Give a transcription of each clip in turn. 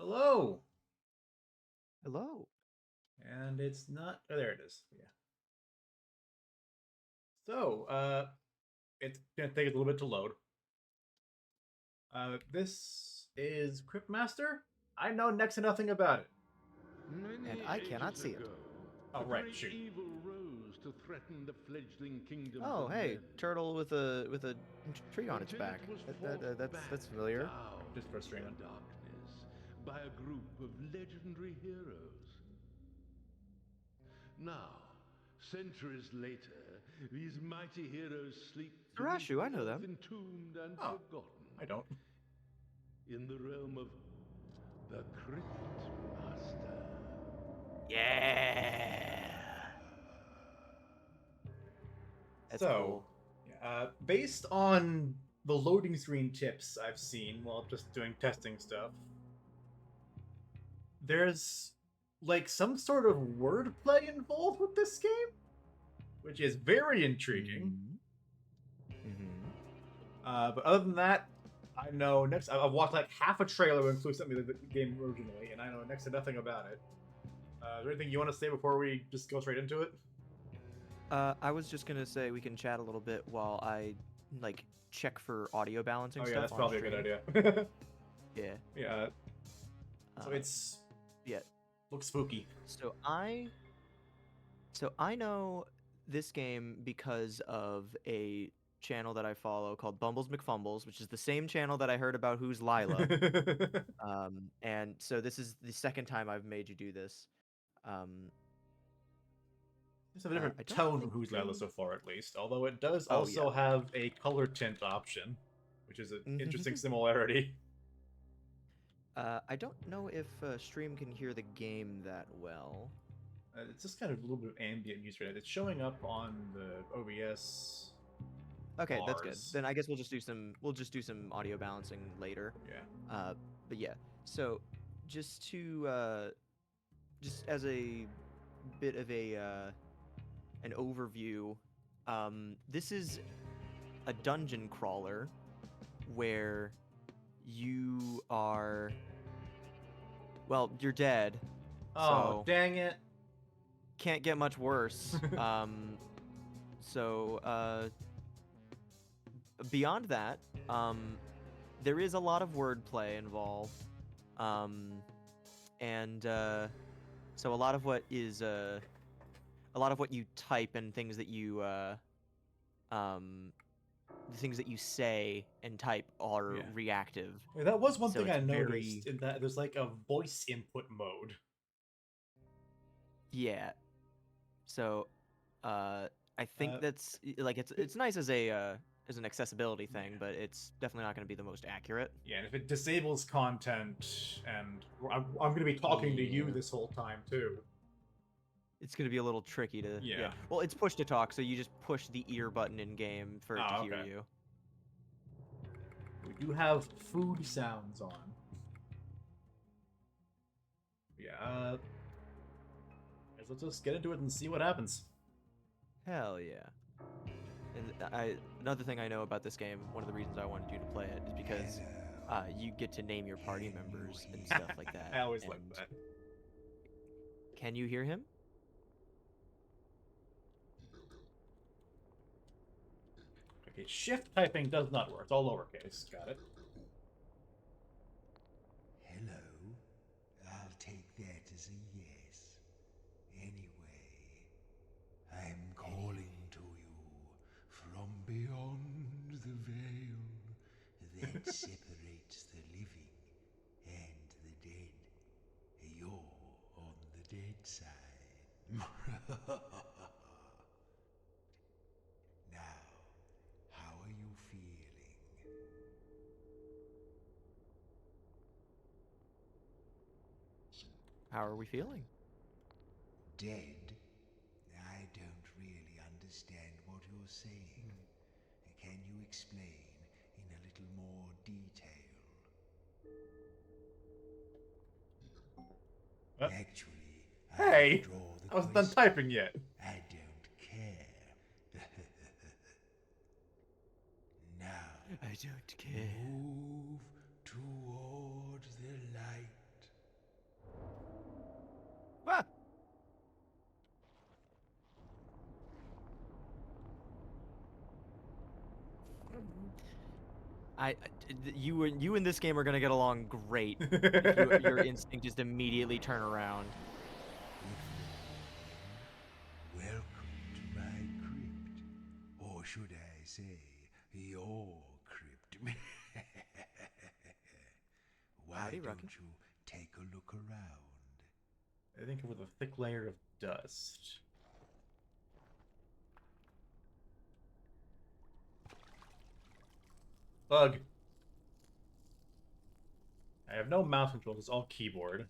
Hello. Hello. And it's not. Oh, there it is. Yeah. So, it's gonna take a little bit to load. This is Cryptmaster. I know next to nothing about it. And Many I cannot ages see it. ago, Oh, a right. great Shoot. evil rose to threaten the fledgling kingdoms Oh, of hey, men. turtle with a tree on its Until it back. was That's fought back familiar. down Just for into the streaming. darkness by a group of legendary heroes. Now, centuries later, these mighty heroes sleep beneath Sarashu, I the know earth, them. entombed and Oh, forgotten, I don't. in the realm of the Cryptmaster. Yeah. That's So, cool. based on the loading screen tips I've seen while just doing testing stuff, there's like some sort of wordplay involved with this game, which is very intriguing. Mm-hmm. Mm-hmm. But other than that, I know next. I've watched like half a trailer, include something of the game originally, and I know next to nothing about it. Is there anything you want to say before we just go straight into it? I was just gonna say we can chat a little bit while I like check for audio Oh balancing yeah, stuff that's on probably a good stream. idea. Yeah. yeah. So Uh, it's yeah. looks spooky. So I So I know this game because of a channel that I follow called Bumbles McFumbles, which is the same channel that I heard about Who's Lila. And so this is the second time I've made you do this. Um, Just have a different I don't tone from think Who's Lala you. so far, at least. Although it does Oh yeah. also have a color tint option, which is an interesting similarity. I don't know if stream can hear the game that well. It's just kind of a little bit of ambient music. Right? It's showing up on the OBS Okay, that's good. bars. Then I guess we'll just do some audio balancing later. Yeah. Uh, but yeah. So just to just as a bit of a an overview. This is a dungeon crawler where you are, well, you're dead, Oh, so dang it. can't get much worse. So beyond that, there is a lot of wordplay involved, um, and so a lot of what you type and things that you um, the things that you say and type are Yeah. reactive. Yeah, that was one So thing it's I very, noticed in that there's like a voice input mode. yeah. So I think Uh, that's like it's nice as an accessibility yeah. thing, but it's definitely not going to be the most accurate. Yeah, and if it disables content, and I'm going to be talking to you Yeah. this whole time too. It's going to be a little tricky to, yeah. Yeah. Well, it's push to talk, so you just push the ear button in game for it to Oh, hear okay. you. We do have food sounds on. Yeah. Guess let's just get into it and see what happens. Hell yeah. And another thing I know about this game, one of the reasons I wanted you to play it is because you get to name your party members and stuff like that. I always like And that. can you hear him? Okay, shift typing does not work. It's all lowercase. Got it. Hello. I'll take that as a yes. Anyway, I'm calling to you from beyond the veil that separates the living and the dead. You're on the dead side. Now, how are you feeling? How are we feeling? Dead? I don't really understand what you're saying. Can you explain in a little more detail? Actually, I Hey! withdraw the I wasn't done question. typing yet. I don't care. Now, I don't care. move toward the light. You and this game are gonna get along great if your instinct is to immediately turn around. Welcome to my crypt. Or should I say, your crypt. Why Howdy, don't Rucky. you take a look around? I think with a thick layer of dust. Bug. I have no mouse controls, it's all keyboard.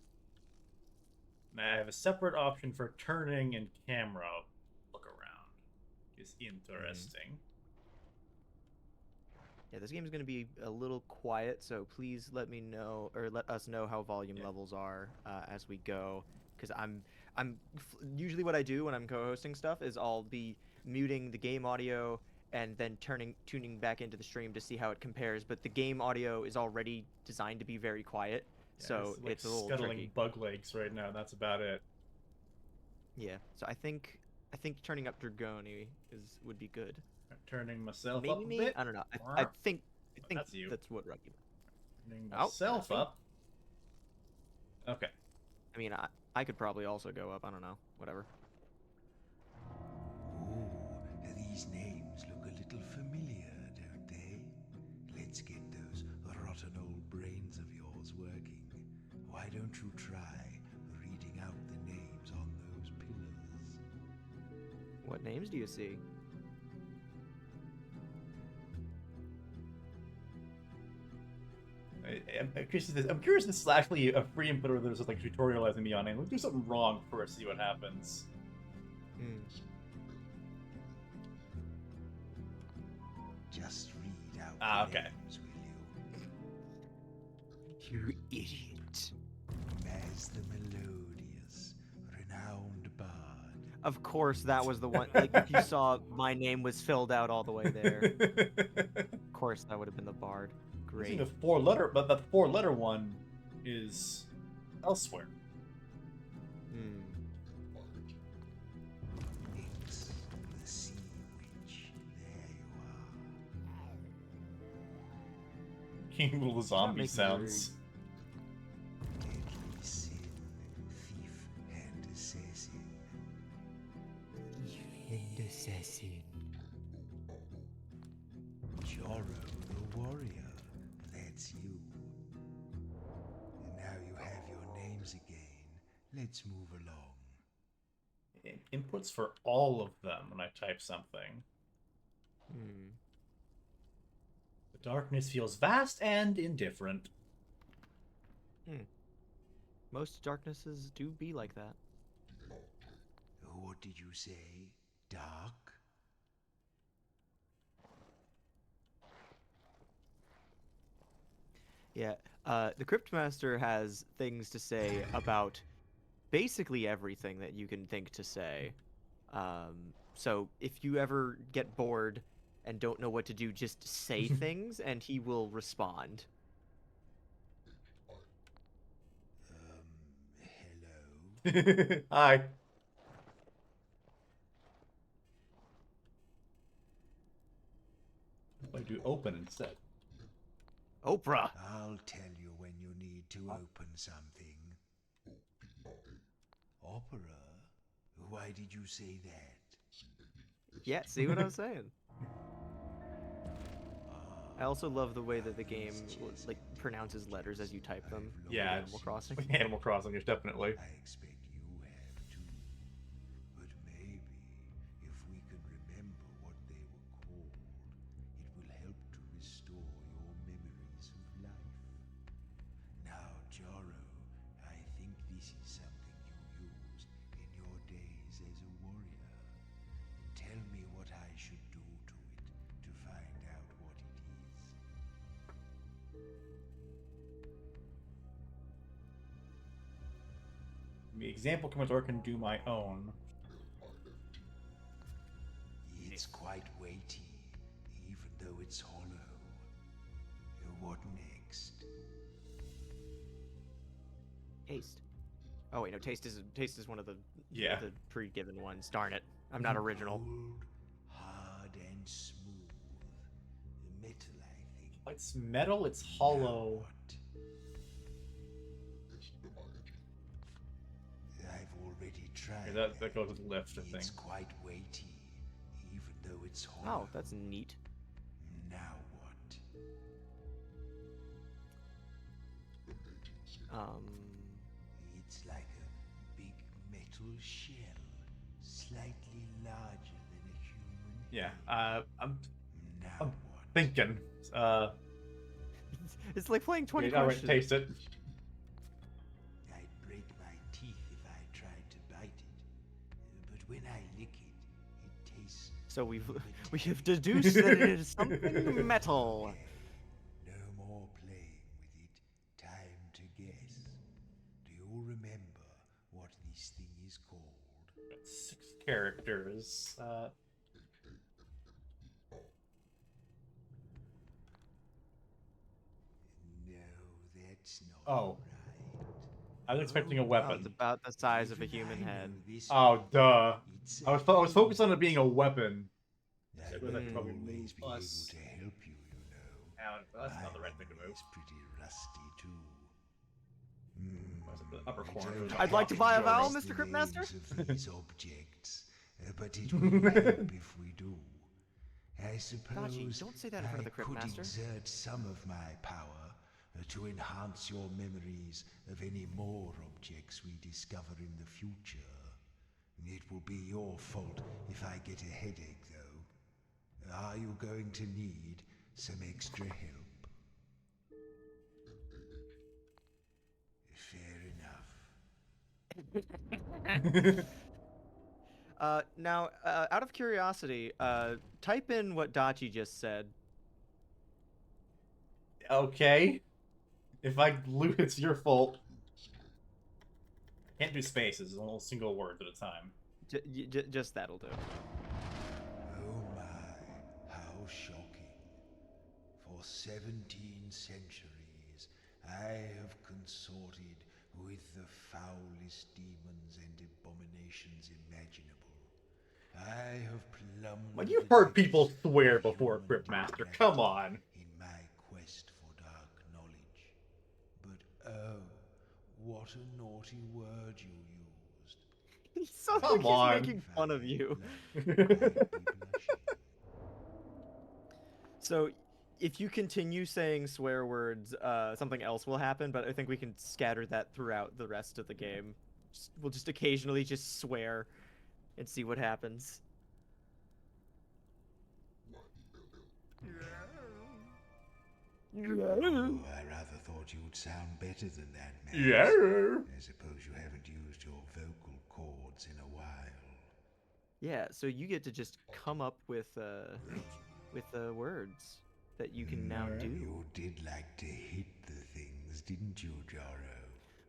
And I have a separate option for turning and camera look around. It's interesting. Yeah, this game is gonna be a little quiet, so please let me know, or let us know how volume levels are as we go. Because usually what I do when I'm co-hosting stuff is I'll be muting the game audio and then tuning back into the stream to see how it compares. But the game audio is already designed to be very quiet, Yeah, so like it's a little scuttling tricky. bug legs right now. That's about it. Yeah, so I think turning up Dragoni would be good. I'm turning myself Maybe up a me? bit. I don't know. I think That's you. that's what Rucky. Turning Oh, myself that's me. up. Okay. I mean, I could probably also go up. I don't know. Whatever. Ooh, these names look a little familiar, don't they? Let's get those rotten old brains of yours working. Why don't you try reading out the names on those pillars? What names do you see? I'm curious if this is actually a free input or there's just like tutorializing me on it. Let's do something wrong first, see what happens. Just read out the Okay. names, will you? You idiot. As the melodious, renowned bard. Of course, that was the one. Like, if you saw my name was filled out all the way there. Of course, that would have been the bard. Using Great. the four-letter, but the four-letter one is elsewhere. Nix, the sea witch. There you are. King little zombie making sounds. Deadly sin, thief and assassin. And assassin. Joro the warrior. That's you. And now you have your names again. Let's move along. Inputs for all of them when I type something. The darkness feels vast and indifferent. Most darknesses do be like that. What did you say? Dark? Yeah. The Cryptmaster has things to say about basically everything that you can think to say. So if you ever get bored and don't know what to do, just say things and he will respond. Hello? Hi. I do open instead. Oprah! I'll tell you when you need to open something. Opera? Why did you say that? Yeah, see what I'm saying? I also love the way that the game like pronounces letters as you type them. Yeah, like Animal Crossing. Animal Crossing is definitely. I expect you have too. But maybe if we can remember what they were called, it will help to restore your memories of life. Now, Joro, I think this is something you used in your days as a warrior. Tell me what I should do to it to find out what it is. The example command or can do my own. It's quite weighty, even though it's hollow. What next? Taste. Oh wait, no, taste is one of the Yeah. the pre-given ones. Darn it, I'm not original. Cold, hard, and smooth. Metal, I think. it's metal. It's hollow. Now what? I've already tried. Okay, that goes with the lift, I think. It's quite weighty, even though it's hollow. Oh, that's neat. Now what? It's like a big metal shell, slightly larger than a human. Yeah. I'm Now I'm what? thinking. It's like playing 20 All right, questions. taste it. I'd break my teeth if I tried to bite it, but when I lick it, it tastes. So we have deduced that it is something metal. Okay, no more playing with it. Time to guess. Do you remember what this thing is called? 6 characters. No, that's not Oh. right. I was expecting a Oh, it's weapon. about the size of a Even human I head. know this Oh, one. duh. It's I was a focused on it thing. being a weapon. I Yeah, will but I probably always move be able us. to help you, you know. That's My not the right thing to memory move. is pretty rusty too. Was it the upper I corner? don't I'd like to buy a recognize vowel, the Mr. Cryptmaster. names of these objects, but it will help if we do. I suppose don't say that in front of the I could Cryptmaster. exert some of my power to enhance your memories of any more objects we discover in the future. It will be your fault if I get a headache, though. Are you going to need some extra help? Fair enough. Now, out of curiosity, type in what Dachi just said. Okay. If I lose, it's your fault. Can't do spaces. Only single words at a time. Just that'll do. Oh my, how shocking. For 17 centuries, I have consorted with the foulest demons and abominations imaginable. I have plumbed Well, you've the heard people depths swear of before, human Cryptmaster. depravity Come on. in my quest for dark knowledge. But oh, what a naughty word you used. He sounds Come like on. he's making fun of you. I'd be blushing. So, if you continue saying swear words, something else will happen. But I think we can scatter that throughout the rest of the game. We'll just occasionally just swear, and see what happens. Oh, I rather thought you'd sound better than that, man. Yeah. I suppose you haven't used your vocal cords in a while. Yeah, so you get to just come up with words that you can now do. You did like to hit the things, didn't you, Jaro?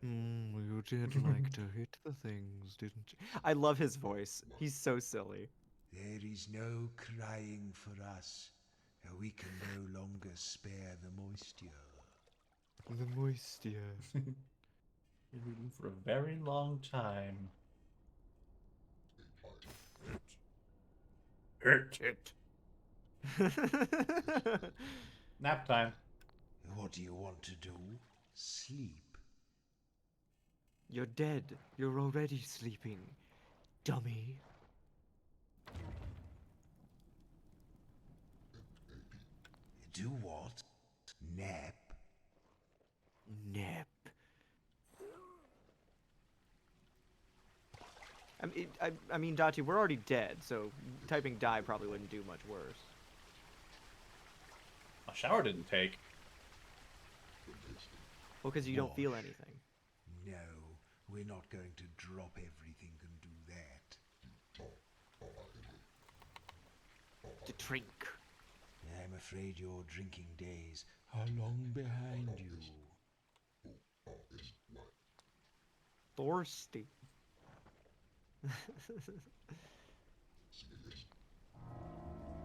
You did like to hit the things, didn't you? I love his voice. He's so silly. There is no crying for us. We can no longer spare the moisture. The moisture. Been reading for a very long time. Hurt it. Nap time. What do you want to do? Sleep. You're dead. You're already sleeping, dummy. Do what? Nap? Nap. I mean, Dachi, we're already dead, so typing die probably wouldn't do much worse. A shower didn't take. Well, because you don't feel anything. No, we're not going to drop everything and do that. To drink. I'm afraid your drinking days are long behind you. Thirsty.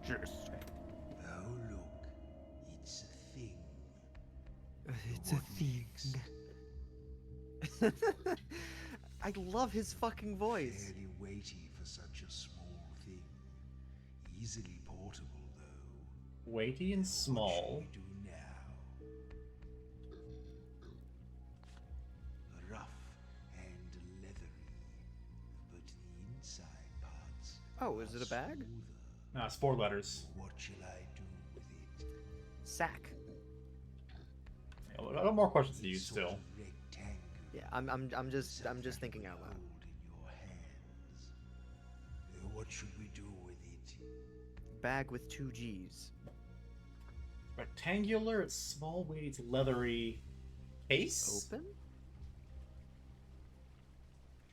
Just. Oh, look. It's a thing. It's a thing. I love his fucking voice. Fairly weighty for such a small thing. Easily portable, though. Weighty and What shall small. we do now? Oh, is it a bag? smoother. Nah, it's 4 letters. What shall I do with it? Sack. I got more questions to you It's sort still. of rectangular. Yeah, I'm just thinking out loud. Hold in your hands. What should we do with it? Bag with 2 G's. Rectangular, it's small, weighted, leathery case? Open?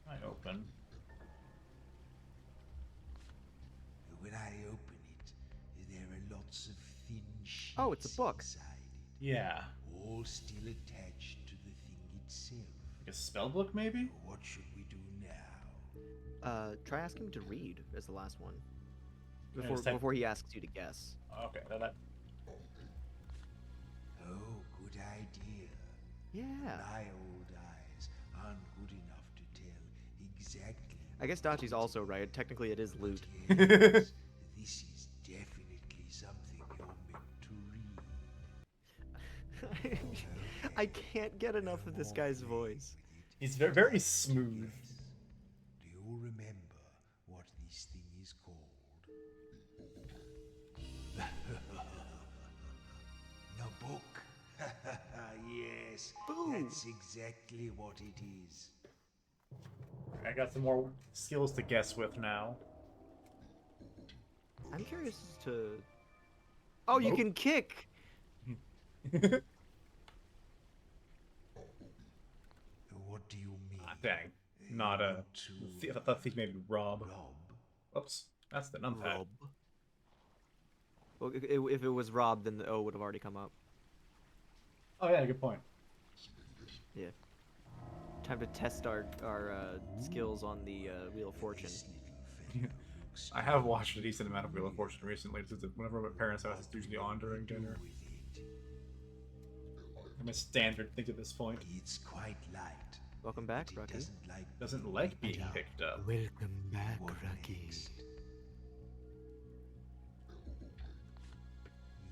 Try open. When I open it, there are lots of thin sheets Oh, it's a book. inside it, Yeah. all still attached to the thing itself. Like a spell book, maybe? What should we do now? Try asking him to read as the last one. Yeah, Before just type- before he asks you to guess. Okay, that. Oh, good idea. Yeah. My old eyes aren't good enough to tell exactly. I guess Dachi's also right. Technically, it is loot. Yes, this is definitely something you're meant to read. I can't get enough of this guy's voice. He's very, very smooth. Yes. Do you remember what this thing is called? The book. Yes, Boom. that's exactly what it is. I got some more skills to guess with now. I'm curious as to. Oh, you Nope. can kick. What do you mean? Dang. Not a. To I thought thief maybe rob. rob? Oops. That's the numpad. Rob. Well, if it was Rob, then the O would have already come up. Oh, yeah, good point. Yeah. Time to test our skills on the Wheel of Fortune. This little fella looks I have watched a decent amount of Wheel of Fortune recently. Since whenever I'm at parents' house, it's usually on during dinner. with it. I'm a standard thing at this point. It's quite light. Welcome back, but it Rocky. Doesn't like being picked up. Welcome back, What next?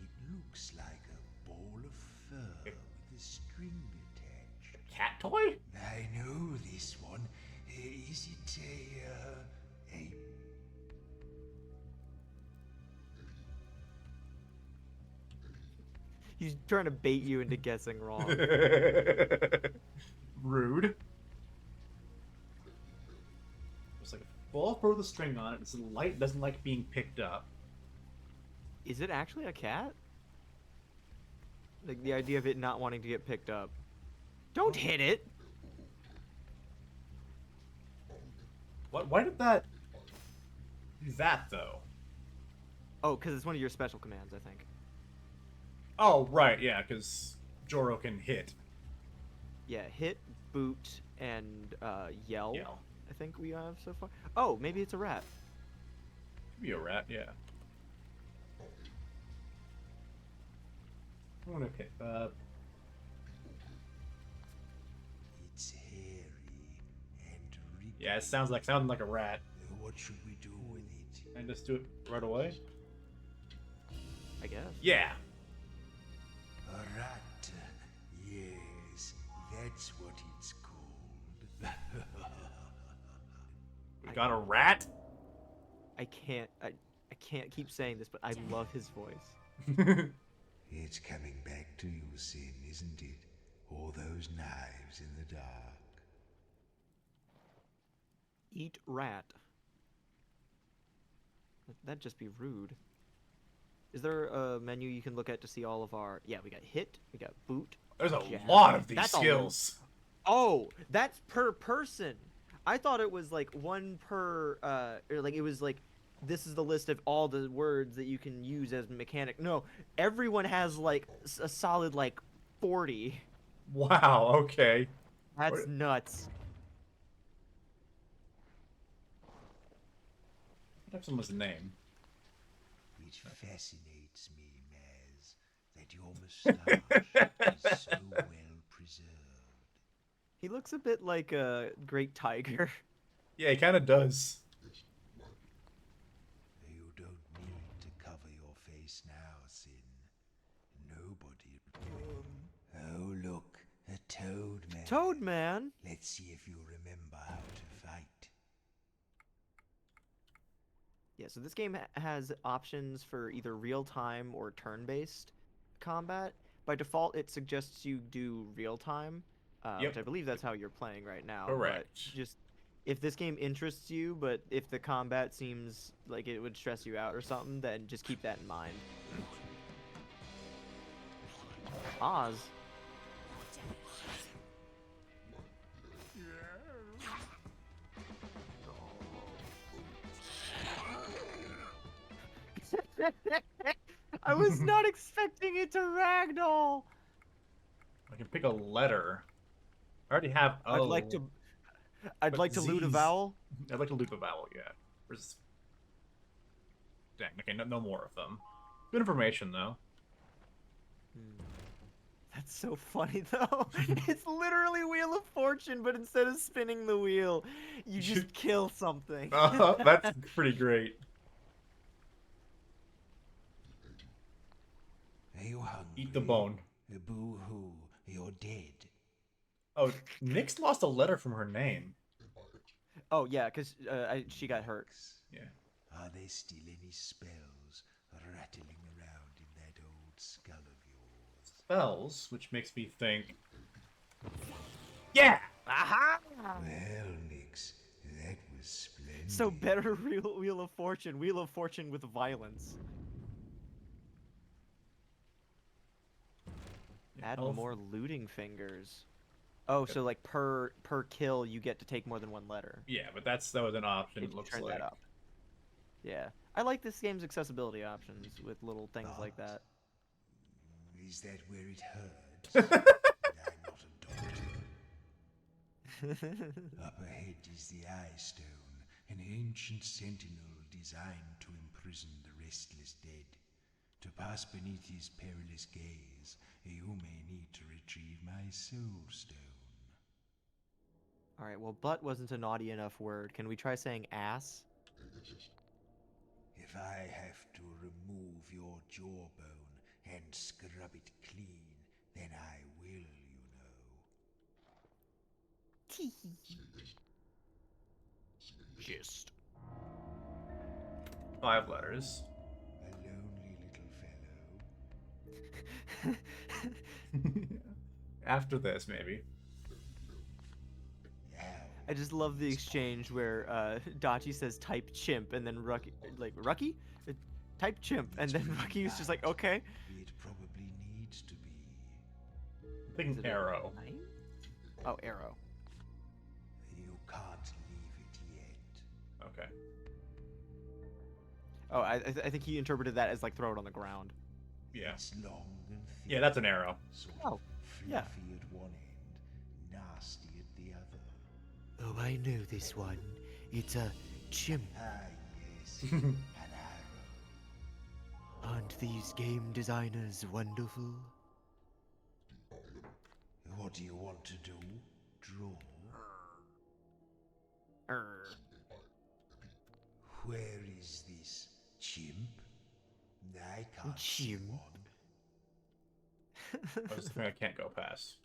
It looks like a ball of fur with a string attached. Cat toy? I know this one. Is it a He's trying to bait you into guessing wrong. Rude. It's like a ball of fur with a string on it. It's light, doesn't like being picked up. Is it actually a cat? Like the idea of it not wanting to get picked up. Don't hit it. What? Why did that do that though? Oh, because it's one of your special commands, I think. Oh right, yeah, because Joro can hit. Yeah, hit, boot, and yell. Yell. I think we have so far. Oh, maybe it's a rat. Could be a rat, yeah. Okay. It's hairy and wriggly. Yeah, it sounded like a rat. What should we do with it? And just do it right away. I guess. Yeah. A rat. Yes, that's what it's called. We got a rat. I can't can't keep saying this, but I love his voice. It's coming back to you, Sin, isn't it? All those knives in the dark. Eat rat. That'd just be rude. Is there a menu you can look at to see all of our... Yeah, we got hit, we got boot. There's a jab. lot of these That's a skills. Oh, that's per person. I thought it was like one per... or like it was like, this is the list of all the words that you can use as mechanic. No, everyone has like a solid like 40. Wow. Okay. That's What- nuts. What if someone's name? It fascinates me, Maz, that your moustache is so well preserved. He looks a bit like a great tiger. Yeah, he kind of does. You don't need to cover your face now, Sin. Nobody. Oh, look, a toad man. Toad man. Let's see if you remember how to fight. Yeah, so this game has options for either real-time or turn-based combat. By default, it suggests you do real-time, Yep. which I believe that's how you're playing right now. Correct. But just if this game interests you, but if the combat seems like it would stress you out or something, then just keep that in mind. Oz. I was not expecting it to ragdoll. I can pick a letter. I already have O. I'd But like to loot a Z's- vowel. I'd like to loot the vowel, yeah. Where's... Dang, okay, no more of them. Good information, though. That's so funny, though. It's literally Wheel of Fortune, but instead of spinning the wheel, you just kill something. That's pretty great. Are you hungry? Eat the bone. Boo-hoo, you're dead. Oh, Nyx lost a letter from her name. Oh, yeah, because she got hurt. Yeah. Are there still any spells rattling around in that old skull of yours? Spells, which makes me think... Yeah! Aha! Well, Nyx, that was splendid. So better Wheel of Fortune. Wheel of Fortune with violence. Add Elf- more looting fingers. Oh, so like per kill, you get to take more than one letter. Yeah, but that was an option, If it you looks turn like. that up. Yeah, I like this game's accessibility options with little things like that. Is that where it hurts? I'm not a doctor. Up ahead is the Eye Stone, an ancient sentinel designed to imprison the restless dead. To pass beneath his perilous gaze, you may need to retrieve my Soul Stone. Alright, well, butt wasn't a naughty enough word. Can we try saying ass? If I have to remove your jawbone and scrub it clean, then I will, you know. Just. 5 letters. A lonely little fellow. After this, maybe. I just love the exchange where Dachi says type chimp and then Rucky, Rucky? Type chimp, and then Rucky was just like, okay. It probably needs to be. I'm thinking arrow. Oh, arrow. You can't leave it yet. Okay. Oh, I think he interpreted that as like throw it on the ground. Yeah. It's long and thin. Yeah, that's an arrow. Sort Oh, of yeah. fluffy at one end, nasty at the other. Oh, I know this one. It's a chimp. Ah, yes, an arrow. Aren't these game designers wonderful? What do you want to do? Draw? Where is this chimp? I can't see Chimp? one. That's the thing I can't go past.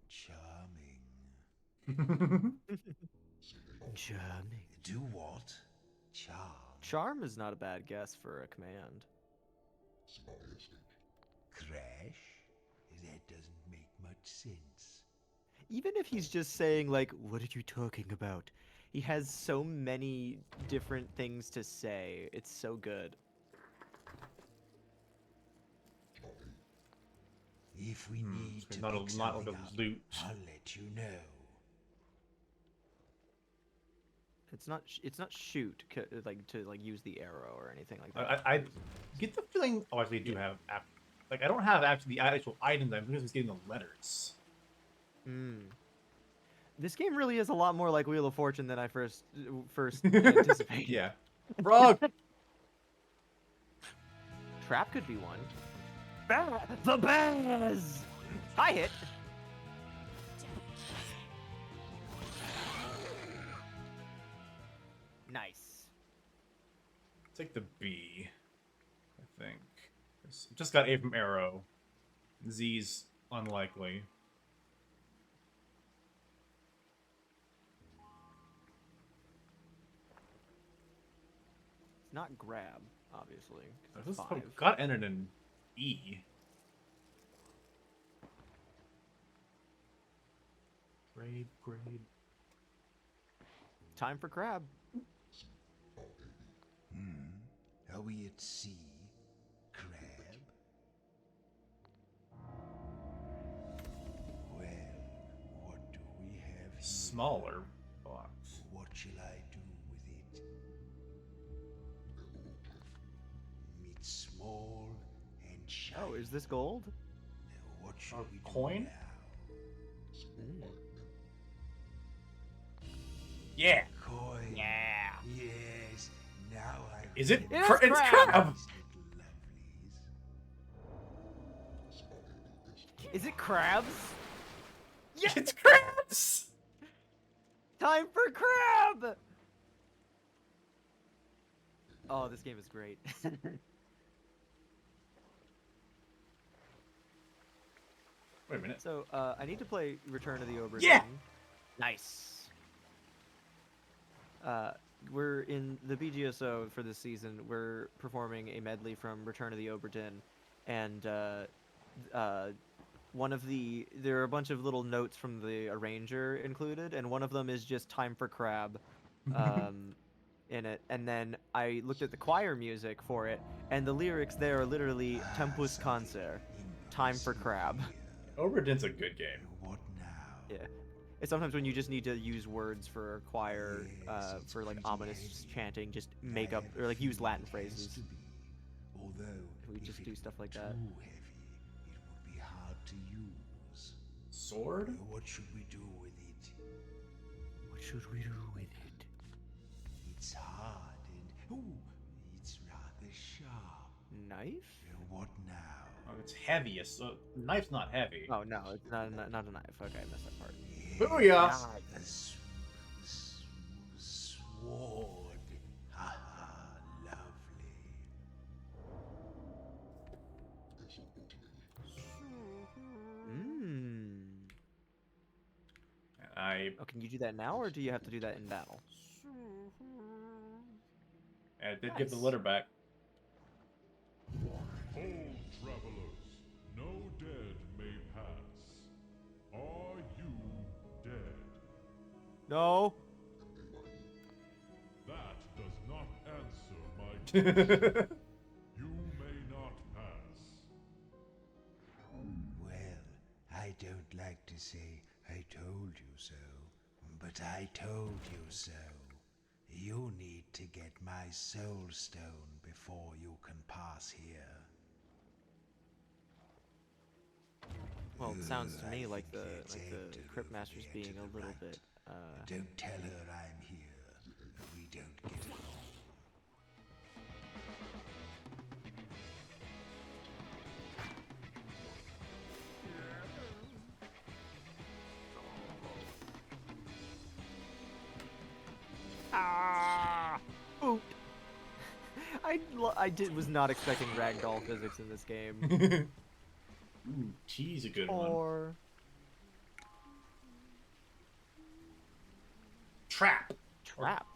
Charming. Charming. Do what? Charm. Charm is not a bad guess for a command. Crash? That doesn't make much sense. Even if he's just saying like, what are you talking about? He has so many different things to say. It's so good. If we need so to not a pick lot of something the up, loot. I'll let you know. It's not shoot like to like use the arrow or anything like that. I get the feeling. Oh, actually, I do have. Like, I don't have actually the actual items. I'm just getting the letters. This game really is a lot more like Wheel of Fortune than I first anticipated. Yeah. Frog! Trap could be one. The bears! Hi hit! Nice. Take the B, I think. Just got A from arrow. Z's unlikely. not grab, obviously. 'cause This it's is 5. got ended in E. Grade. Time for crab. Are we at sea, crab? Well, what do we have here? Smaller box. What shall I do with it? It's small and shiny. Oh, is this gold? Now what should A we do coin? now? Mm. Yeah. Coin. Yeah. Yes. Now I. Is it? It is It's crab! crab. These little lovelies. Is it crabs? It's crabs. Time for crab! Oh, this game is great. Wait a minute. So, I need to play Return of the Obra Yeah! Dinn. Nice. We're in the BGSO for this season. We're performing a medley from Return of the Obra Dinn, and there are a bunch of little notes from the arranger included, and one of them is just "Time for Crab," in it. And then I looked at the choir music for it, and the lyrics there are literally "Tempus Cancer," "Time for Crab." Oberdin's a good game. What now? Yeah. It's sometimes when you just need to use words for a choir, Yes, it's for like pretty ominous heavy. chanting, just make up or like use Latin phrases. Although, We if just it do stuff were like that. Too heavy, it would be hard to use. Sword? What should we do with it? What should we do with it? It's hard and it's rather sharp. Knife? What now? Oh, it's heavy. So knife's not heavy. Oh no, it's not a knife. Okay, I missed that part. Booyah! Sword. Ha ha, lovely. Mmm. Oh, can you do that now, or do you have to do that in battle? I did give the Nice. litter back. Hold, travelers, no dead may pass. Are you dead? No. That does not answer my question. You may not pass. Well, I don't like to say I told you so, but I told you so. You need to get my soul stone before you can pass here. Well, it sounds to I me like think the let's head to the Cryptmaster's over being there to a the little right. bit. Don't tell her I'm here. We don't get along. Boot. Was not expecting ragdoll physics in this game. Ooh, T's a good one. Or Trap. trap.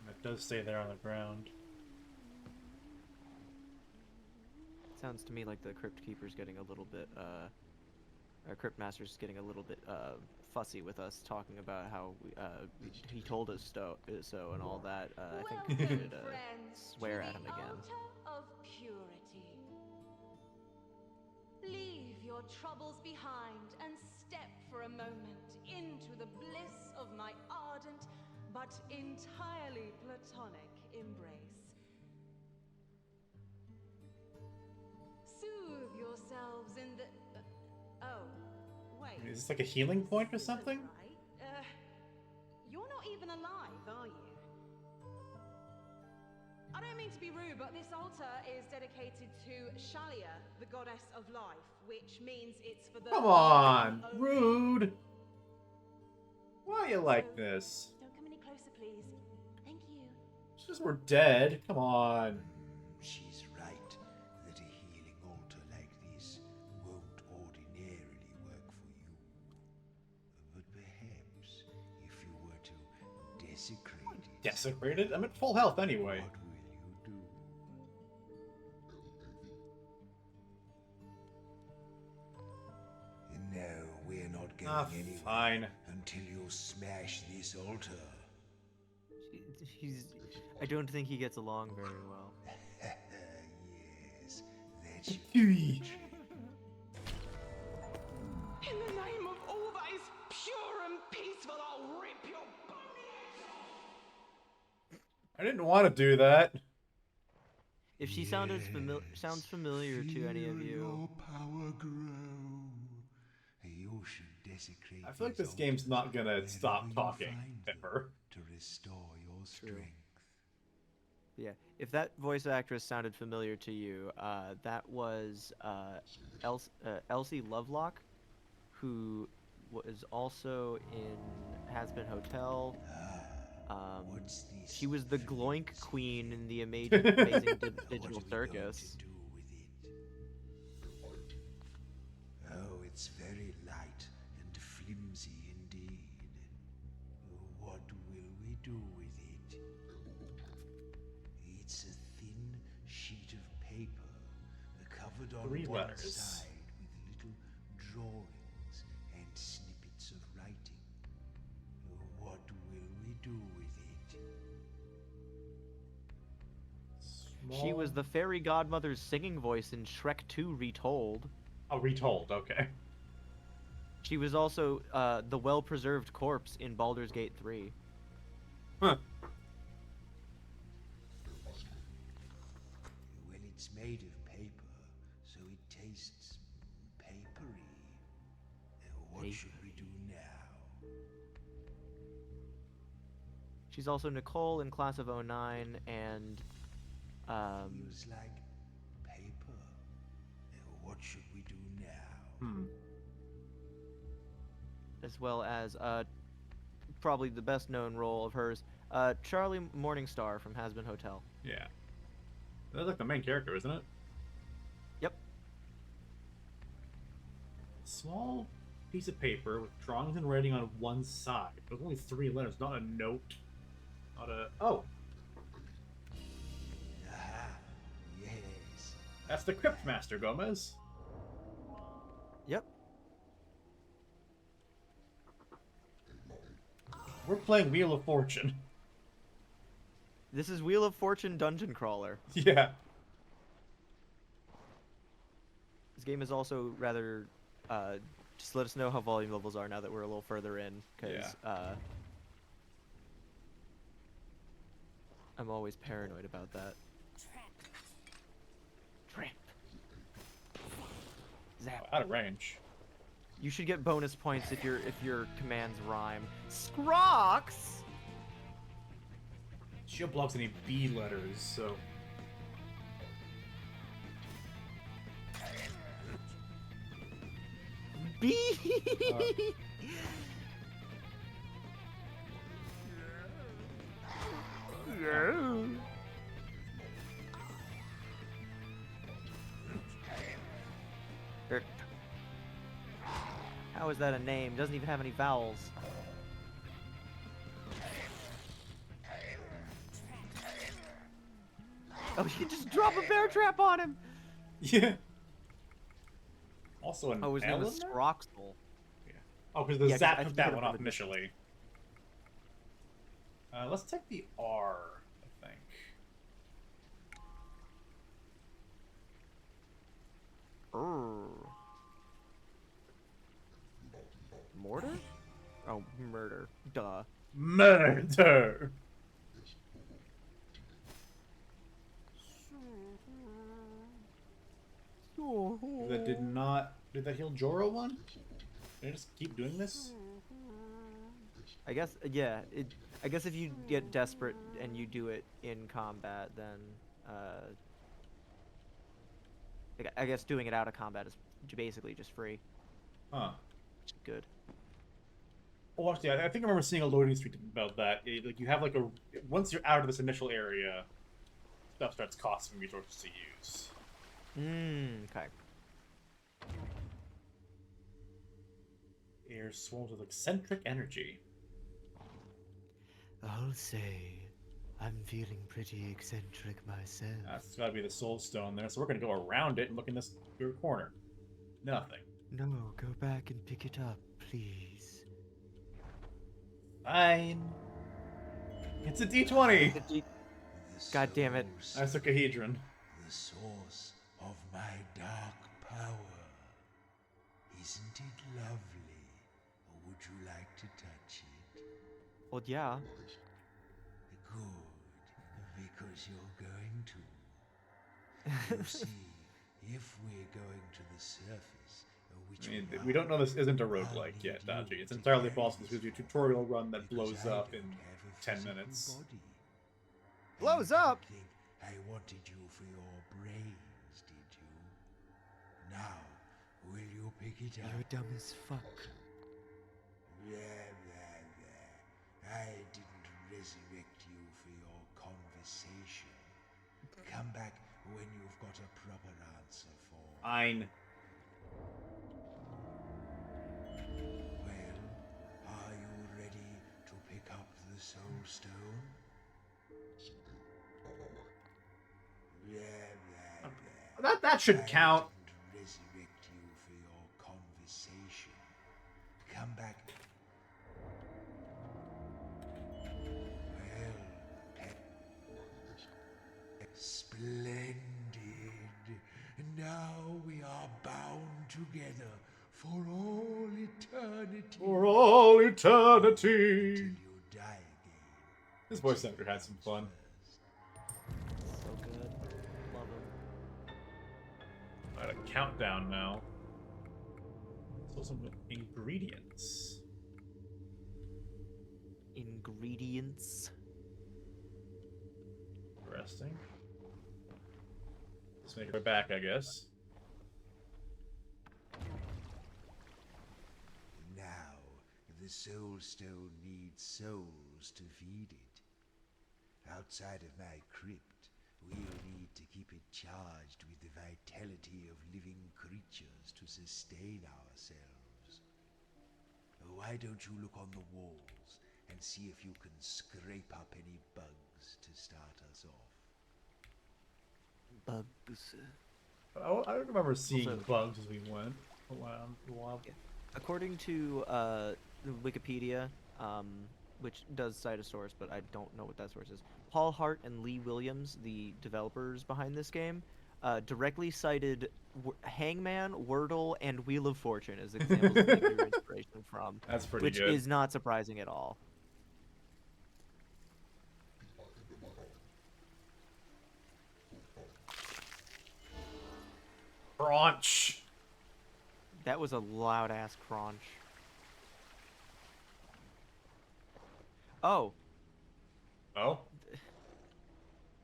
It does stay there on the ground. Sounds to me like the Crypt Keeper's getting a little bit, or Cryptmaster's getting a little bit, fussy with us, talking about how he told us so and all that. I think we Welcome, should friends, swear to at the him again. altar of purity. Leave your troubles behind and step for a moment into the bliss of my ardent but entirely platonic embrace. Soothe yourselves in the... oh, wait. Is this like a healing point or something? Right. You're not even alive, are you? I don't mean to be rude, but this altar is dedicated to Shalia, the goddess of life, which means it's for the... Come on, only- rude. Why you like So, this? Don't come any closer, please. Thank you. It's just we're dead. Come on. She's right that a healing altar like this won't ordinarily work for you. But perhaps desecrated. Desecrated? I'm at full health anyway. What will you do? No, we're not going anywhere Fine. until you smash this altar. He's. I don't think he gets along very well. Yes, that's your Phew. In the name of all that is pure and peaceful, I'll rip your bony heads off! I didn't want to do that. If she sounds familiar to any of Feel you, your power grow. You should desecrate I feel like these this game's altars not gonna whenever stop you talking, find them ever. to restore your strength. yeah. If that voice actress sounded familiar to you, that was Elsie Lovelock, who was also in Has Been Hotel. What's this She was the Gloink flimsy Queen in the thing? Amazing What Digital are we going Circus. to do with it? Oh, it's very light and flimsy indeed. What will we do with it? It's a thin sheet of paper, covered on 3 one letters. side with little drawings and snippets of writing. What will we do with it? She was the fairy godmother's singing voice in Shrek 2 Retold. Oh, retold, okay. She was also the well-preserved corpse in Baldur's Gate 3. Huh. Well, it's made of paper, so it tastes papery. What should we do now? She's also Nicole in Class of 09 and Feels like paper. What should we do now? as well as probably the best known role of hers, Charlie Morningstar from Has Been Hotel. Yeah. That's like the main character, isn't it? Yep. Small piece of paper with drawings and writing on one side. There's only 3 letters, not a note. Not a... Oh! Aha, yes. That's the Cryptmaster, Gomez. Yep. We're playing Wheel of Fortune. This is Wheel of Fortune Dungeon Crawler. Yeah. This game is also rather... just let us know how volume levels are now that we're a little further in, because I'm always paranoid about that. Trap. Zap. Out of range. You should get bonus points if your commands rhyme. Scrox! Shield blocks any B letters, so... B. How is that a name? Doesn't even have any vowels. Oh, you just drop a bear trap on him! Yeah. Also an Oh, his name L was in there? Scroxel. Oh, because the Yeah, 'cause Zap I took forget that one about off the- initially. Let's take the R, I think. Mortar? Oh, murder. Duh. Murder! That did not... Did that heal Jorah one? Did I just keep doing this? I guess, yeah. I guess if you get desperate and you do it in combat, then, I guess doing it out of combat is basically just free. Huh. Which is good. Oh, actually, I think I remember seeing a loading screen about that. Like, you have, like, a... Once you're out of this initial area, stuff starts costing resources to use. Okay. Air swarms with eccentric energy. I'll say I'm feeling pretty eccentric myself. That's gotta be the soul stone there. So we're gonna go around it and look in this weird corner. Nothing. No, go back and pick it up, please. Fine. It's a D20. The God damn it. source- Icosahedron. The source of my dark power. Isn't it lovely? Or would you like to touch it? Well, yeah. Good, because you're going to. You see, if we're going to the surface, which I mean, we don't know this isn't a roguelike yet, Dodgy. It's entirely possible this is a tutorial run that blows up in 10 minutes. Blows up? Think I wanted you for your brains, did you? Now, will you pick it up? You're dumb as fuck. Blah, blah, blah. I didn't resurrect you for your conversation. Come back when you've got a proper answer for. Fine. Well, are you ready to pick up the soul stone? Blah, blah, blah. That should count. I didn't resurrect you for your conversation. Come back. Well, splendid. Now we are bound together for all eternity. For all Till eternity. you die again. This voice actor had some fun. So good. Love him. Alright, a countdown now. So some ingredients. Ingredients. Interesting. Let's make our way back, I guess. Now, the soul stone needs souls to feed it. Outside of my crypt, we'll need to keep it charged with the vitality of living creatures to sustain ourselves. Why don't you look on the walls and see if you can scrape up any bugs to start us off? Bugs. I don't remember seeing Also- bugs as we went. A while. According to Wikipedia, which does cite a source, but I don't know what that source is. Paul Hart and Lee Williams, the developers behind this game, directly cited Hangman, Wordle, and Wheel of Fortune as examples of their inspiration from, That's pretty which good. is not surprising at all. Crunch. That was a loud ass crunch. Oh, Oh?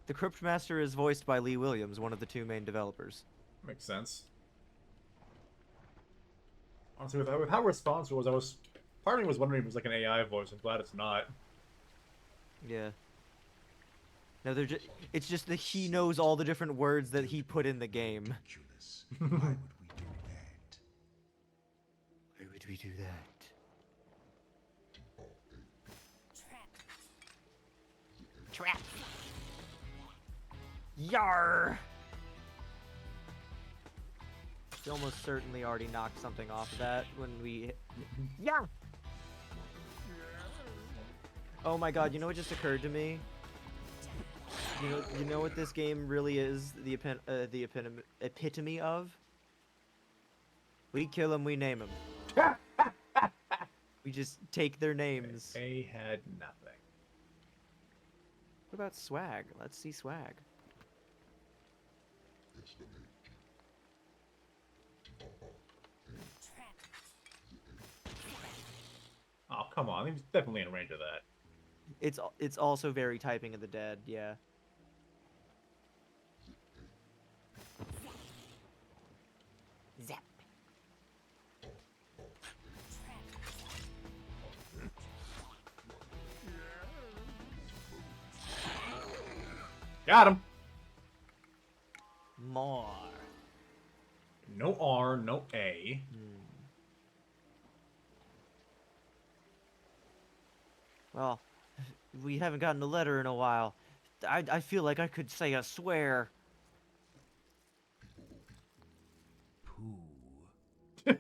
the Cryptmaster is voiced by Lee Williams, one of the two main developers. Makes sense. Honestly, with how responsive it was, part of me was wondering if it was like an AI voice. I'm glad it's not. Yeah. No, they're just. It's just that he knows all the different words that he put in the game. Ridiculous. Why would we do that? Why would we do that? Trap. Yar. He almost certainly already knocked something off of that when we. Yeah. Oh my god! You know what just occurred to me? You know what this game really is the epitome of? We kill them, we name them. We just take their names. They had nothing. What about swag? Let's see swag. Oh, come on. He's definitely in range of that. It's also very Typing of the Dead, yeah. Zap. Got him. More. No R, no A. Well, We haven't gotten a letter in a while. I feel like I could say a swear. Poo. You mean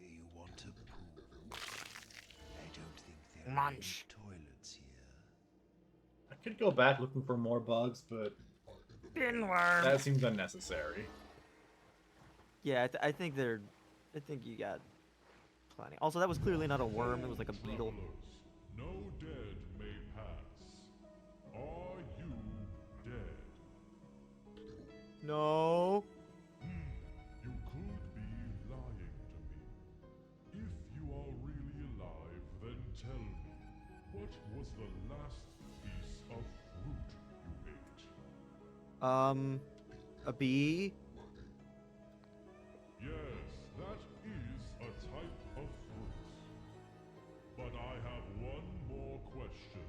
you want a poo? I don't think there are any Munch. toilets here. I could go back looking for more bugs, but Pinworm. that seems unnecessary. Yeah, I think they're. I think you got plenty. Also, that was clearly not a worm. It was like a beetle. Travelers, no dead may pass. Are you dead? No. You could be lying to me. If you are really alive, then tell me, what was the last piece of fruit you ate? A bee. Yes, that is a type of fruit. But I have one more question.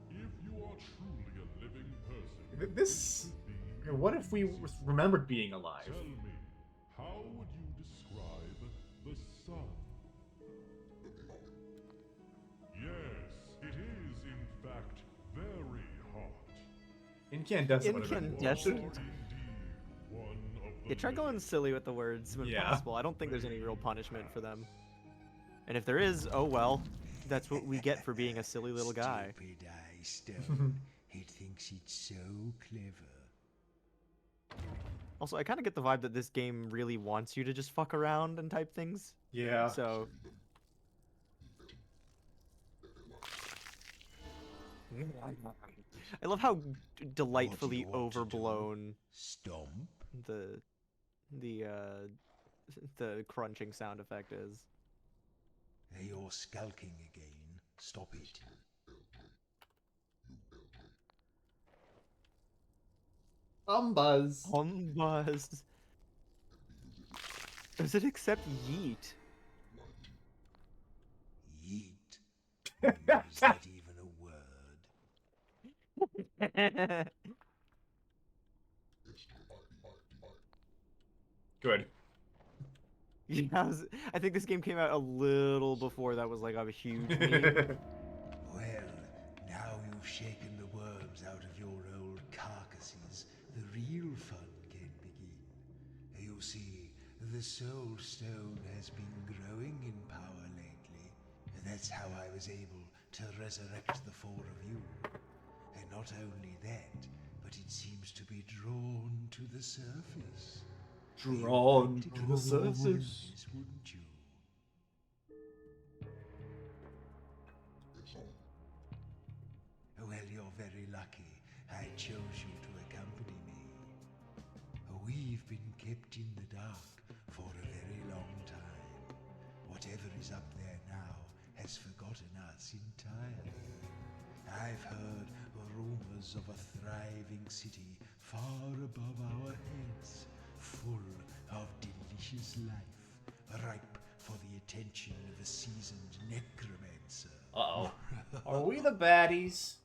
If you are truly a living person, This. which would be What if we remembered being alive? Tell me, how would you describe the sun? Yes, it is in fact very hot. Incandescent would have been Incandescent? bullshit. Indeed, one of the Yeah, try going living. silly with the words when Yeah. possible. I don't think there's any real punishment for them. And if there is, oh well. That's what we get for being a silly little guy. Stupid eye stone. It thinks it's so clever. Also, I kind of get the vibe that this game really wants you to just fuck around and type things. Yeah. So. I love how delightfully What do you want to do? overblown Stomp? the the uh the crunching sound effect is. You're skulking again. Stop it. Buzz. Humbuzz. Does it accept yeet? Yeet. Is that even a word? Good. Yeah, I think this game came out a little before that was like a huge meme. Well, now you've shaken the worms out of your old carcasses, the real fun can begin. You see, the Soul Stone has been growing in power lately. That's how I was able to resurrect the four of you. And not only that, but it seems to be drawn to the surface. Drawn You'd like to keep the more surface. members, wouldn't you? Well, you're very lucky I chose you to accompany me. We've been kept in the dark for a very long time. Whatever is up there now has forgotten us entirely. I've heard rumors of a thriving city far above our heads, full of delicious life, ripe for the attention of a seasoned necromancer. Uh-oh. Are we the baddies?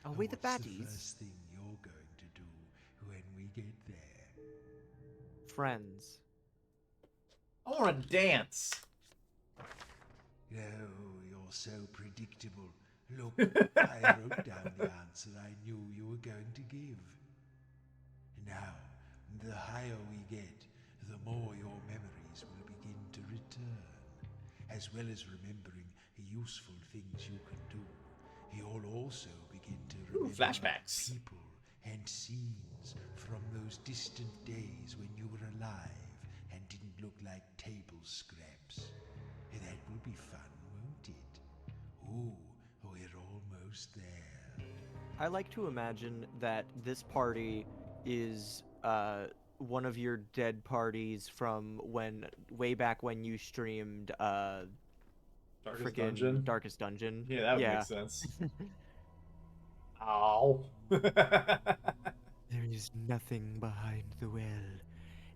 Are we the What's baddies? the first thing you're going to do when we get there? Friends. I want to dance. Oh, you're so predictable. Look, I wrote down the answer I knew you were going to give. Now, the higher we get, the more your memories will begin to return. As well as remembering useful things you can do, you'll also begin to Ooh, remember flashbacks. people and scenes from those distant days when you were alive and didn't look like table scraps. That will be fun, won't it? Ooh, we're almost there. I like to imagine that this party is one of your dead parties from way back when you streamed Darkest frickin' Dungeon? Darkest Dungeon. Yeah, that would yeah. make sense. Ow. There is nothing behind the well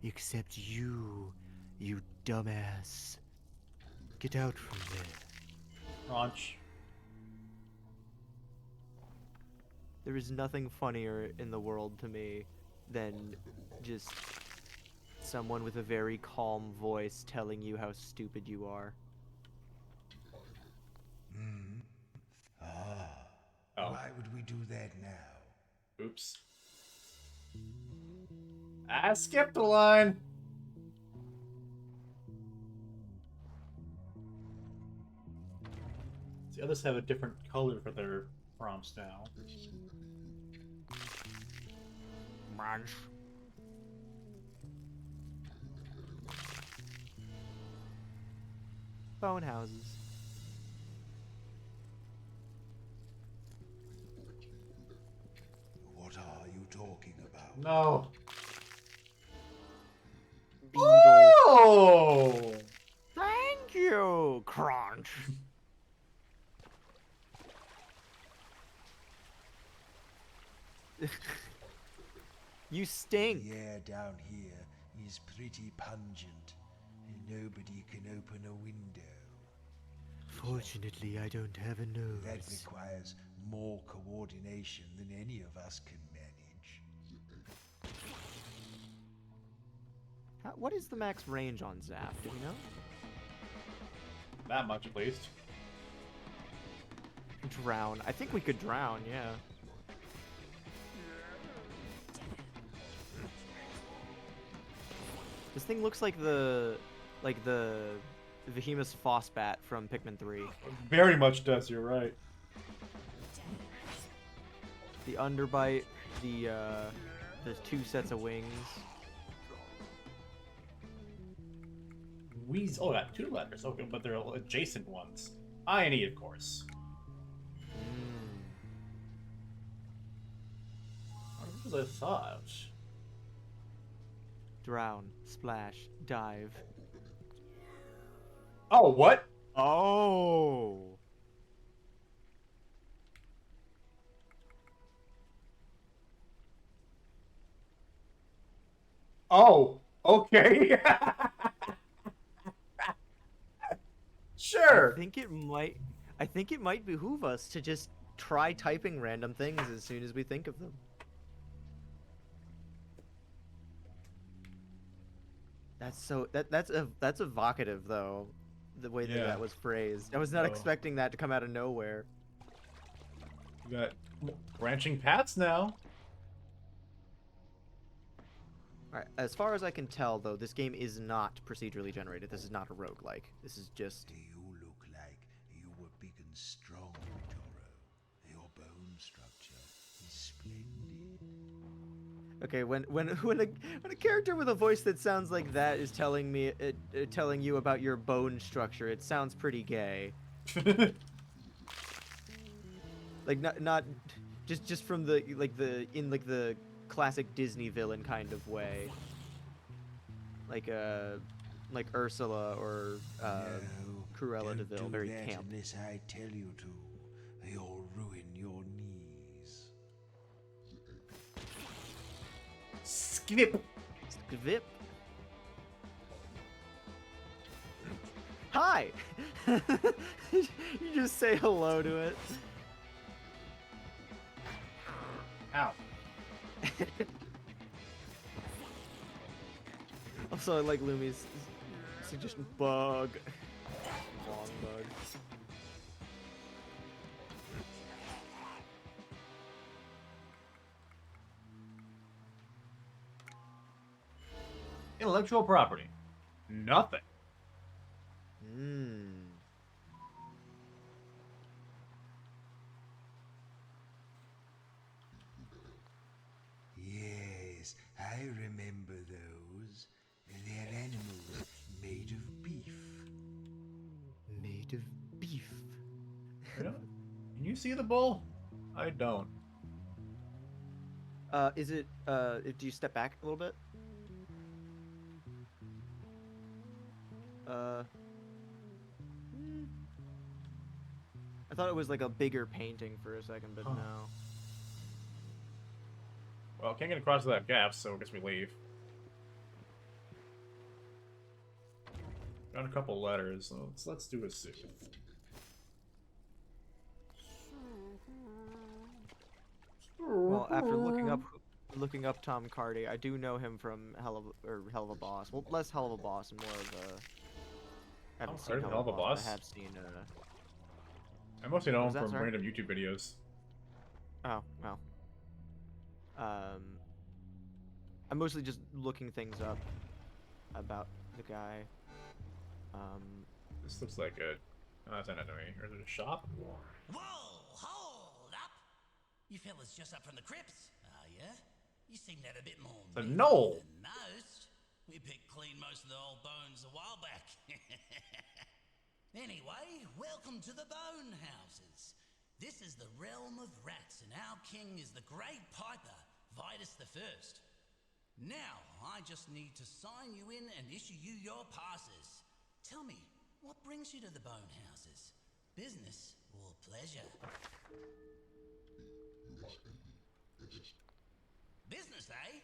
except you, you dumbass. Get out from there. Launch. There is nothing funnier in the world to me than just someone with a very calm voice telling you how stupid you are. Oh, Why would we do that now? oops. I skipped a line. The others have a different color for their prompts now. Munch. Bone houses. What are you talking about? No. Beetle. Oh! Thank you, Crunch. You stink. The air down here is pretty pungent, and nobody can open a window. Fortunately, I don't have a nose. That requires more coordination than any of us can manage. What is the max range on Zap? Do we know? That much, at least. Drown. I think we could drown, yeah. This thing looks like the Behemoth's Fossbat from Pikmin 3. Very much does, you're right. The underbite, the 2 sets of wings. We's got 2 letters, okay, but they're adjacent ones. I&E, of course. What was I thought? Drown, splash, dive. Oh, what? Oh. Oh, okay. Sure. I think it might behoove us to just try typing random things as soon as we think of them. That's evocative though, the way that Yeah. that was phrased. I was not Oh. expecting that to come out of nowhere. We got branching paths now. Alright, as far as I can tell though, this game is not procedurally generated. This is not a roguelike. This is just... You look like you were big and strong, Toro. Your bone structure is splendid. Okay, when a character with a voice that sounds like that is telling me telling you about your bone structure, it sounds pretty gay. Like not just from the the classic Disney villain kind of way. Like Ursula or No, Cruella don't de Vil, do very that camp. unless I tell you to. You'll ruin your knees. Skip. Vip. Hi. You just say hello to it. Ow. Also, I like Lumi's suggestion. Bug. Long bug. Intellectual property. Nothing. Hmm. Yes, I remember those. They're animals made of beef. Made of beef. Can you see the bull? I don't. Is it, do you step back a little bit? I thought it was like a bigger painting for a second, but Huh. no. Well, can't get across that gap, so I guess we leave. Got a couple letters, so let's do a soup. Well, after looking up Tom Cardy, I do know him from Hell of a Boss. Well, less Hell of a Boss and more of a. I haven't Tom seen Cardy, Hell of a Boss? I have seen. I mostly know What him was that, from sorry? random YouTube videos. Oh, well. I'm mostly just looking things up about the guy. This looks like a. Oh, that's an enemy. Or is it a shop? Whoa, hold up! You fellas just up from the crypts, are ya? You seem to have a bit more It's a meat knoll. than most. We picked clean most of the old bones a while back. Anyway, welcome to the Bone Houses. This is the realm of rats, and our king is the Great Piper, Vitus the First. Now, I just need to sign you in and issue you your passes. Tell me, what brings you to the Bone Houses? Business or pleasure? Business, eh?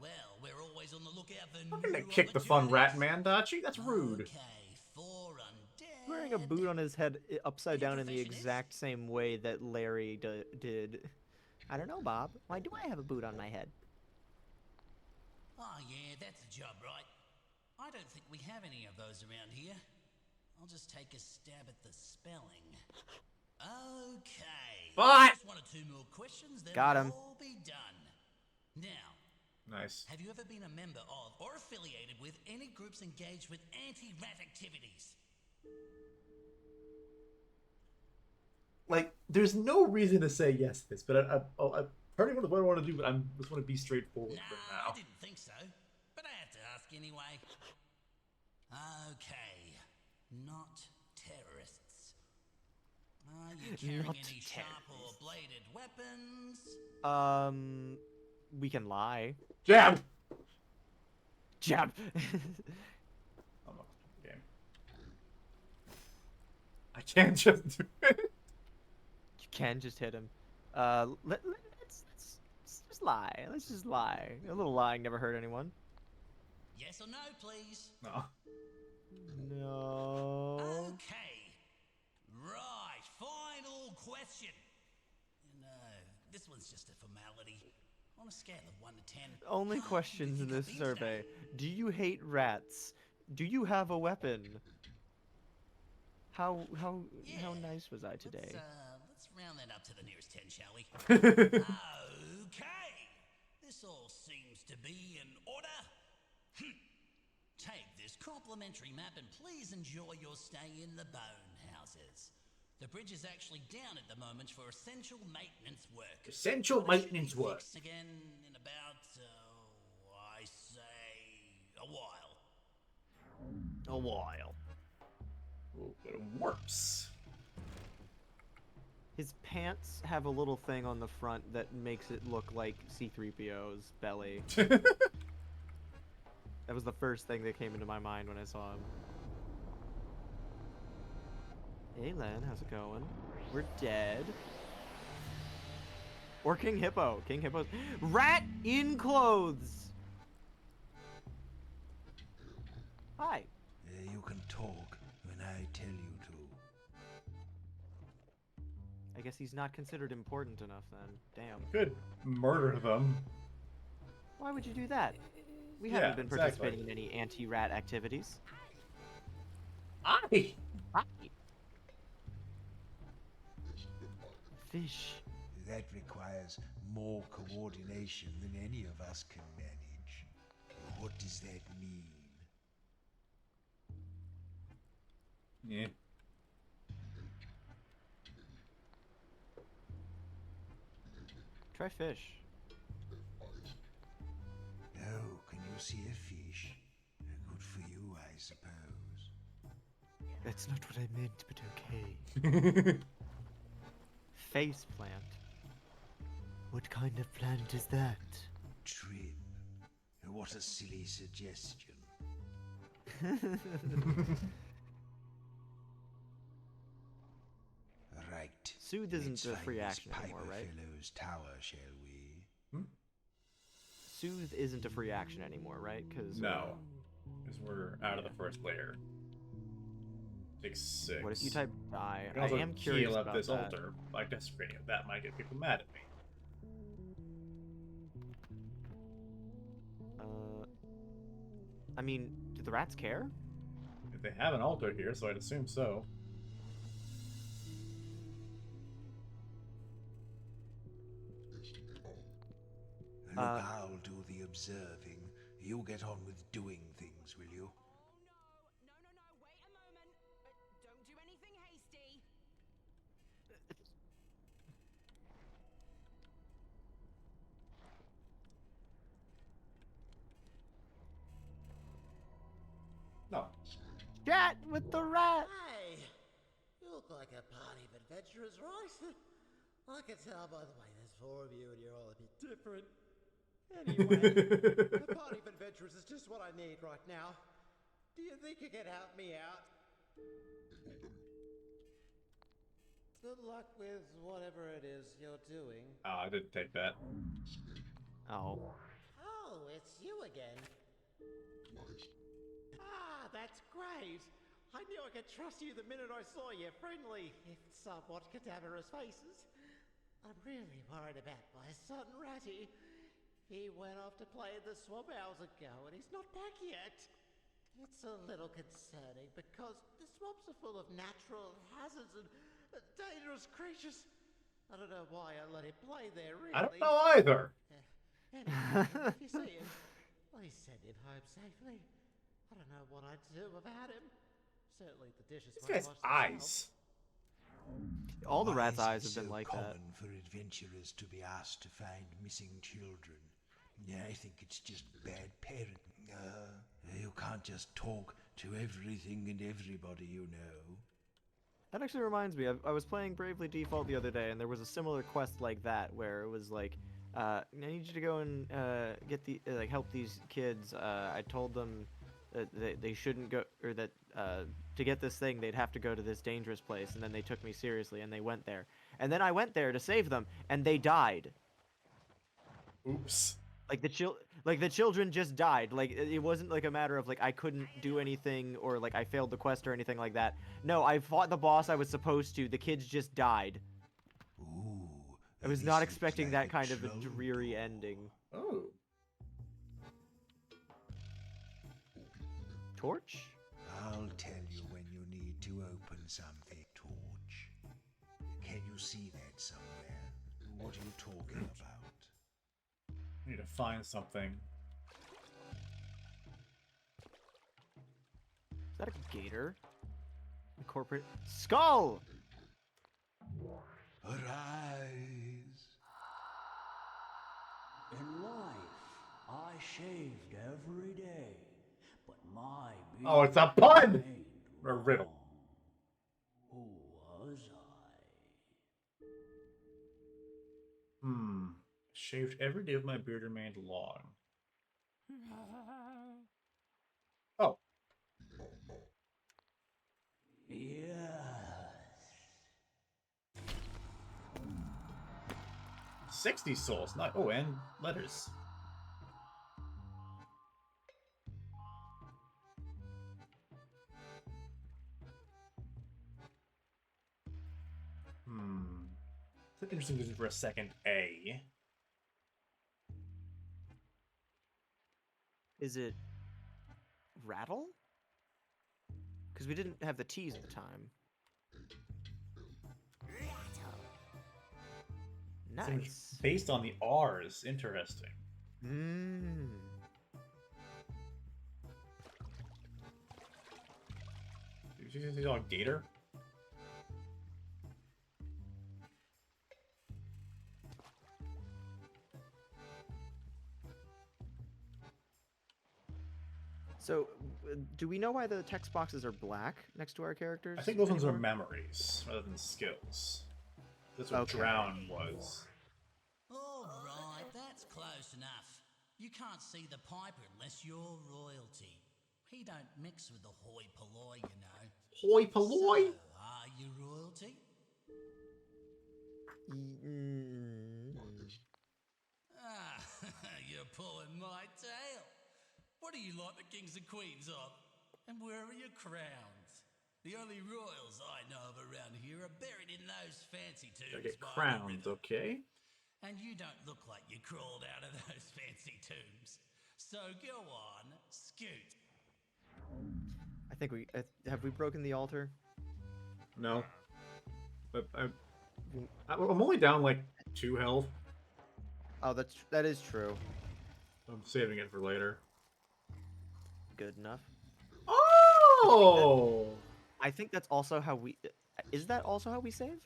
Well, we're always on the lookout for I'm new gonna kick the fun rat opportunities. man, Dachi. That's rude. Okay, for undead. Wearing a boot on his head upside Your down in the profession is? exact same way that Larry did. I don't know, Bob. Why do I have a boot on my head? Oh yeah, that's a job, right? I don't think we have any of those around here. I'll just take a stab at the spelling. Okay. What? Just one or two more questions, then Got we'll him. all be done. Now, Nice. have you ever been a member of or affiliated with any groups engaged with anti-rat activities? Like, there's no reason to say yes to this, but I part of what I want to do, but I just want to be straightforward for Nah, now. I didn't think so, but I have to ask anyway. Okay, not terrorists. Are you carrying Not any sharp or bladed weapons? We can lie. Jab! Jab. I'm not the game. I can't just do it. You can just hit him. Let's just lie. Let's just lie. A little lying never hurt anyone. Yes or no, please? No. No. Okay. Right, final question. No, this one's just a formality. On a scale of 1 to 10. Only how questions in good this you got been survey. today? Do you hate rats? Do you have a weapon? How Yeah. nice was I today? Let's round that up to the nearest 10, shall we? Okay. This all seems to be in order. Take this complimentary map and please enjoy your stay in the Bone Houses. The bridge is actually down at the moment for essential maintenance work. Essential But it should be maintenance work. fixed again in about, I say, a while. A while. Ooh, but it warps. His pants have a little thing on the front that makes it look like C-3PO's belly. That was the first thing that came into my mind when I saw him. Hey Len, how's it going? We're dead. Or King Hippo. King Hippo's rat in clothes. Hi. You can talk when I tell you to. I guess he's not considered important enough then. Damn. Could murder them. Why would you do that? We Yeah, haven't been exactly. participating in any anti-rat activities. I. Hi. Fish. That requires more coordination than any of us can manage. What does that mean? Yeah. Try fish. Oh, can you see a fish? Good for you, I suppose. That's not what I meant, but okay. Face plant. What kind of plant is that? Trim. What a silly suggestion. Right. Soothe isn't let's a find free this action anymore, Piper right? Fellow's tower, shall we? Soothe isn't a free action anymore, right? Because No. Because we're out of the first layer. Takes 6. what if you type die? I can I also am curious heal up about this that. altar by desecrating it. That might get people mad at me. I mean, do the rats care? If they have an altar here, so I'd assume so. Look, Uh, I'll do the observing. You get on with doing things, will you? Oh no, no, no, wait a moment. Don't do anything hasty. No. Chat with the rat. Hey, you look like a party of adventurers, right? I can tell by the way there's 4 of you and you're all a bit different. Anyway, a party of adventurers is just what I need right now. Do you think you can help me out? Good luck with whatever it is you're doing. Oh, I didn't take that. Oh. Oh, it's you again. Ah, that's great. I knew I could trust you the minute I saw your friendly, if somewhat cadaverous faces. I'm really worried about my son, Ratty. He went off to play in the swamp hours ago, and he's not back yet. It's a little concerning because the swamps are full of natural hazards and dangerous creatures. I don't know why I let him play there, really. I don't know either. Anyway, if you see him, please send him home safely. I don't know what I'd do without him. Certainly the dishes This won't guy's wash themselves. eyes. All the Why rat's is it eyes have so been like that. common for adventurers to be asked to find missing children? Yeah, I think it's just bad parenting. You can't just talk to everything and everybody, you know. That actually reminds me. I was playing Bravely Default the other day, and there was a similar quest like that where it was like, I need you to go and get the help these kids. I told them that they shouldn't go, or that to get this thing they'd have to go to this dangerous place, and then they took me seriously and they went there, and then I went there to save them, and they died. Oops. Like the children just died. Like it wasn't like a matter of like I couldn't do anything or like I failed the quest or anything like that. No, I fought the boss I was supposed to. The kids just died. Ooh, I was this not looks expecting like that kind of a troll dreary door. ending. Oh. Torch? I'll tell you when you need to open something. Torch. Can you see that somewhere? What are you talking about? I need to find something. Is that a gator? A corporate skull! Arise. In life, I shaved every day, but my Oh, it's a beard pun! remained Or a riddle. long. Who was I? Shaved every day of my beard remained long. Oh. Yes. 60 souls. Not. Oh, and letters. It's an interesting vision for a second A. Is it rattle? Because we didn't have the T's at the time. Seems Nice. based on the R's. Interesting. Mmm. Did you see on Gator? So, do we know why the text boxes are black next to our characters? I think those ones are anymore? memories rather than skills. That's what Okay. Drown was. All right, that's close enough. You can't see the piper unless you're royalty. He don't mix with the hoi polloi, you know. Hoi polloi? So, are you royalty? Ah, you're pulling my tail. What are you like the kings and queens of? And where are your crowns? The only royals I know of around here are buried in those fancy tombs. Gotta get by the crowns, river. okay? And you don't look like you crawled out of those fancy tombs. So go on, scoot. I think we have we broken the altar. No. But I'm only down like 2 health. Oh, that is true. I'm saving it for later. Good enough. Oh! I think that's also how we. Is that also how we save?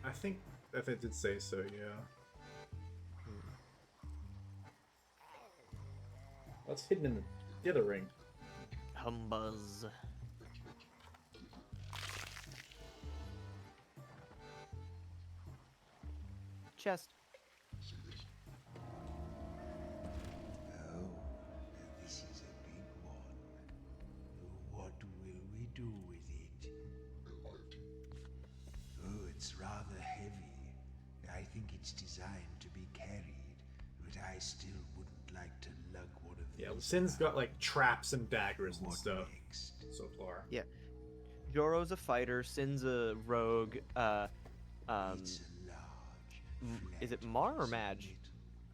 I think it did say so, yeah. That's hidden in the other ring. Humbuzz. Chest. Oh, this is a big one. What will we do with it? Oh, it's rather heavy. I think it's designed to be carried, but I still wouldn't like to lug one of these. Yeah, Sin's got like traps and daggers and What stuff next? so far. Yeah. Joro's a fighter. Sin's a rogue. It's a large, Is it flat Mar or piece of Madge? metal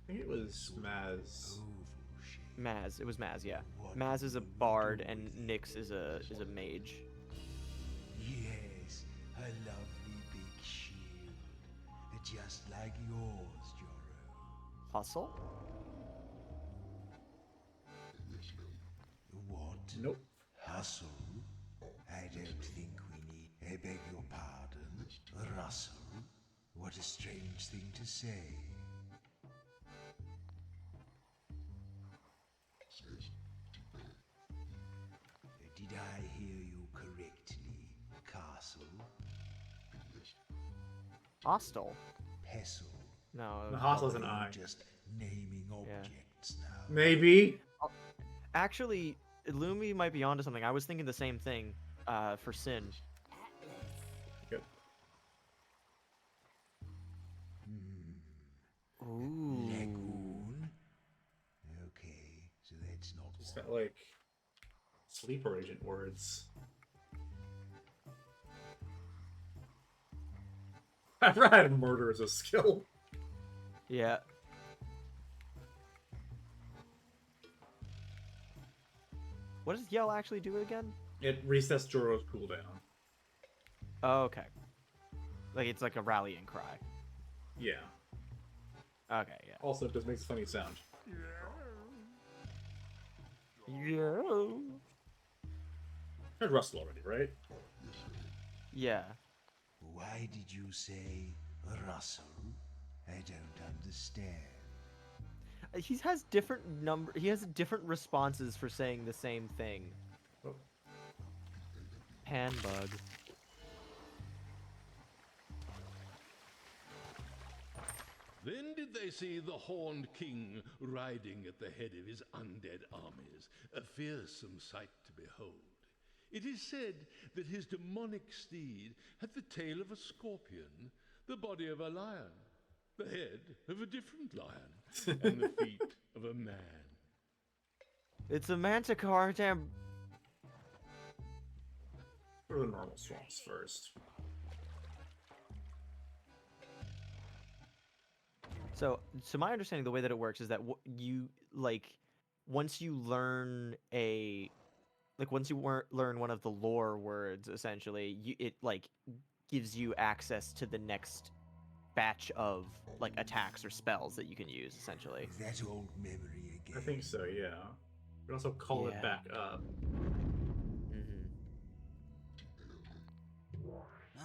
I think it with a was sort of Maz. oval shape. Maz. It was Maz. Yeah. What Maz is a will we bard, do and with it? Nyx is a mage. Yes, a lovely big shield, just like yours, Joro. Hustle. What? Nope. Hustle? I don't think we need. I beg your pardon. Russell? What a strange thing to say. Did I hear you correctly, Castle? Hostile. Pestle? No. The hostle's an Are eye. you just naming objects now? Maybe. Actually, Lumi might be onto something. I was thinking the same thing. For Sin. Good. Ooh. Lagoon? Okay, so that's not It's one. got like sleeper agent words. I've never had murder as a skill. Yeah. What does yell actually do again? It resets Joro's cooldown. Oh, okay. Like it's like a rallying cry. Yeah. Okay, yeah. Also, it just makes a funny sound. Yeah. Heard Russell already, right? Yeah. Why did you say Russell? I don't understand. He has he has different responses for saying the same thing. Oh. Panbug. Then did they see the Horned King riding at the head of his undead armies, a fearsome sight to behold. It is said that his demonic steed had the tail of a scorpion, the body of a lion, the head of a different lion, and the feet of a man. It's a manticore, damn. Go to the normal swamps first. So my understanding, the way that it works is that you like, once you learn learn one of the lore words, essentially, it like gives you access to the next batch of like attacks or spells that you can use, essentially. That old memory again. I think so, yeah. You can also call it Yeah. back up. Mm-hmm. No,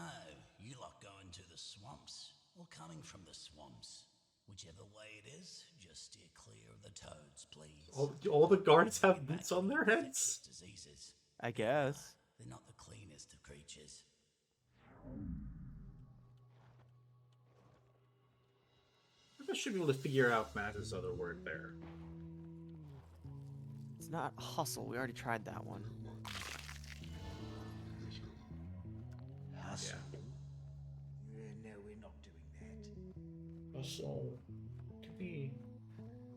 you lot going to the swamps, or coming from the swamps. Whichever way it is, just steer clear of the toads, please. All the guards have Get back boots on their with heads? infectious diseases. I guess. They're not the cleanest of creatures. I should be able to figure out Maz's other word there. It's not hustle. We already tried that one. Hustle? No, we're not doing that. So, to be...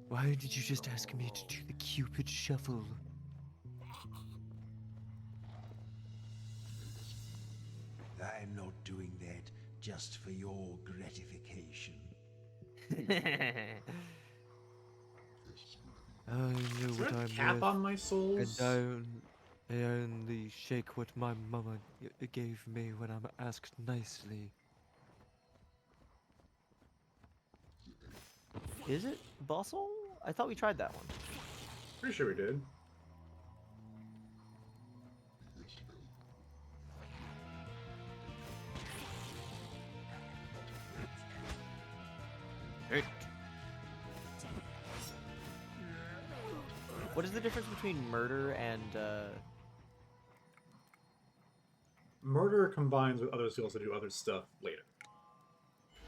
Why did you just ask me to do the Cupid shuffle? I'm not doing that just for your gratification. I know Is there what a I'm cap worth, on my souls? and I only shake what my mama gave me when I'm asked nicely. Is it Bustle? I thought we tried that one. Pretty sure we did. What is the difference between murder and Murder combines with other skills to do other stuff later.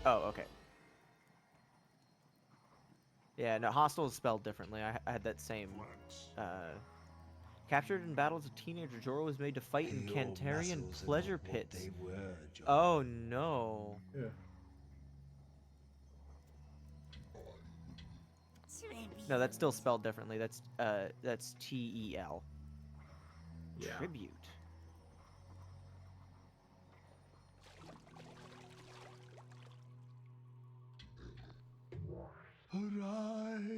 Oh, okay. Yeah, no, hostile is spelled differently. I had that same. Captured in battle as a teenager, Jorah was made to fight in Your Cantarian muscles are pleasure not what pits. they were, John. Oh no. Yeah. No, that's still spelled differently. That's T-E-L. Yeah. Tribute. Arise.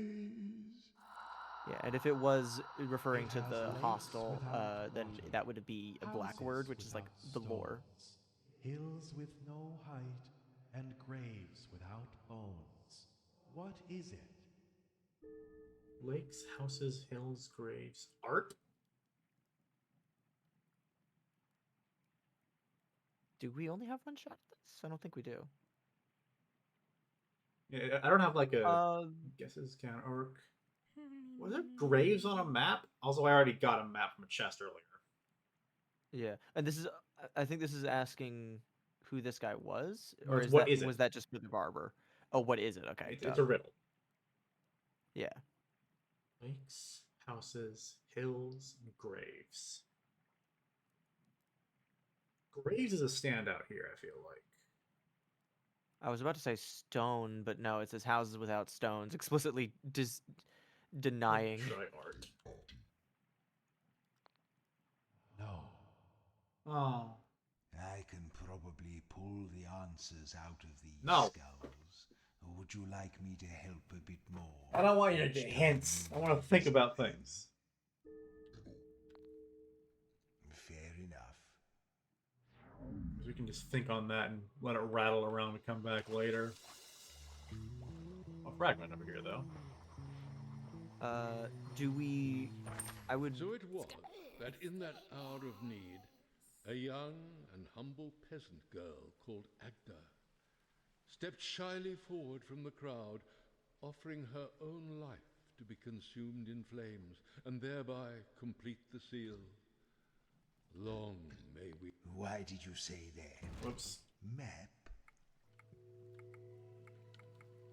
Yeah, and if it was referring It to has the lakes hostile, without then water, that would be a black houses word, which is like the without lore. stones, hills with no height, and graves without bones. What is it? Lakes, houses, hills, graves, art. Do we only have one shot at this? I don't think we do. Yeah, I don't have like a Um, guesses count or. Was there graves on a map? Also, I already got a map from a chest earlier. Yeah, and this is. I think this is asking who this guy was, No, or it's is what that is it? was that just for the barber? Oh, what is it? Okay, It's a riddle. Yeah. Lakes, houses, hills, and graves. Graves is a standout here, I feel like. I was about to say stone, but no, it says houses without stones, explicitly denying. Try art. No. Oh. I can probably pull the answers out of these No. skulls. Or would you like me to help a bit more? I don't want you to get hints. I want to think about things. Fair enough. We can just think on that and let it rattle around and come back later. A fragment over here, though. Do we? I would. So it was that in that hour of need, a young and humble peasant girl called Agda stepped shyly forward from the crowd, offering her own life to be consumed in flames, and thereby complete the seal. Long may we... Why did you say that? Whoops. Map?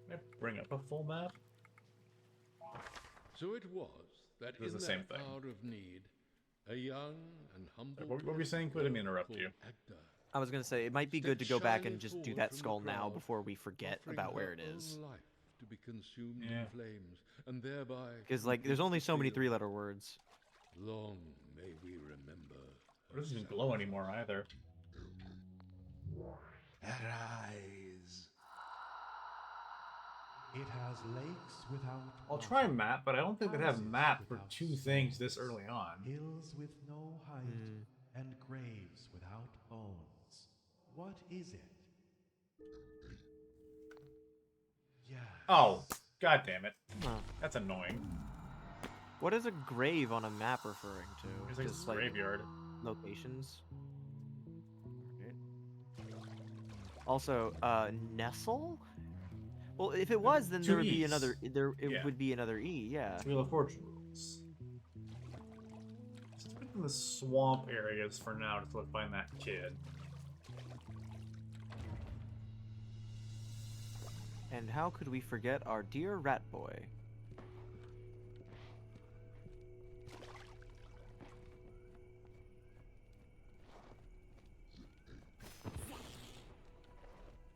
Can I bring up a full map? So it was that It was in the that same thing. hour of need, a young and humble... What were we saying? I didn't mean to interrupt you. Agda I was gonna say it might be good to go back and just do that skull now before we forget offering about where her it is. own life to be consumed Yeah. in flames, and thereby Because like, there's only so many complete the seal. three-letter words. Long may we remember. It doesn't even glow anymore either. Arise. It has lakes without I'll water, try map, but I don't think they'd have houses map for without two things this stones, early on. hills with no height, and graves without bones. What is it? Yes. Oh, god damn it. Huh. That's annoying. What is a grave on a map referring to? It's like Just, a graveyard. Locations. Also, Nestle? Well, if it was, then Two there would be E's. another. It Yeah. would be another E. Yeah. Wheel of Fortune rules. Just put in the swamp areas for now to find that kid. And how could we forget our dear rat boy?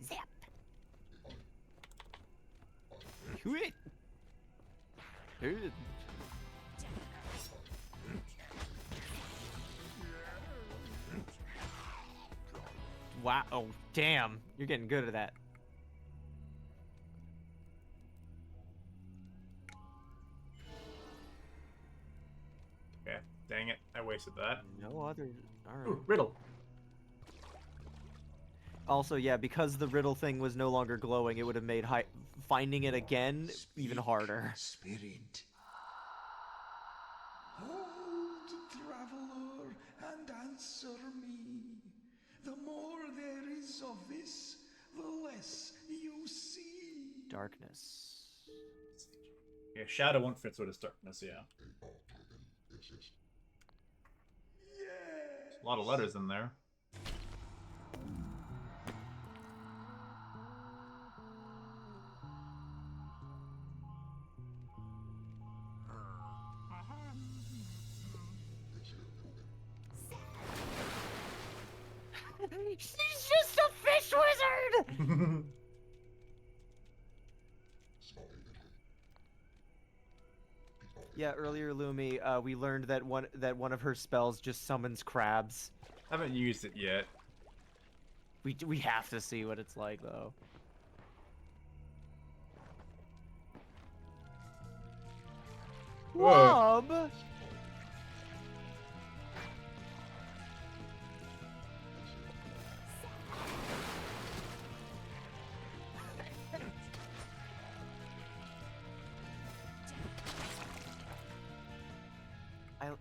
Zap. Hwit. Wow! Oh, damn! You're getting good at that. Okay, dang it, I wasted that. No other. All right. Ooh, riddle. Also, yeah, because the riddle thing was no longer glowing, it would have made finding it again even harder. Spirit. Hold, traveler, and answer me. The more there is of this, the less you see. Darkness. Yeah, shadow won't fit with his darkness, yeah. Yes. A lot of letters in there. She's just a fish wizard! Yeah, earlier, Lumi, we learned that one of her spells just summons crabs. Haven't used it yet. We have to see what it's like, though. Whoa. Wub!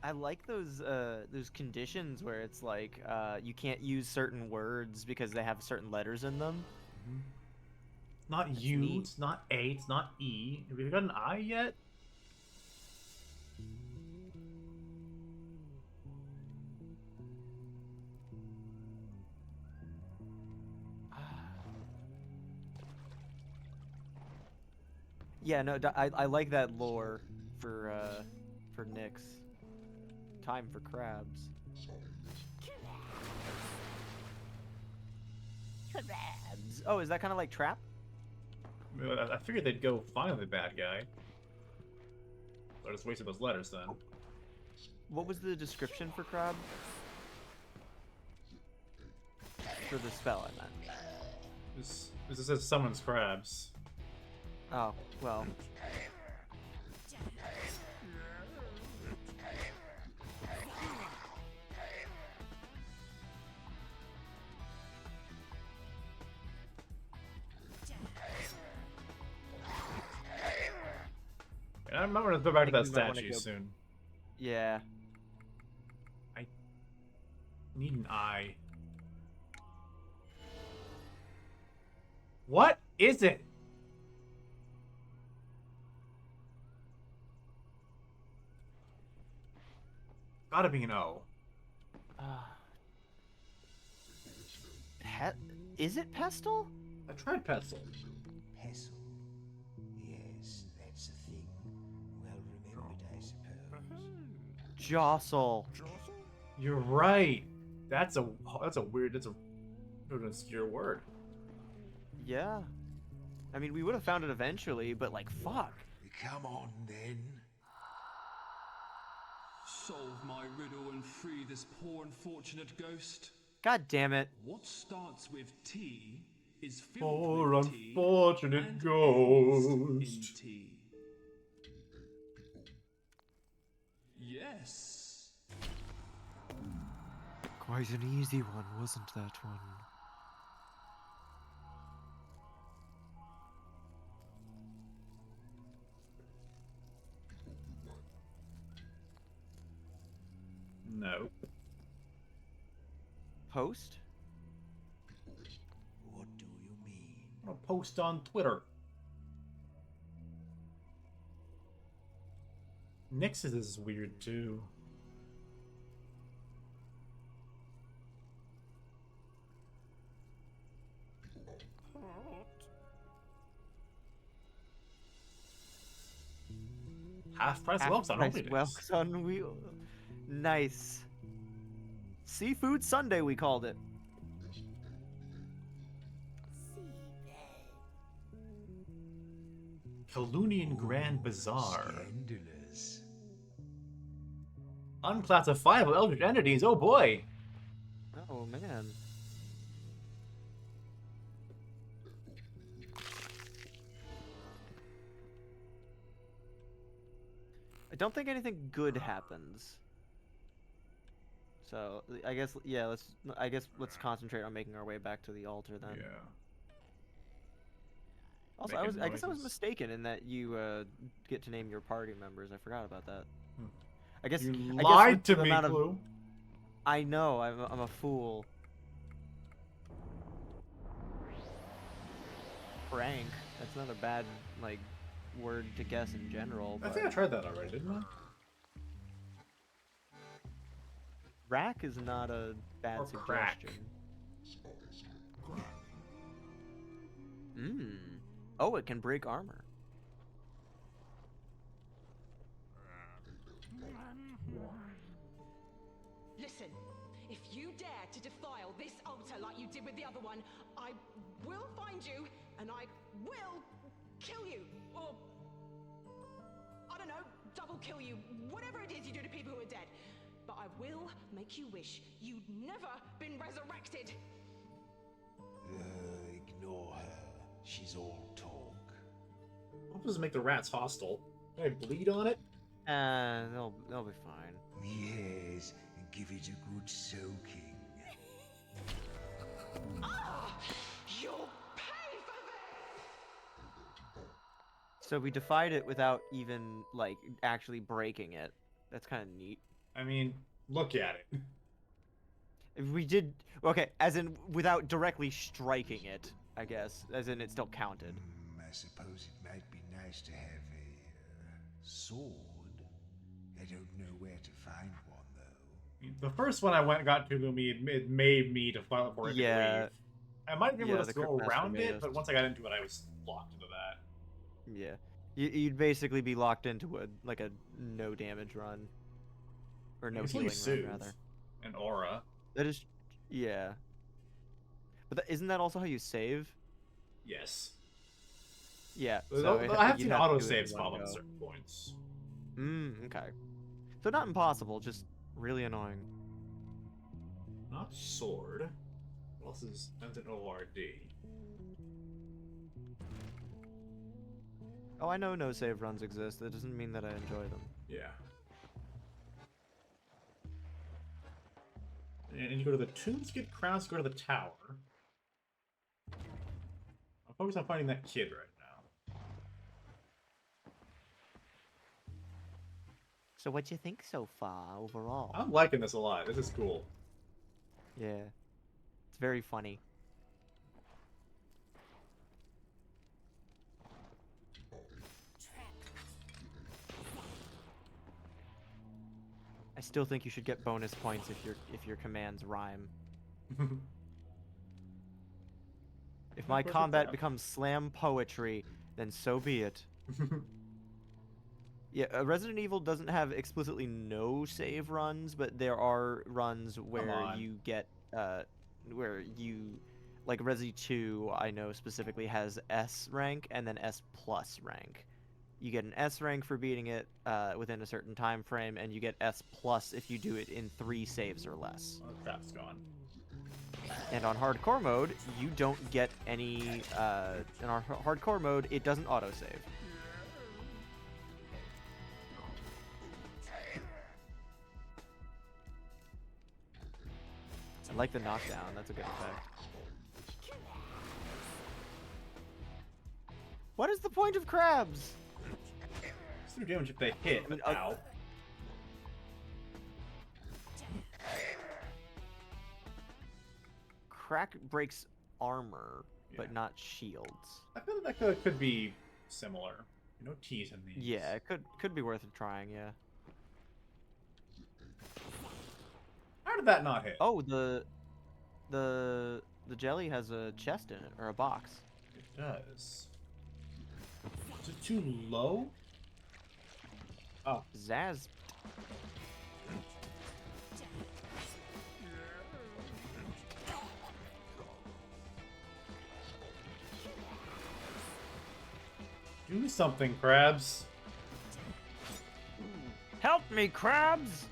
I like those conditions where it's like you can't use certain words because they have certain letters in them. Not That's U, neat. it's not A, it's not E. Have we got an I yet? Yeah, no, I like that lore for Nyx. Time for crabs. Crabs. Oh, is that kind of like trap? I figured they'd go find the bad guy. So I just wasted those letters then. What was the description for crab? For the spell, I meant. This says summons crabs. Oh, well. And I'm gonna go back to that we might wanna statue go- soon. Yeah. I need an eye. What is it? Gotta be an O. Is it pestle? I tried pestle. Pestle. Yes, that's a thing. Well remembered, I suppose. Jostle. You're right. That's a weird. That's a an obscure word. Yeah. I mean, we would have found it eventually, but like, fuck. Come on then. Solve my riddle and free this poor unfortunate ghost. God damn it. What starts with T is filled Poor with tea unfortunate and ghost. ends in tea. Yes. Quite an easy one, wasn't that one? No. Post? What do you mean? I'm gonna post on Twitter. Nyx's is weird too. Half price Welks on Holy Days. Welks on wheel. Nice. Seafood Sunday, we called it. Kalunian Grand Bazaar. Scandalous. Unclassifiable Eldritch Entities, oh boy! Oh, man. I don't think anything good happens. So I guess yeah, let's concentrate on making our way back to the altar then. Yeah. Also, Making I guess I was noises. mistaken in that you get to name your party members. I forgot about that. Hmm. I guess You I guess lied with to the me, amount of- Clue. I know. I'm a fool. Prank. That's not a bad like word to guess in general. I But think I tried that already, didn't I? rack is not a bad Or crack. suggestion. Hmm. Oh, it can break armor. Listen, if you dare to defile this altar like you did with the other one, I will find you and I will kill you. Or, I don't know, double kill you. Whatever it is you do to people who are dead. But I will make you wish you'd never been resurrected. Ignore her. She's all talk. What does make the rats hostile? Can I bleed on it? They'll be fine. Yes, and give it a good soaking. You'll pay for this! So we defied it without even like actually breaking it. That's kind of neat. I mean, look at it. If we did okay, as in without directly striking it, I guess, as in it still counted. I suppose it might be nice to have a sword. I don't know where to find one though. The first one I went and got to Lumi, it made me defile it before I could leave. I might have been able to the go Cryptmaster around made it, us. but once I got into it, I was locked into that. Yeah. You'd basically be locked into a no damage run. Or no It's healing only soothe run, rather. and aura. That is yeah. But isn't that also how you save? Yes. Yeah. I have you'd seen have to auto do it in saves one pop up go. at certain points. Okay. So not impossible, just really annoying. Not sword. What else is ends in ORD? Oh, I know no save runs exist. That doesn't mean that I enjoy them. Yeah. And you go to the tombs, get crowns, go to the tower. I'm focused on finding that kid right now. So what you think so far overall? I'm liking this a lot. This is cool. Yeah. It's very funny. I still think you should get bonus points if your commands rhyme. If my combat becomes slam poetry, then so be it. Yeah, Resident Evil doesn't have explicitly no save runs, but there are runs where you get like Resi 2, I know specifically has S rank and then S plus rank. You get an S rank for beating it within a certain time frame, and you get S plus if you do it in 3 saves or less. Oh, crap's gone. And on hardcore mode, you don't get any. In our hardcore mode, it doesn't autosave. I like the knockdown. That's a good effect. What is the point of crabs? It's through damage if they hit. I mean, Ow. Crack breaks armor, but not shields. I feel like that could be similar. No T's in these. Yeah, it could be worth trying. Yeah. How did that not hit? Oh, the jelly has a chest in it or a box. It does. Is it too low? Oh. Zaz. Do something, crabs. Help me, crabs!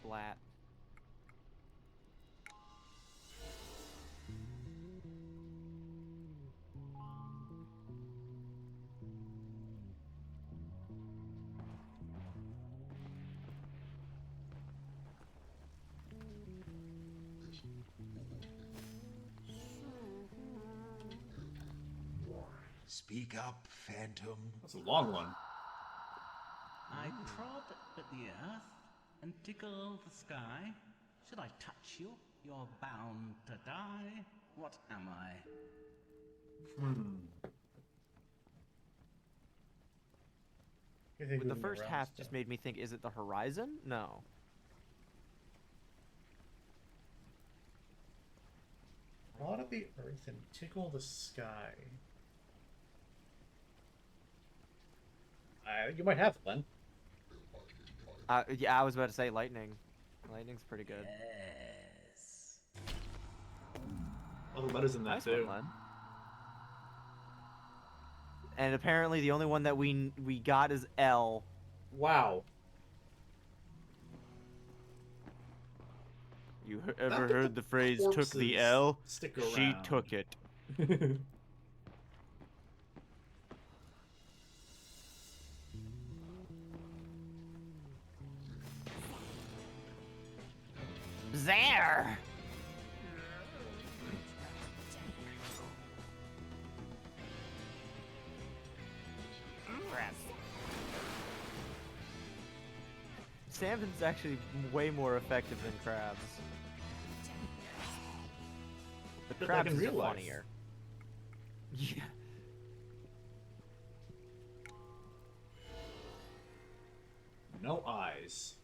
Splat. Speak up, Phantom. That's a long one. I prod at the earth and tickle the sky. Should I touch you, you're bound to die. What am I? The first half just made me think, is it the horizon? No. Rod of the earth and tickle the sky. You might have Glenn. Yeah, I was about to say lightning. Lightning's pretty good. Yes. Other letters in that Nice too. one, Glenn. And apparently the only one that we got is L. Wow. You ever heard the phrase "took the corpses L"? stick She around. took it. There. Salmon's actually way more effective than crabs. The Just like crabs in is real life. funnier. Yeah. No eyes.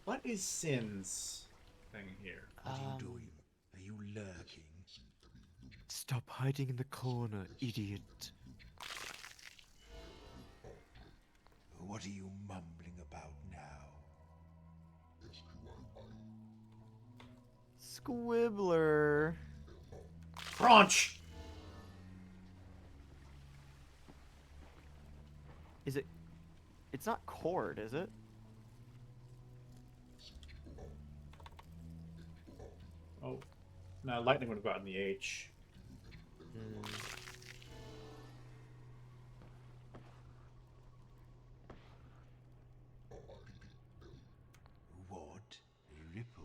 What is Sin's thing here? What are you doing? Are you lurking? Stop hiding in the corner, idiot. What are you mumbling about now? Squibbler. Crunch! Is it? It's not cord, is it? Oh. No, lightning would have gotten the H. What? A ripple?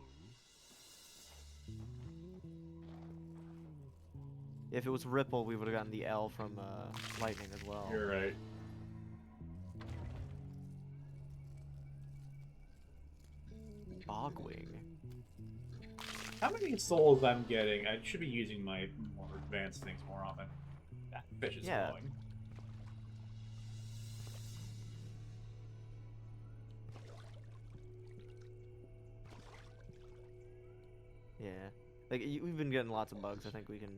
If it was Ripple, we would have gotten the L from Lightning as well. You're right. Bogwing. How many souls I'm getting? I should be using my more advanced things more often. That fish is glowing. Yeah. Like, we've been getting lots of bugs. I think we can...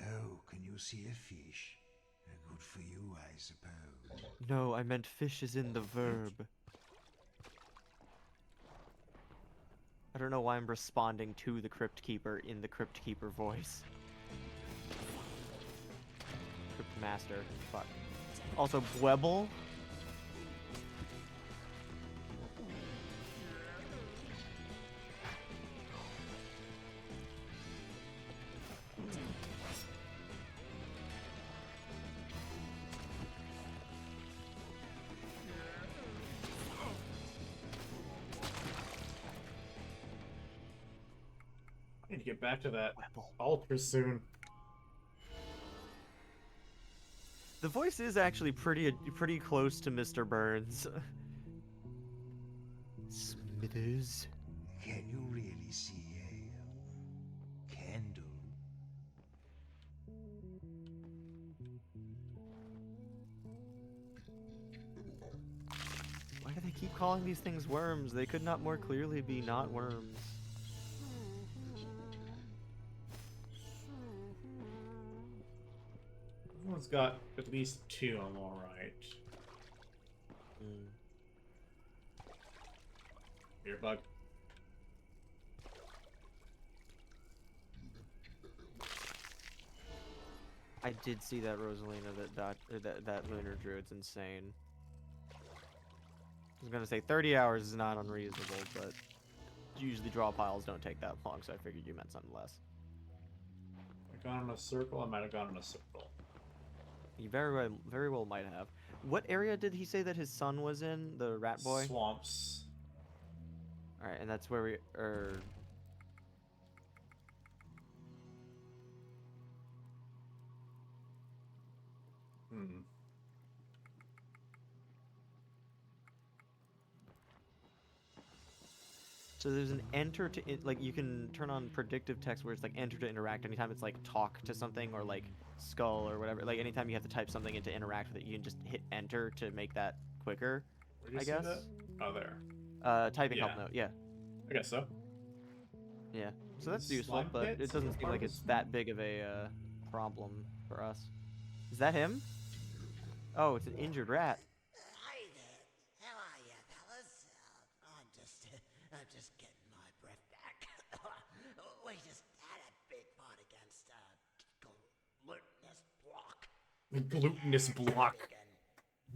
Oh, can you see a fish? Good for you, I suppose. No, I meant fish is in the verb. I don't know why I'm responding to the Cryptkeeper in the Cryptkeeper voice. Cryptmaster. Fuck. Also, Bwebble. I need to get back to that altar soon. The voice is actually pretty close to Mr. Burns. Smithers? Can you really see a candle? Why do they keep calling these things worms? They could not more clearly be not worms. Everyone's got at least two, I'm alright. Here, bug. I did see that Rosalina, that lunar druid's insane. I was gonna say 30 hours is not unreasonable, but usually draw piles don't take that long, so I figured you meant something less. I gone in a circle. I might have gone in a circle. You very well might have. What area did he say that his son was in? The rat boy? Swamps. All right, and that's where we Hmm. So there's an enter to like you can turn on predictive text where it's like enter to interact anytime it's like talk to something or like skull or whatever. Like anytime you have to type something in to interact with it, you can just hit enter to make that quicker. Where'd you I see guess. that? Oh, there. Typing Yeah. help note. Yeah. I guess so. Yeah. So that's useful, Slime but pits it doesn't are seem part like of it's this? that big of a problem for us. Is that him? Oh, it's an injured rat. Hi there. How are you, fellas? I'm just getting my breath back. We just had a big fight against glutinous block. Glutinous block.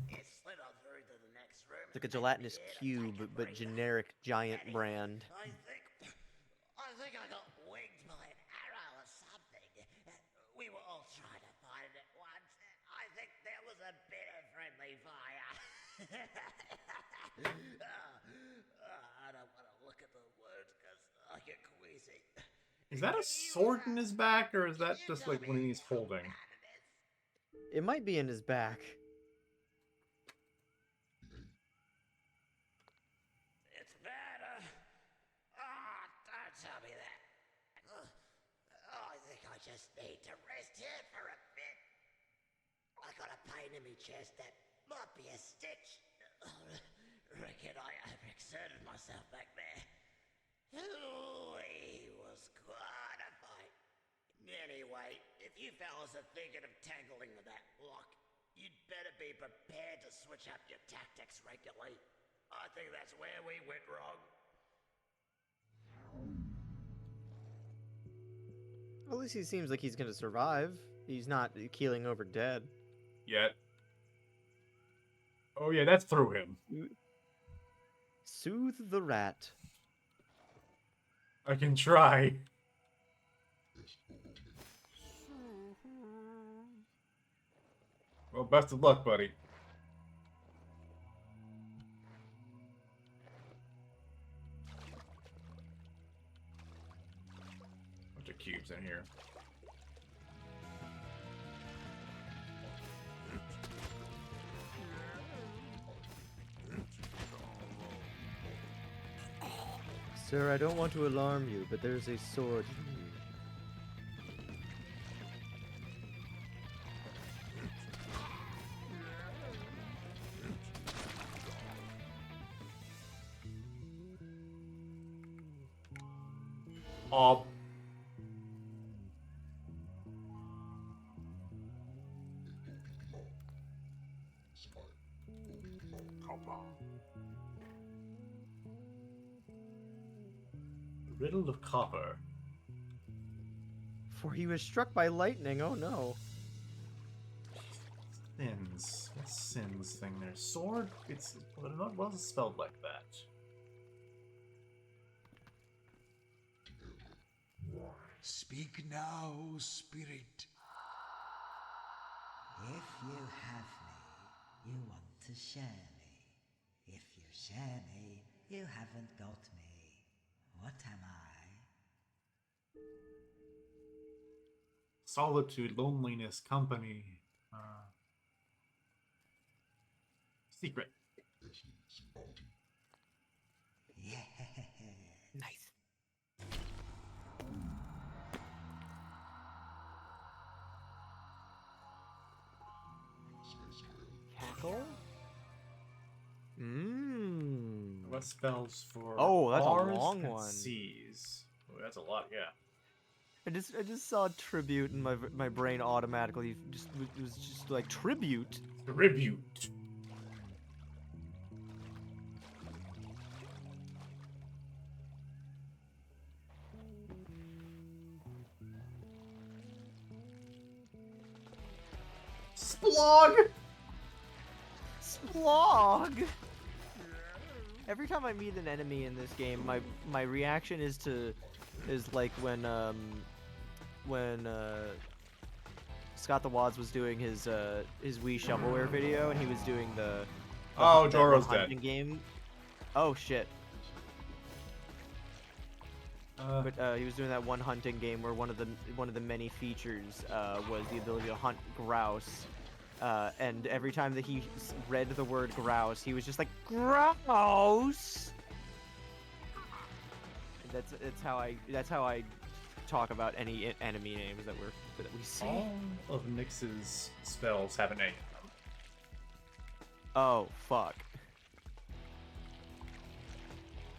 It slid on through to the next room. It's like a gelatinous cube, but generic giant brand. I think I got winged by an arrow or something. We were all trying to fight it at once. I think there was a bit of friendly fire. I don't want to look at the wound because I get queasy. Is that a sword in his back, or is that just like when he's holding? It might be in his back. It's bad. Don't tell me that. I think I just need to rest here for a bit. I got a pain in my chest that might be a stitch. Reckon I overexerted myself back there. He was quite a fight. Anyway, if you fellas are thinking of tangling with that block, you'd better be prepared to switch up your tactics regularly. I think that's where we went wrong. At least he seems like he's gonna survive. He's not keeling over dead. Yet. Oh yeah, that's through him. Soothe the rat. I can try. Well, best of luck, buddy. Bunch of cubes in here. Sir, I don't want to alarm you, but there's a sword here. Riddle of copper. For he was struck by lightning, oh no. Sins. What sins thing there? Sword? It's well, it's spelled like that. Speak now, spirit. If you have me, you want to share me. If you share me, you haven't got me. What am I? Solitude, loneliness, company. Secret. Yeah. Nice. Cackle? Mmm. What spells for Oh, that's a R's long and one. C's? Oh, that's a lot, yeah. I just saw tribute and my brain automatically just was just like tribute. Tribute. Splog! Splog! Every time I meet an enemy in this game, my reaction is like when Scott the Wads was doing his Wii shovelware video and he was doing the Oh, that Joro's one hunting dead. game. Oh shit. But he was doing that one hunting game where one of the many features was the ability to hunt grouse and every time that he read the word grouse, he was just like, grouse. That's how I talk about any enemy names that we see. All of Nyx's spells have an A in them. Oh fuck.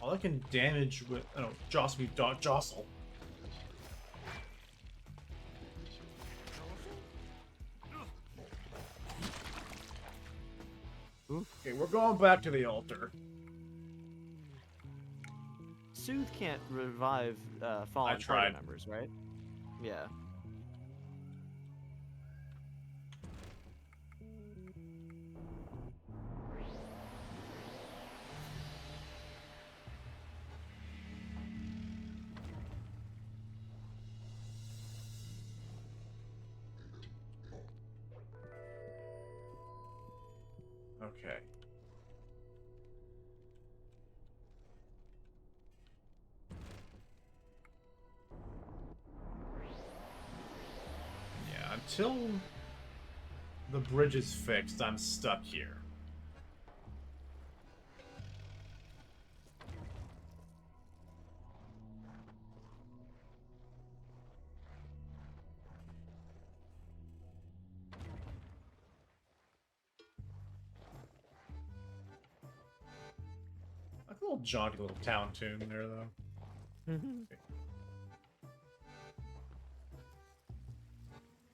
All I can damage with jostle. Okay, we're going back to the altar. Soothe can't revive fallen party members, right? Yeah. Okay. Yeah, until the bridge is fixed, I'm stuck here. Like a little jaunty little town tune there, though. Okay.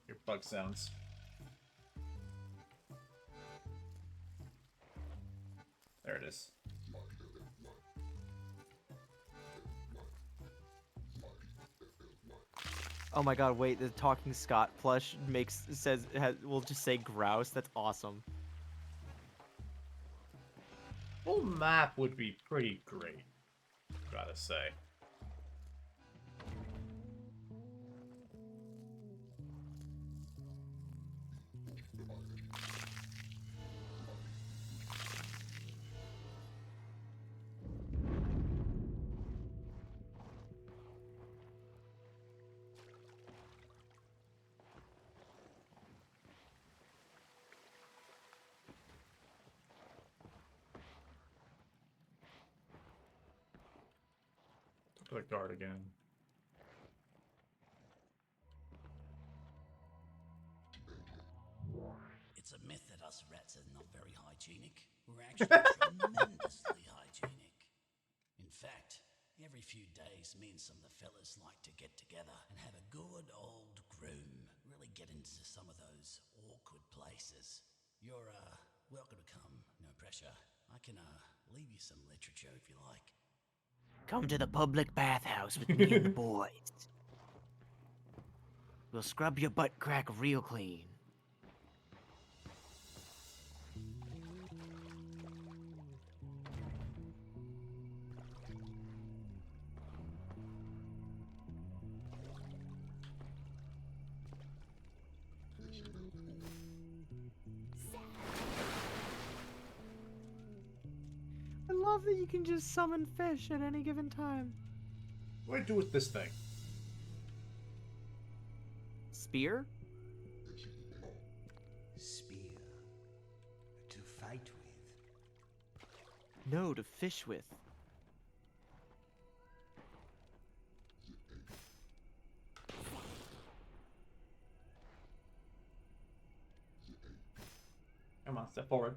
Your bug sounds. There it is. Oh my god, wait, the Talking Scott plush will just say grouse. That's awesome. Full map would be pretty great, gotta say. The guard again. It's a myth that us rats are not very hygienic. We're actually tremendously hygienic. In fact, every few days, me and some of the fellas like to get together and have a good old groom. Really get into some of those awkward places. You're, welcome to come. No pressure. I can, leave you some literature if you like. Come to the public bathhouse with me and the boys. We'll scrub your butt crack real clean. I love that you can just summon fish at any given time. What do I do with this thing? Spear? Spear. To fight with. No, to fish with. Come on, step forward.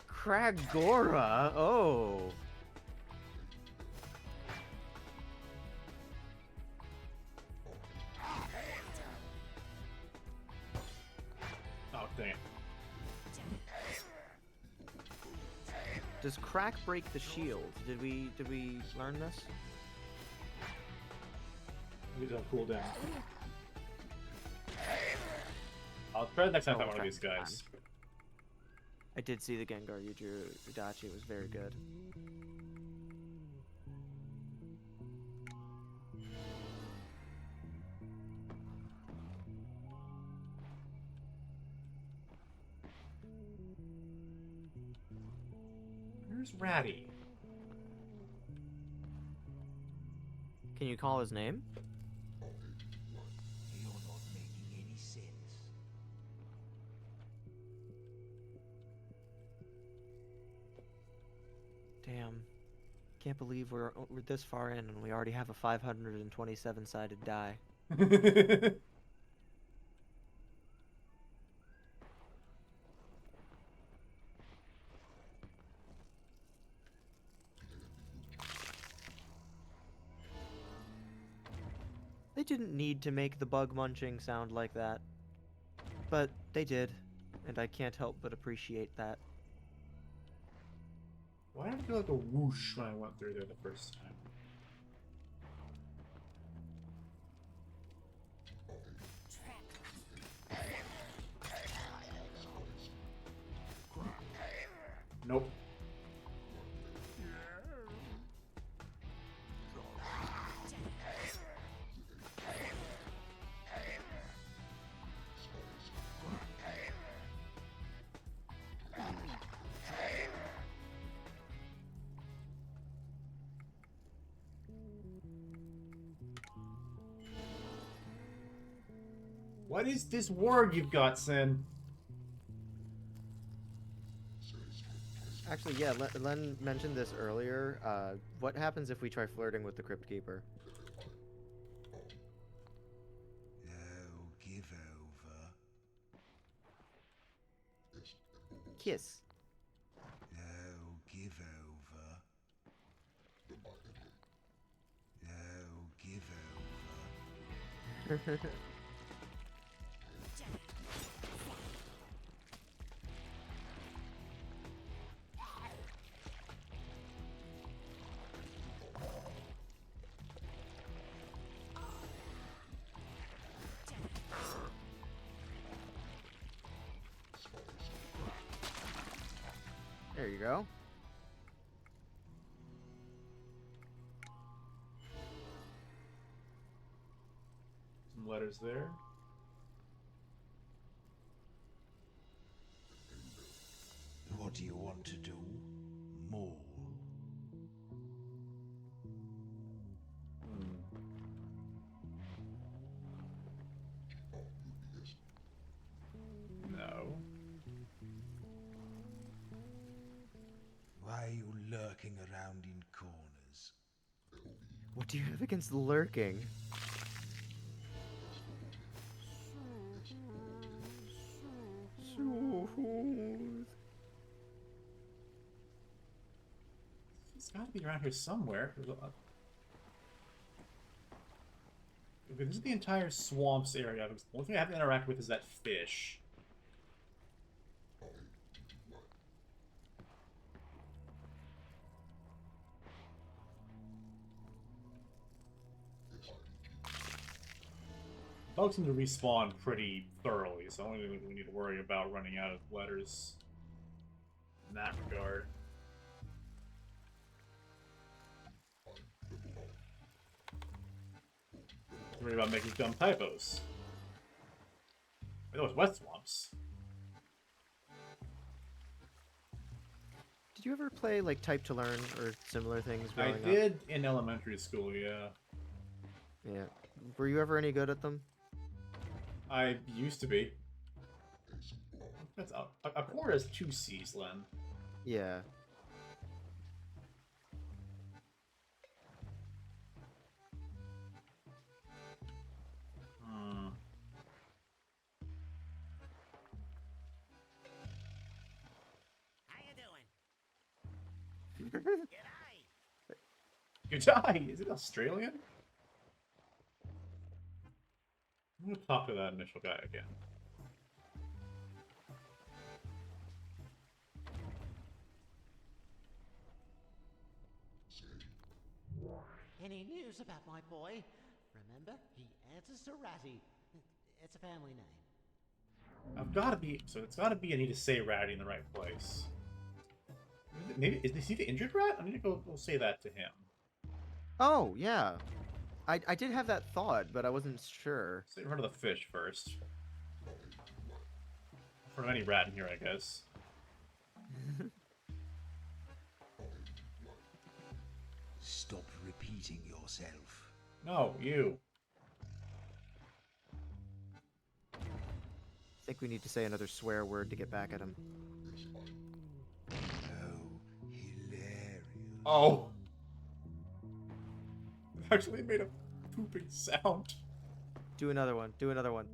Kragora? Oh. Oh, dang it. Does crack break the shield? Did we learn this? These don't cool down. I'll try the next time I find one of these guys. I did see the Gengar you drew, Udachi. It was very good. Where's Ratty? Can you call his name? Damn. Can't believe we're this far in and we already have a 527-sided die. They didn't need to make the bug munching sound like that. But they did, and I can't help but appreciate that. Why did I do like a whoosh when I went through there the first time? Nope. What is this word you've got, Sin? Actually, yeah, Len mentioned this earlier. What happens if we try flirting with the Cryptkeeper? Oh, give over. Kiss. Oh, give over. Oh, give over. There you go. Some letters there. What do you want to do? More? No. Why are you lurking around in corners? What do you have against lurking? It's got to be around here somewhere. Okay, this is the entire swamps area. The only thing I have to interact with is that fish. Bugs seem to respawn pretty thoroughly, so I don't think we need to worry about running out of letters in that regard. Worry about making dumb typos. I know it's wet swamps. Did you ever play like Type to Learn or similar things I growing up? did in elementary school, yeah. Yeah. Were you ever any good at them? I used to be. That's a chord has two C's, Len. Yeah. How you doing? Good day. Is it Australian? I'm gonna talk to that initial guy again. Any news about my boy? Remember, he answers to Ratty. It's a family name. I've got to be. So it's got to be. I need to say Ratty in the right place. Maybe is he the injured rat? I need to go say that to him. Oh, yeah. I did have that thought, but I wasn't sure. Say in front of the fish first. In front of any rat in here, I guess. Stop repeating yourself. No, you. I think we need to say another swear word to get back at him. Oh, hilarious. Oh. It actually made a pooping sound. Do another one. Do another one.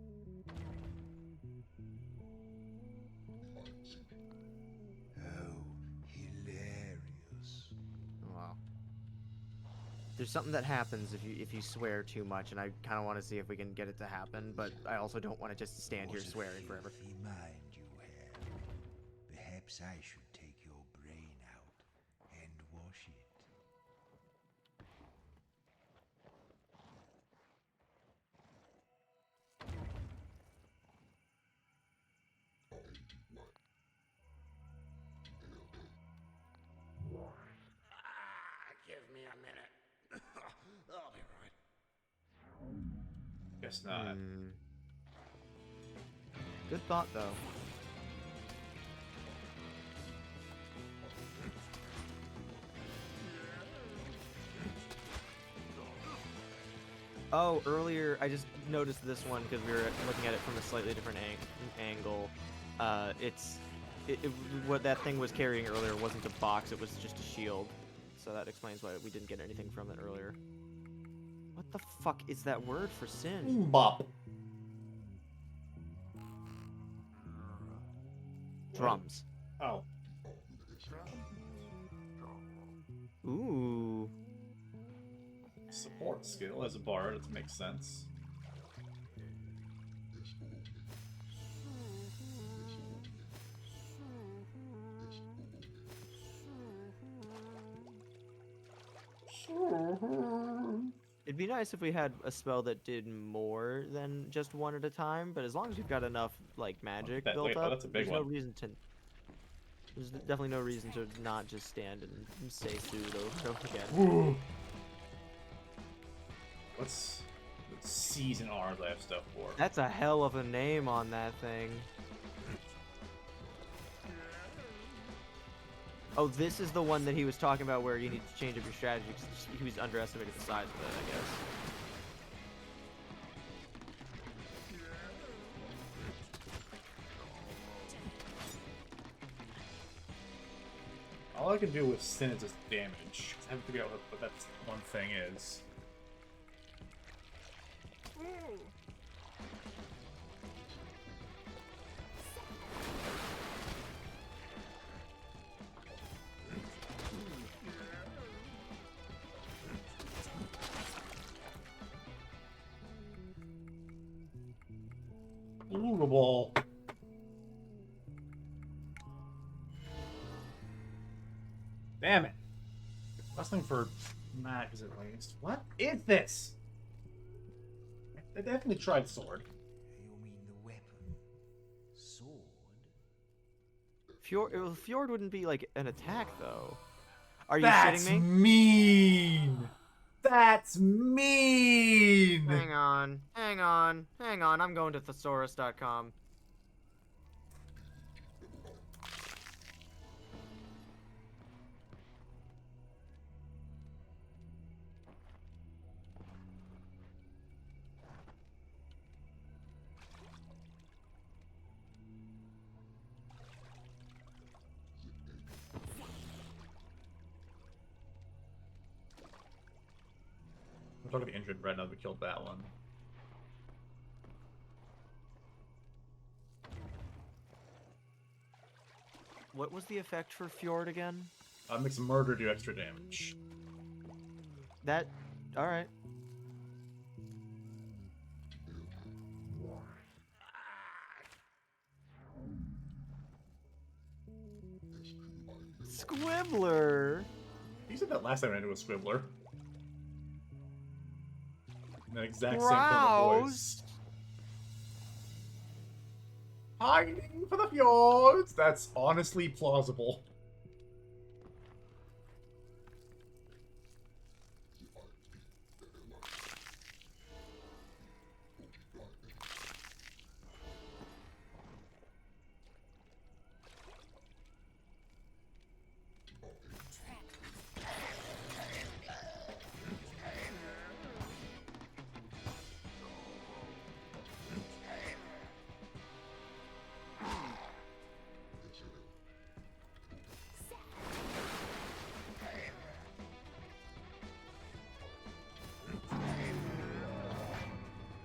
Oh, hilarious. Wow. There's something that happens if you swear too much, and I kind of want to see if we can get it to happen, but I also don't want to just stand here What a swearing forever. filthy mind you have. Perhaps I should take your brain out and wash it. Give me a minute. I'll be right. Guess not. Good thought, though. Oh, earlier I just noticed this one because we were looking at it from a slightly different angle. What that thing was carrying earlier wasn't a box; it was just a shield. So that explains why we didn't get anything from it earlier. What the fuck is that word for sin? Bop. Drums. Oh. Ooh. Support skill as a bard, it makes sense. It'd be nice if we had a spell that did more than just one at a time, but as long as we've got enough like magic built up, that's a big there's no one. reason to. There's definitely no reason to not just stand and say "soothe" over again. What's C's and R's I have stuff for? That's a hell of a name on that thing. Oh, this is the one that he was talking about where you need to change up your strategy because he was underestimating the size of it, I guess. All I can do with sin is just damage. I haven't figured out what that one thing is. Ball. Damn it. Wrestling for max at least. What is this? I definitely tried sword. You mean the weapon? Sword? Fjord wouldn't be like an attack though. Are you That's shitting me? Mean. That's mean. Hang on. I'm going to thesaurus.com. We're talking to the injured right now. We killed that one. What was the effect for Fjord again? Makes murder do extra damage. That. Alright. Squibbler! You said that last time I ran into a Squibbler. That exact same tone of voice. Hiding for the fjords! That's honestly plausible.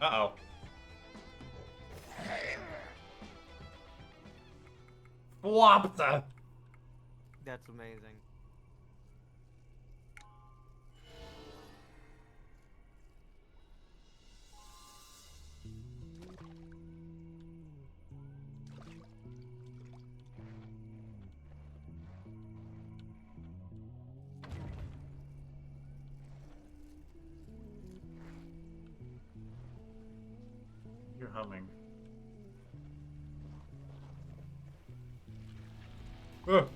Uh-oh. Flop the... That's amazing. You're humming. Ugh.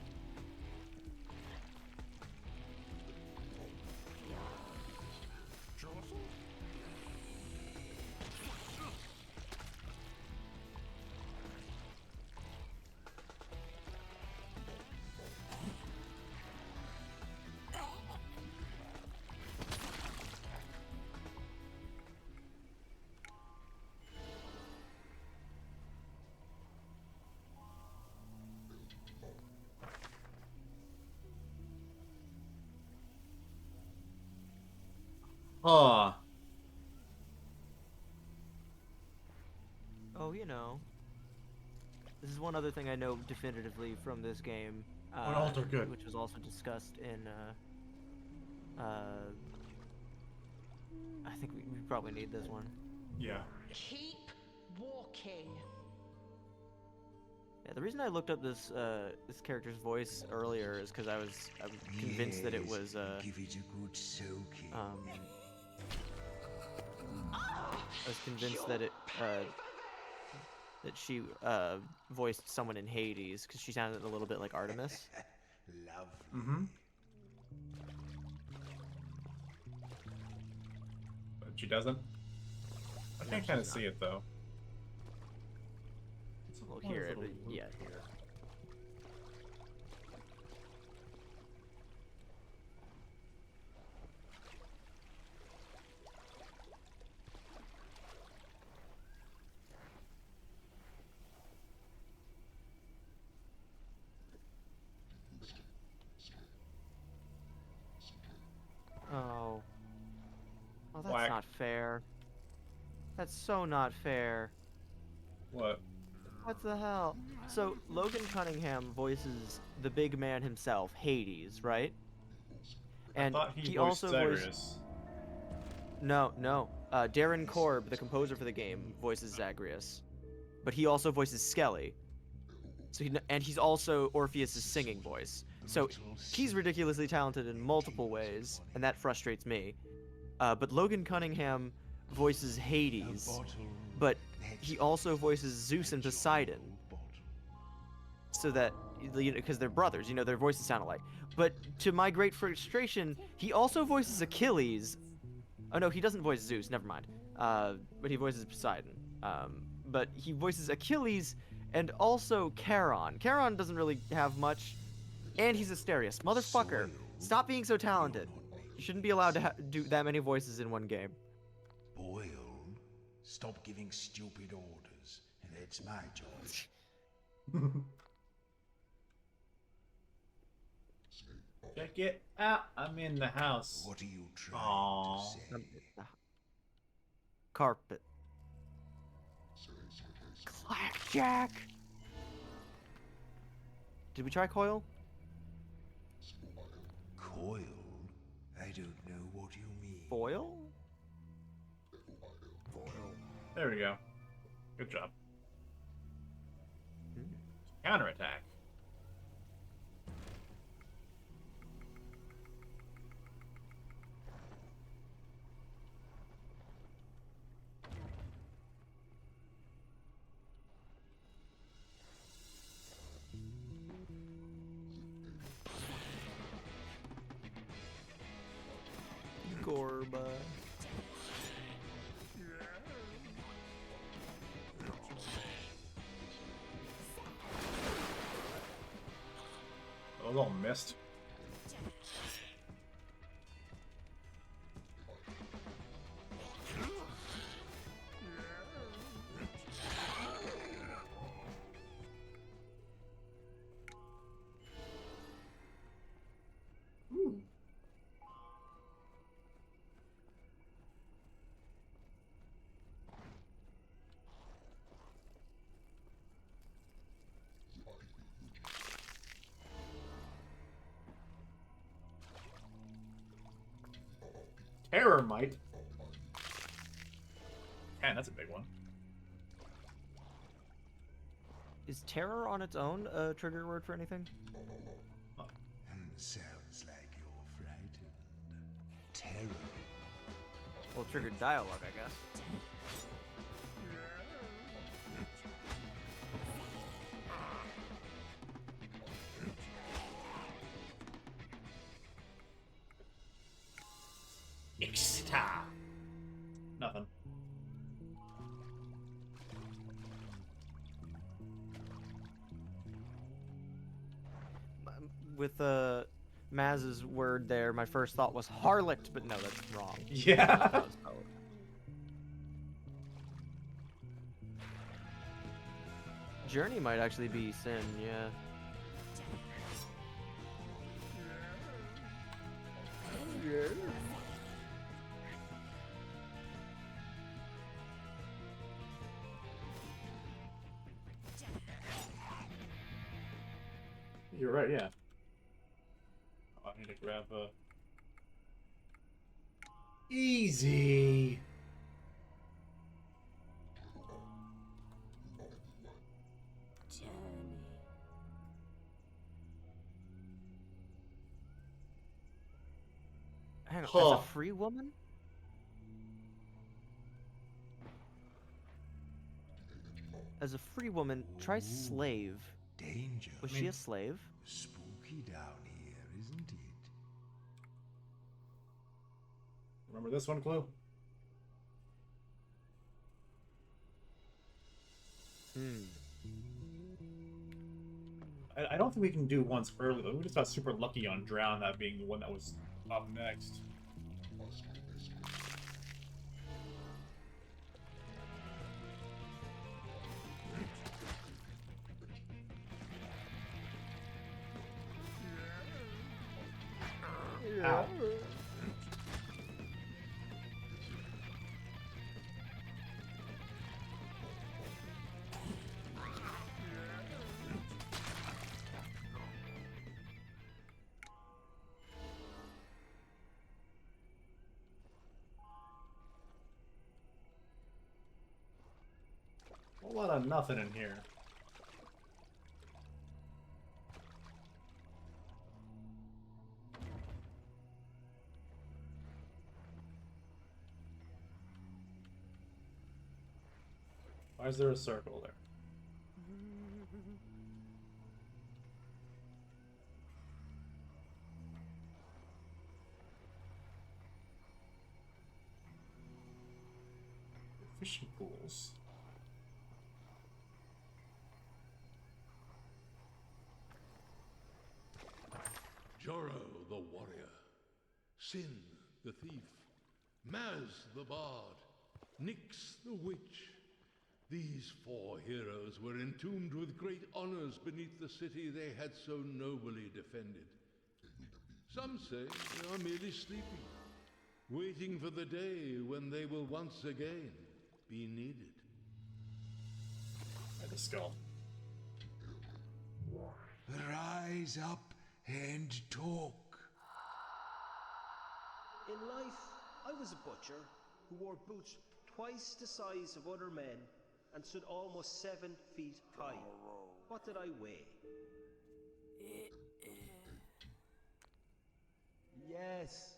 Huh. Oh, you know. This is one other thing I know definitively from this game. One altar, good. Which was also discussed in, I think we probably need this one. Yeah. Keep walking. Yeah, the reason I looked up this this character's voice earlier is because I'm convinced that it was Give it a good soaking. I was convinced that it that she voiced someone in Hades because she sounded a little bit like Artemis. Lovely. Mm-hmm. But she doesn't? I can kind of see it, though. We'll hear it, yeah, here. Oh. Oh, that's Whack. not fair. That's so not fair. What? What the hell? So, Logan Cunningham voices the big man himself, Hades, right? And I thought he voiced also Zagreus. voiced... No. Darren Korb, the composer for the game, voices Zagreus. But he also voices Skelly. So and he's also Orpheus' singing voice. So he's ridiculously talented in multiple ways, and that frustrates me. But Logan Cunningham voices Hades, but he also voices Zeus and Poseidon. So that, you know, because they're brothers, you know, their voices sound alike. But to my great frustration, he also voices Achilles. Oh no, he doesn't voice Zeus, never mind. But he voices Poseidon. But he voices Achilles and also Charon. Charon doesn't really have much, and he's Asterius. Motherfucker, stop being so talented. You shouldn't be allowed to do that many voices in one game. Boyle, stop giving stupid orders. It's my job. Check it out. I'm in the house. What are you trying to say? Carpet. Blackjack. Did we try Coil? Coil? I don't know what you mean. Foil? There we go. Good job. Counterattack. Gorba. I was all missed. Terror might. Man, that's a big one. Is terror on its own a trigger word for anything? Sounds like you're frightened. Terror. Well, triggered dialogue, I guess. Ixta. Nothing. With Maz's word there, my first thought was harlot, but no, that's wrong. Yeah. Journey might actually be sin, yeah. You're right, yeah. Oh, I need to grab a... Easy! Hang on, Huh. as a free woman? As a free woman, try slave. Danger. Was she a slave? Spooky down here, isn't it? Remember this one, Clue? I don't think we can do once early, though. We just got super lucky on Drown, that being the one that was up next. Ow. A whole lot of nothing in here. Why is there a circle there? Fishing pools. Joro the warrior, Sin the thief, Maz the bard, Nyx the witch. These 4 heroes were entombed with great honors beneath the city they had so nobly defended. Some say they are merely sleeping, waiting for the day when they will once again be needed. By the skull. Rise up and talk. In life, I was a butcher who wore boots twice the size of other men and stood almost 7 feet high. What did I weigh? Yes.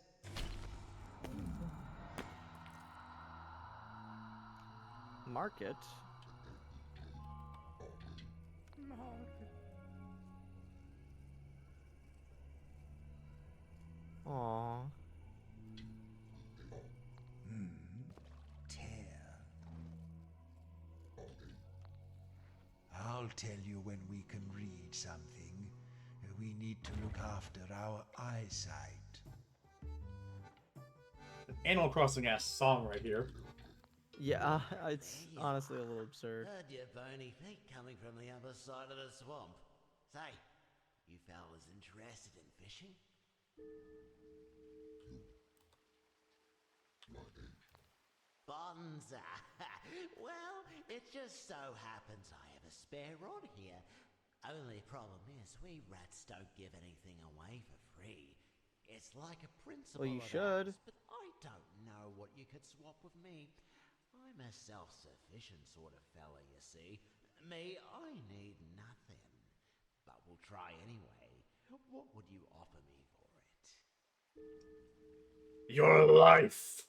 Market. Aww. I'll tell you when we can read something. We need to look after our eyesight. An Animal Crossing ass song right here. Yeah, it's honestly a little absurd. Heard your bony feet coming from the other side of the swamp. Say, you fellas interested in fishing? Bonza! Well, it just so happens I have a spare rod here. Only problem is we rats don't give anything away for free. It's like a principle Well, you of should. ours, but I don't know what you could swap with me. I'm a self-sufficient sort of fella, you see. Me, I need nothing. But we'll try anyway. What would you offer me for it? Your life.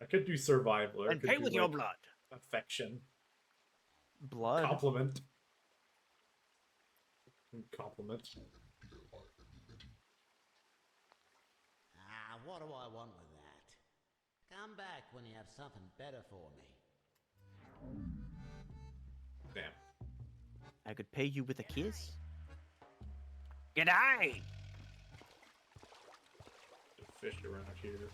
I could do survival. Or I And could pay do, with your like, blood. affection. Blood. Compliment. Compliment. What do I want with that? Come back when you have something better for me. Damn. I could pay you with a kiss. G'day! Fish around here.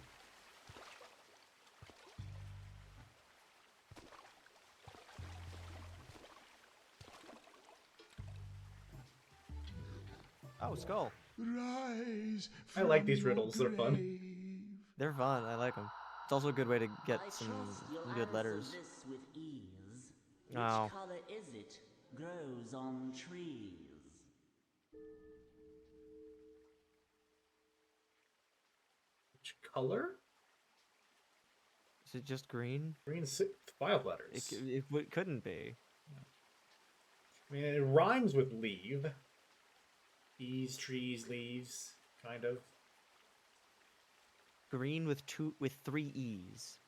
Oh, skull. Rise. I like these riddles. They're fun. They're fun. I like them. It's also a good way to get some good letters. This with ease. Which Oh. color is it? Grows on trees. Which color? Is it just green? Green 5 letters. It couldn't be. I mean, it rhymes with leave. Ease, trees, leaves, kind of. Green with 3 E's.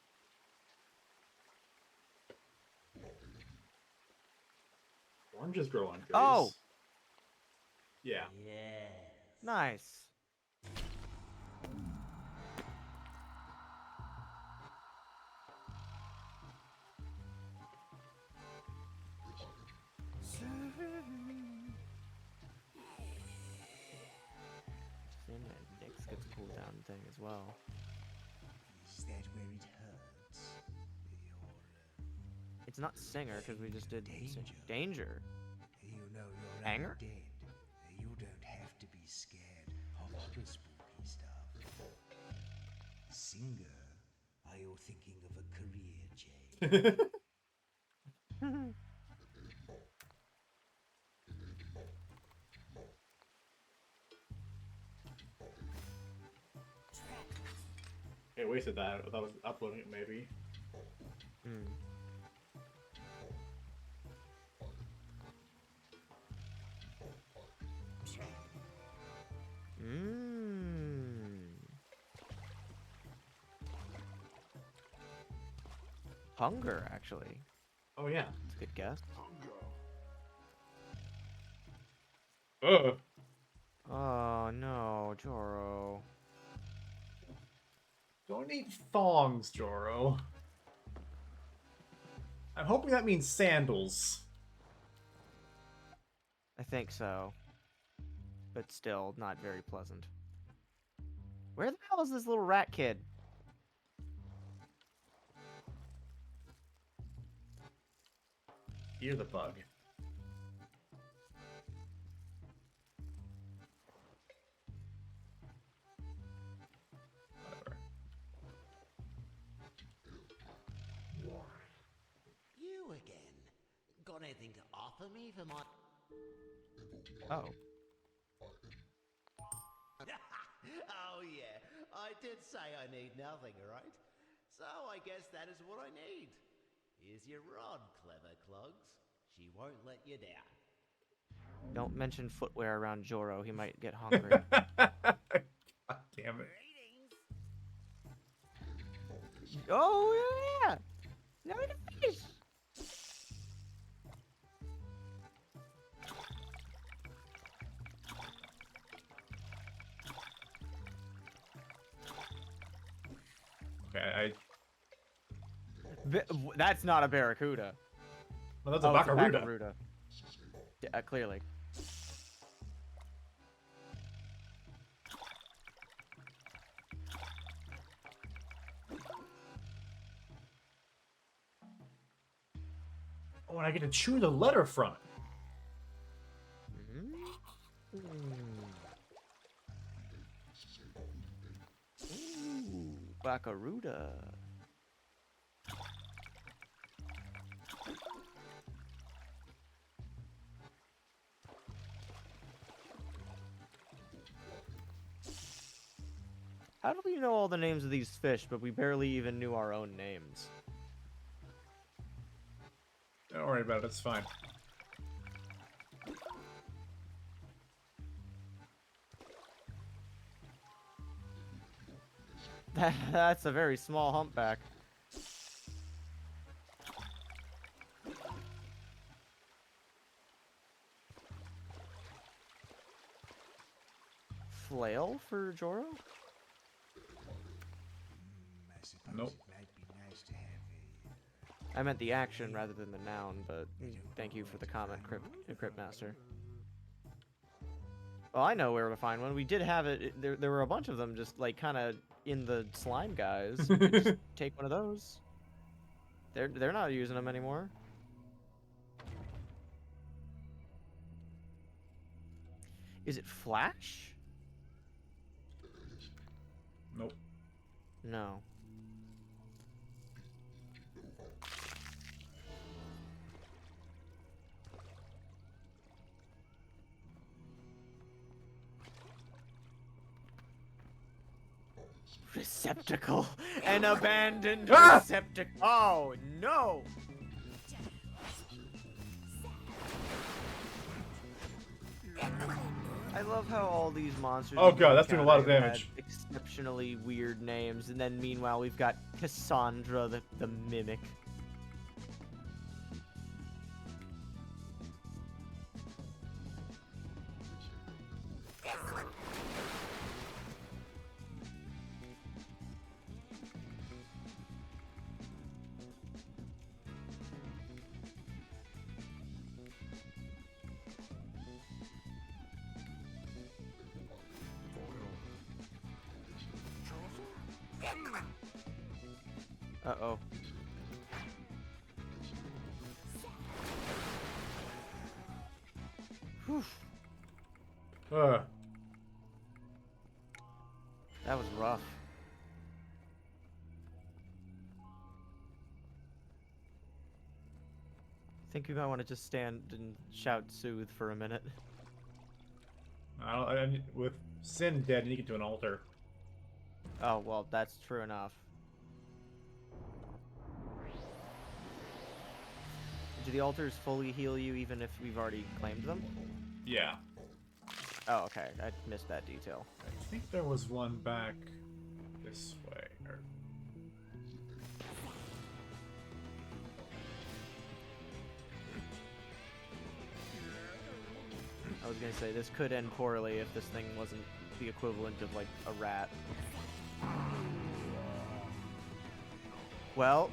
Oranges grow on trees. Oh! Yeah. Nice. And my Nyx gets pulled down thing as well. Is that where it hurts? It's not Singer because we just did Danger. Danger. You know you're Anger? undead. You don't have to be scared of other spooky stuff. Singer, are you thinking of a career change? Okay, wasted that. I was uploading it, maybe. Hunger, actually. Oh, yeah. That's a good guess. Ugh. Oh, no, Joro. Don't eat thongs, Joro. I'm hoping that means sandals. I think so. But still, not very pleasant. Where the hell is this little rat kid? You're the bug. Whatever. You again. Got anything to offer me for my... Oh. Oh yeah, I did say I need nothing, right? So I guess that is what I need. Here's your rod, clever clogs. She won't let you down. Don't mention footwear around Joro. He might get hungry. God damn it. Oh, yeah! Now we can fish! Okay, That's not a barracuda. Well, that's a it's Baccaruda. Baccaruda. Yeah, clearly. Oh, and I get to choose a letter from it. Ooh, Baccaruda. How do we know all the names of these fish, but we barely even knew our own names? Don't worry about it, it's fine. That's a very small humpback. Flail for Joro? I suppose Nope. it might be nice to have I meant the action rather than the noun, but thank you for the comment, Cryptmaster. Well, I know where to find one. We did have it. There were a bunch of them just, like, kind of in the slime guys. You could just take one of those. They're not using them anymore. Is it Flash? Nope. No. Receptacle. An abandoned receptacle. Oh, no! I love how all these monsters... Oh god, that's doing a lot of damage. Exceptionally weird names, and then meanwhile we've got Cassandra, the mimic. Uh-oh. Whew. That was rough. I think we might want to just stand and shout soothe for a minute. With Sin dead, you need to get to an altar. Oh, well, that's true enough. Do the altars fully heal you even if we've already claimed them? Yeah. Oh, okay. I missed that detail. I think there was one back this way. I was gonna say, this could end poorly if this thing wasn't the equivalent of, like, a rat. Well...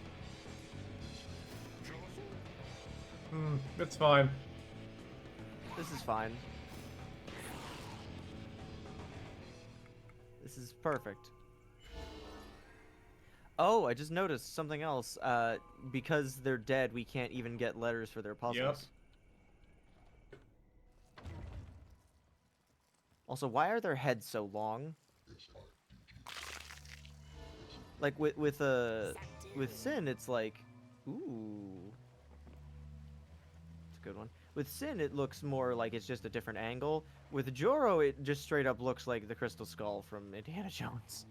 it's fine. This is fine. This is perfect. Oh, I just noticed something else. Because they're dead, we can't even get letters for their puzzles. Yep. Also, why are their heads so long? Like with Sin, it's like, ooh, it's a good one. With Sin, it looks more like it's just a different angle. With Joro, it just straight up looks like the Crystal Skull from Indiana Jones.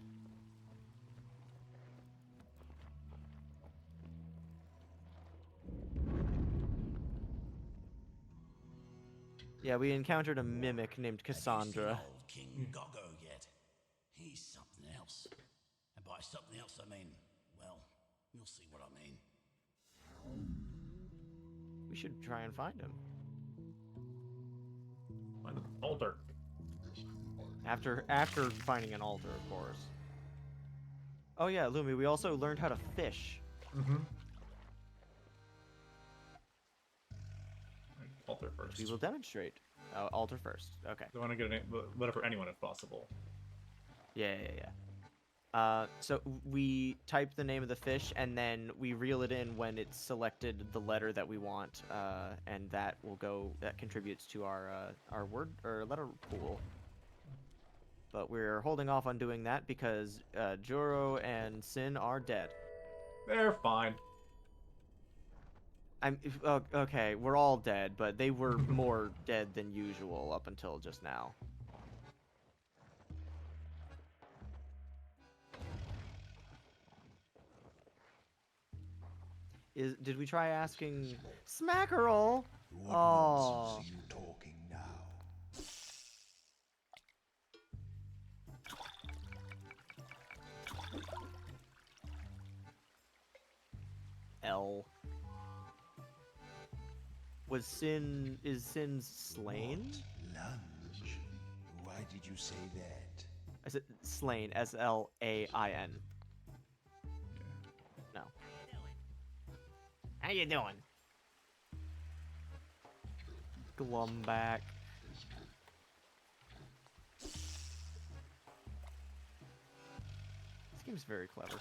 Yeah, we encountered a mimic named Cassandra. Old King Goggo yet? He's something else. And by something else, I mean, well, you'll see what I mean. We should try and find him. Find the altar. After finding an altar, of course. Oh yeah, Lumi, we also learned how to fish. Mm-hmm. Altar first. We will demonstrate. Altar first. Okay. I want to get a letter for anyone if possible. Yeah. So we type the name of the fish, and then we reel it in when it's selected the letter that we want, and that will go. That contributes to our word or letter pool. But we're holding off on doing that because Joro and Sin are dead. They're fine. Okay, we're all dead, but they were more dead than usual up until just now. Did we try asking Smackerel? What Oh. nonsense are you talking now? L. Is Sin slain? Lunge? Why did you say that? I said slain. S-L-A-I-N. No. How you doing? Glumback. This game's very clever.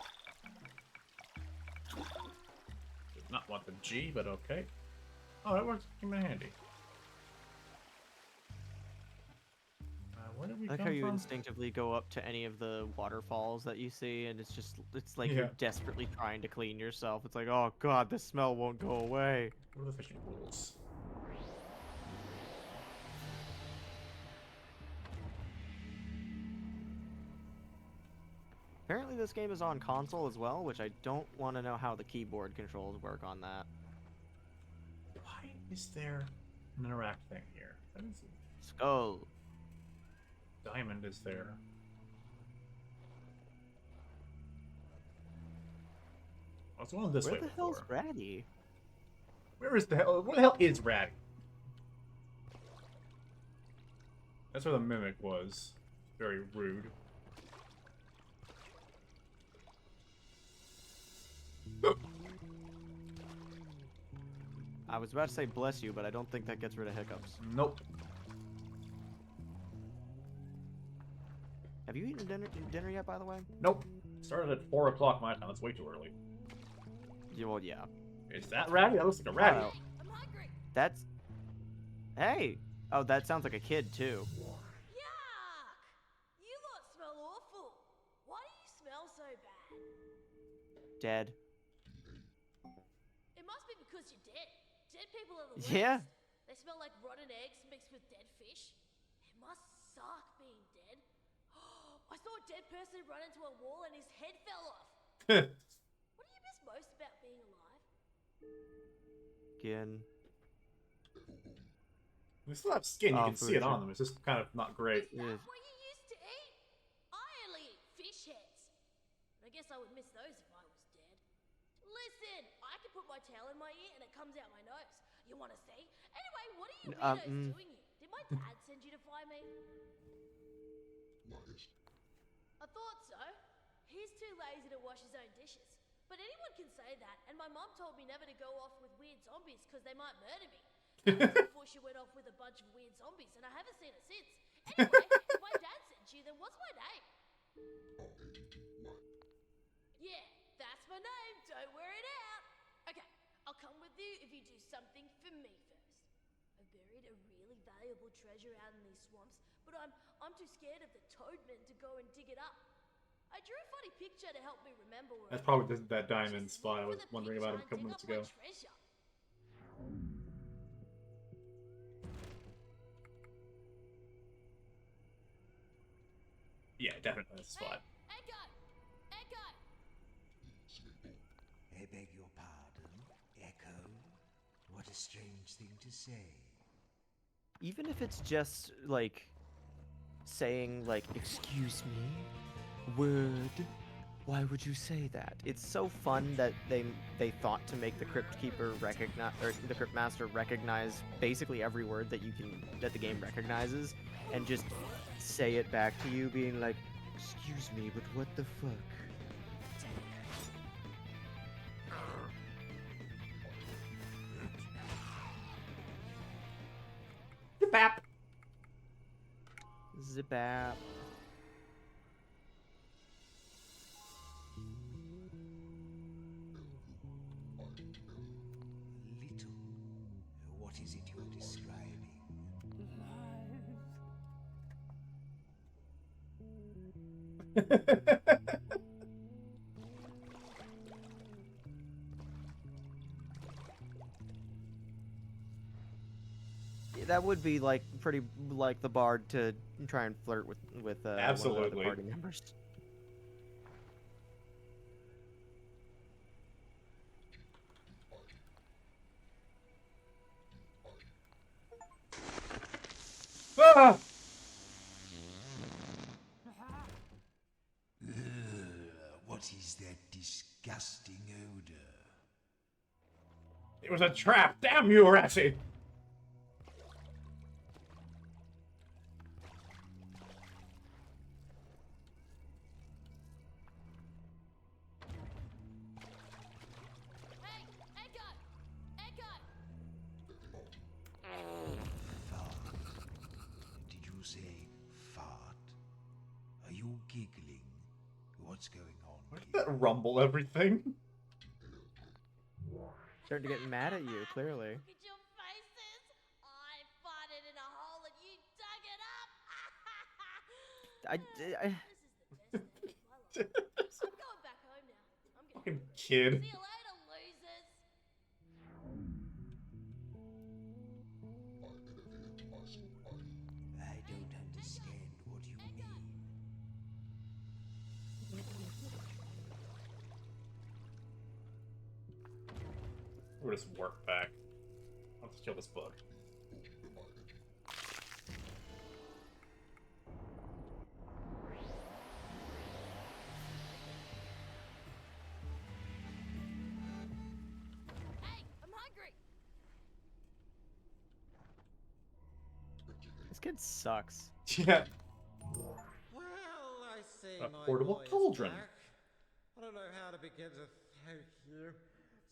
Did not want the G, but okay. Oh, that works. Came in handy. Where did we I like come how you from? instinctively go up to any of the waterfalls that you see, and it's like you're desperately trying to clean yourself. It's like, oh god, the smell won't go away. What are the fishing pools? Apparently this game is on console as well, which I don't want to know how the keyboard controls work on that. Why is there an interact thing here? That is Skull. Diamond is there. I was going this way Where the hell's Ratty? Where is the hell? Where the hell is Ratty? That's where the mimic was. Very rude. I was about to say bless you, but I don't think that gets rid of hiccups. Nope. Have you eaten dinner yet, by the way? Nope. Started at 4 o'clock my time. That's way too early. Yeah, well, yeah. Is that Ratty? That looks like a Ratty. Oh. That's... Hey! Oh, that sounds like a kid, too. Yuck! You lot smell awful. Why do you smell so bad? Dead. It must be because you're dead. Dead people are the worst. Yeah. They smell like rotten eggs mixed with dead fish. It must suck being dead. I saw a dead person run into a wall and his head fell off. What do you miss most about being alive? Skin. They still have skin. You Oh, can see it food, on them. It's just kind of not great. Is that what you used to eat? I only eat fish heads. I guess I would miss those if I was dead. Listen, I can put my tail in my ear and it comes out my nose. You want to see? Anyway, what are you weirdos doing here? Did my dad send you to find me? I thought so. He's too lazy to wash his own dishes. But anyone can say that, and my mom told me never to go off with weird zombies because they might murder me. That was before she went off with a bunch of weird zombies, and I haven't seen her since. Anyway, if my dad sent you, then what's my name? Yeah, that's my name. Don't wear it out. Okay, I'll come with you if you do something for me first. I buried a really valuable treasure out in these swamps, but I'm too scared of the toadmen to go and dig it up. I drew a funny picture to help me remember where That's probably that diamond spot I was wondering about a couple minutes ago. Yeah, definitely that's the spot. Echo! Echo! I beg your pardon, Echo? What a strange thing to say. Even if it's just, like, saying, like, excuse me? Word? Why would you say that? It's so fun that they thought to make the Cryptkeeper recognize, or the Cryptmaster recognize basically every word that the game recognizes, and just say it back to you, being like, excuse me, but what the fuck? Zip-bap! Zip-bap. Little. What is it you're describing? That would be like pretty like the bard to try and flirt with Absolutely. one of the other party members. Ah! What is that disgusting odor? It was a trap! Damn you, Ratty! Did you say fart? Are you giggling? What's going on? Why did that rumble everything? Starting to get mad at you, clearly. Look at your faces. I farted in a hole and you dug it up. I I'm going back home now. I'm gonna Fucking kid. see you later, losers. I don't understand what you mean. We'll just work back. I'll just kill this bug. Hey, I'm hungry. This kid sucks. Yeah. Well, I see A my portable boy is cauldron. back. I don't know how to begin to thank you,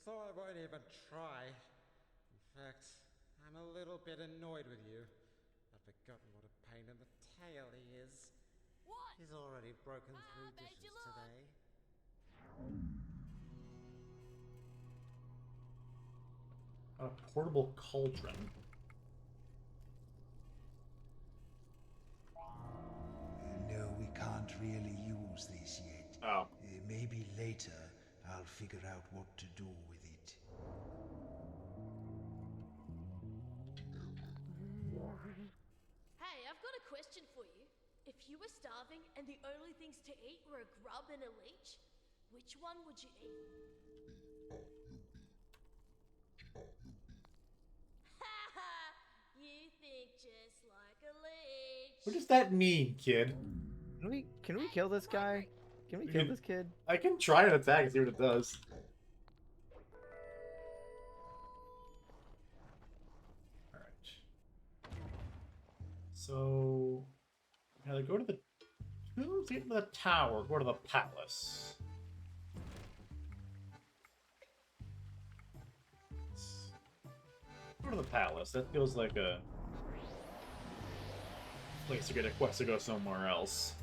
so I won't even try. In fact, I'm a little bit annoyed with you. I've forgotten what a pain in the tail he is. What? He's already broken through dishes today. A portable cauldron. No, we can't really use this yet. Oh. Maybe later I'll figure out what to do with it. Hey, I've got a question for you. If you were starving and the only things to eat were a grub and a leech, which one would you eat? You think just like a leech. What does that mean, kid? Can we kill this guy? Can we kill this kid? I can try an attack and see what it does. Alright. So either go to the tombs, get to the tower, go to the palace. Go to the palace. That feels like a place to get a quest to go somewhere else.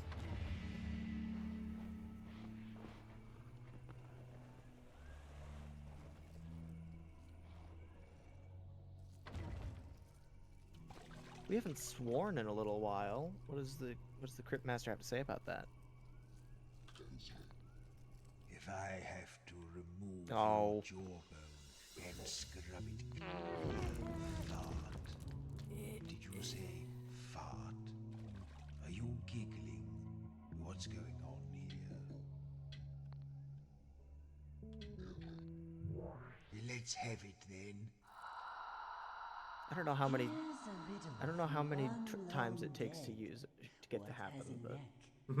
We haven't sworn in a little while. What's the Cryptmaster have to say about that? If I have to remove Oh. your jawbone and scrub it fart. Did you say fart? Are you giggling? What's going on here? Let's have it then. I don't know how many times it takes to use it to get to happen, but but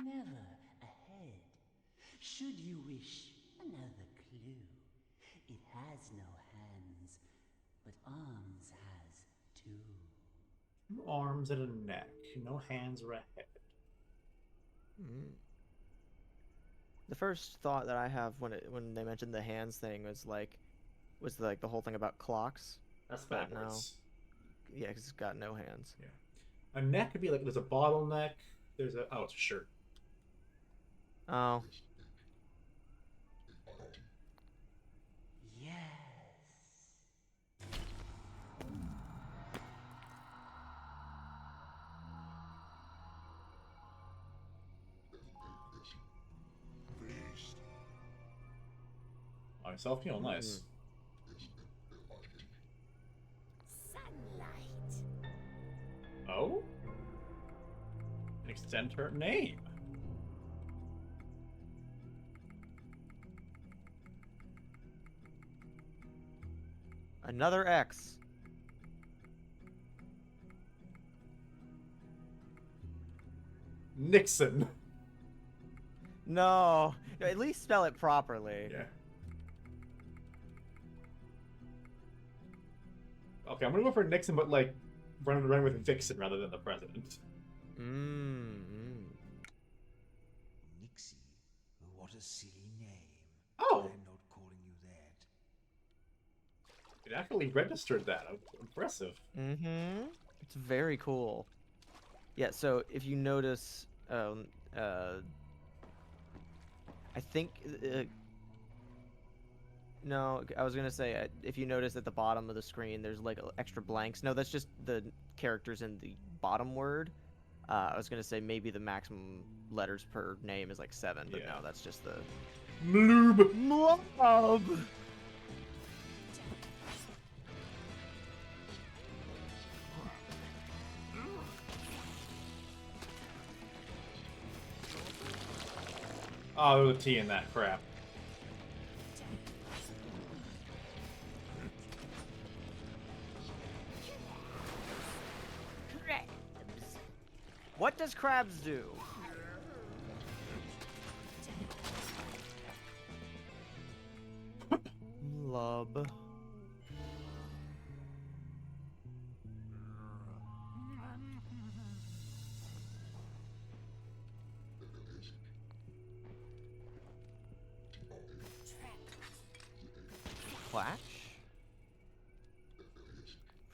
never a head. Should you wish another clue, it has no hands, but arms has two. 2 arms and a neck, no hands or a head. the first thought that I have when they mentioned the hands thing was like the whole thing about clocks. That's But no. backwards. Yeah, 'cause it's got no hands. Yeah. A neck could be like there's a bottleneck. There's a it's a shirt. Oh. Myself feel nice. Sunlight. Oh? And extend her name. Another X. Nixon. No, at least spell it properly. Yeah. Okay, I'm gonna go for Nixon, but like run with Vixen rather than the president. Nixie? What a silly name. Oh. I'm not calling you that. It actually registered that. Impressive. Mm-hmm. It's very cool. Yeah, so if you notice, I think, no, I was gonna say, if you notice at the bottom of the screen, there's like extra blanks. No, that's just the characters in the bottom word. I was gonna say maybe the maximum letters per name is like 7, but no, that's just the... Mloob. Mloob. Oh, there's a T in that crap. Crabs. What does crabs do? Lub. Flash?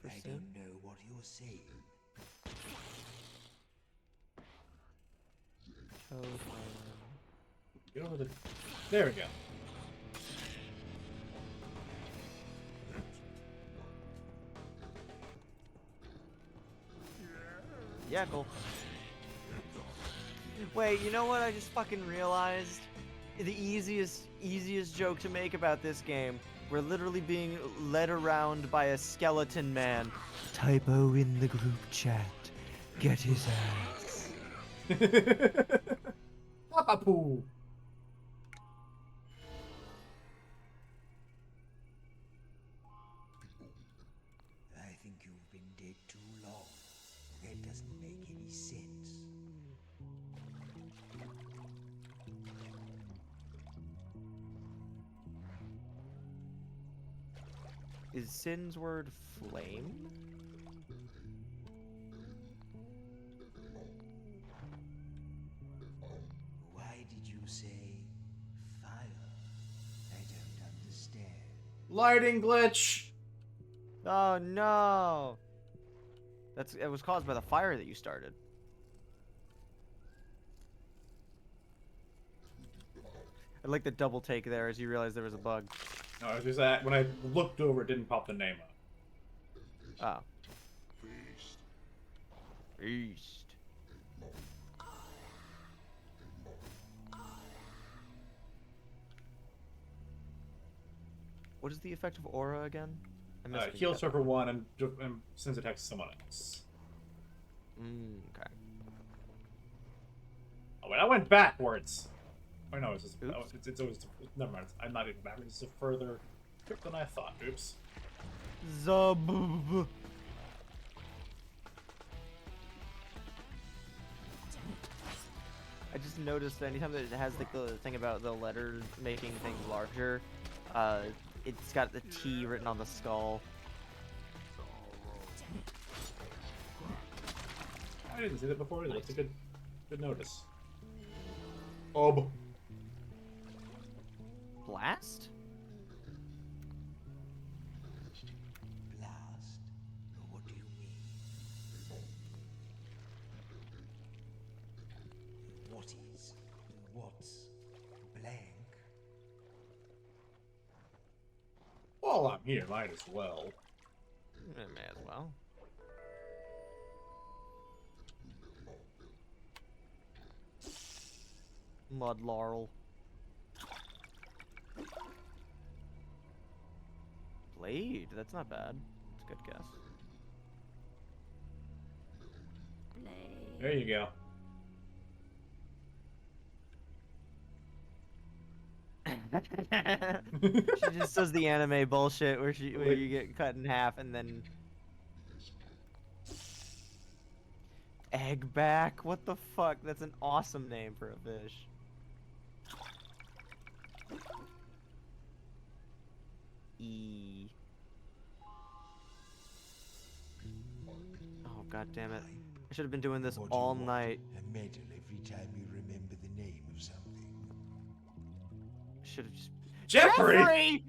I don't know what you're saying. Get over the... There we go. Yeah, cool. Wait, you know what I just fucking realized? The easiest joke to make about this game. We're literally being led around by a skeleton man. Typo in the group chat. Get his ass. Papa-poo. I think you've been dead too long. That doesn't make any sense. Is Sin's word flame? Why did you say fire? I don't understand. Lighting glitch. Oh no! It was caused by the fire that you started. I like the double take there as you realized there was a bug. No, it was just that when I looked over, it didn't pop the name up. Oh. Feast. What is the effect of aura again? I missed it Heal yet. server 1 and sends attack to someone else. Okay. Oh wait, I went backwards. Oh no, it's just, it's always never mind. I'm not even backwards. It's a further trip than I thought. Oops. Zub. I just noticed that anytime that it has like the thing about the letters making things larger, it's got the T written on the skull. I didn't see that before either. That's a good notice. Ob. Blast? Blast? What do you mean? What's blank? While I'm here, might as well. May as well. Mud laurel. Blade? That's not bad. That's a good guess. There you go. She just does the anime bullshit where you get cut in half and then... Eggback? What the fuck? That's an awesome name for a fish. E. Oh, god damn it. I should have been doing this What do you all want? night. A medal every time you remember the name of something. Should have just... Jeffrey!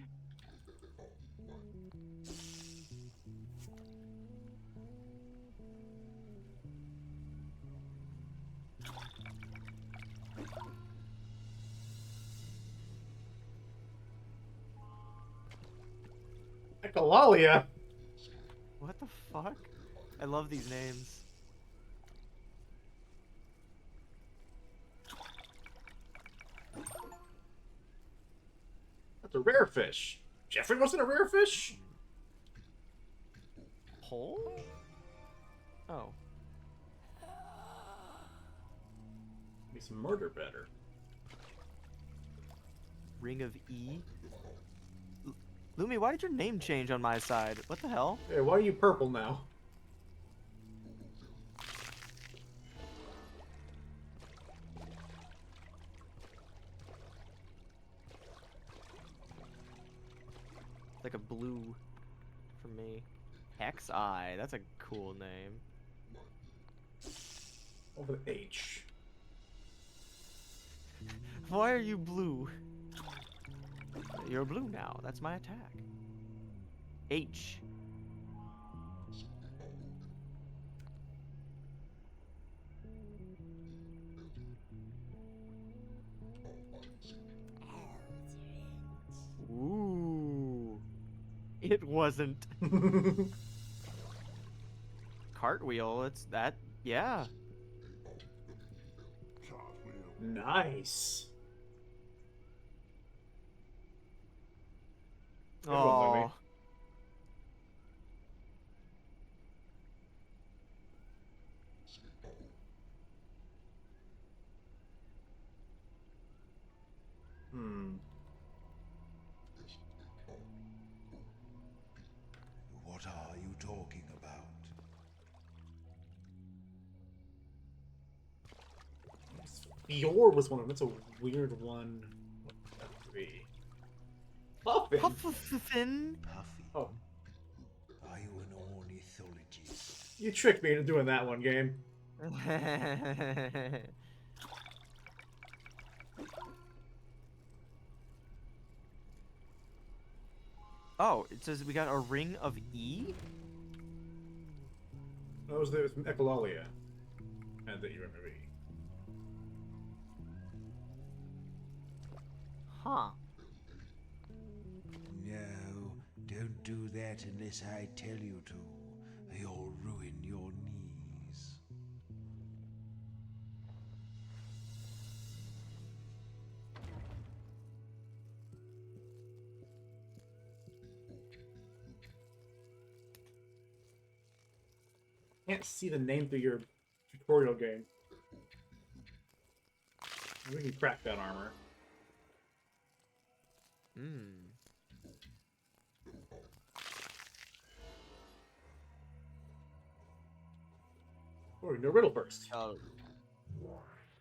Echolalia! What the fuck? I love these names. That's a rare fish. Jeffrey wasn't a rare fish? Hole? Oh. Makes murder better. Ring of E? Lumi, why did your name change on my side? What the hell? Hey, why are you purple now? Like a blue for me. Hex Eye, that's a cool name. Over the H. Why are you blue? You're blue now. That's my attack. H. Ooh. It wasn't. Cartwheel, it's that, yeah. Nice. Oh. What are you talking about? Fior was one of them. That's a weird one. What could that be? Puffin? Puffin? Puffy. Oh. Are you an ornithologist? You tricked me into doing that one game. Oh, it says we got a ring of E? That was the Echolalia. And that you remember E. Huh. No, don't do that unless I tell you to. You'll ruin your knees. Can't see the name through your tutorial game. We can crack that armor. Oh, no riddle first.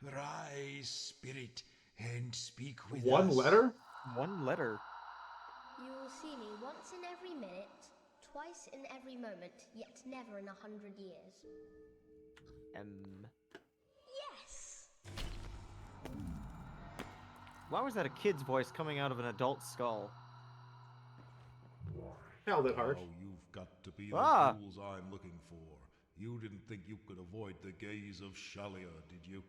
Rise, spirit, and speak with One us. letter? One letter. You will see me once in every minute, twice in every moment, yet never in 100 years. Yes! Why was that a kid's voice coming out of an adult skull? Held it hard. Now you've got to be the Ah. fools I'm looking for. You didn't think you could avoid the gaze of Shalia, did you?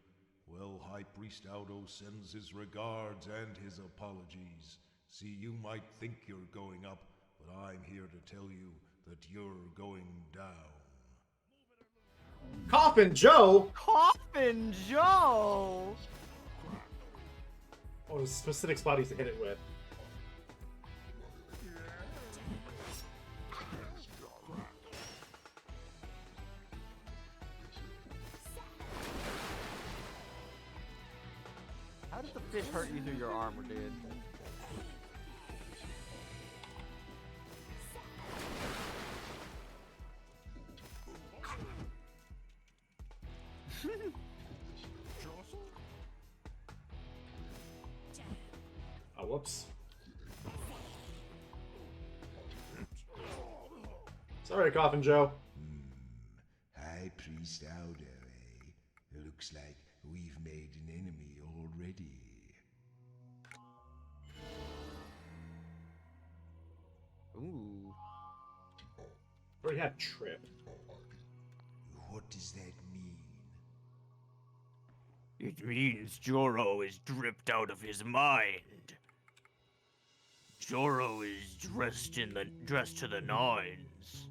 Well, High Priest Audo sends his regards and his apologies. See, you might think you're going up, but I'm here to tell you that you're going down. Coffin Joe? Coffin Joe! Oh, there's a specific spot he used to hit it with. How did the fish hurt you through your armor, dude? Oh, whoops. Sorry, Coffin Joe. High Priest Auder, eh? Looks like we've made an enemy already. Ooh. Already had Trip. What does that mean? It means Joro is dripped out of his mind. Joro is dressed to the nines.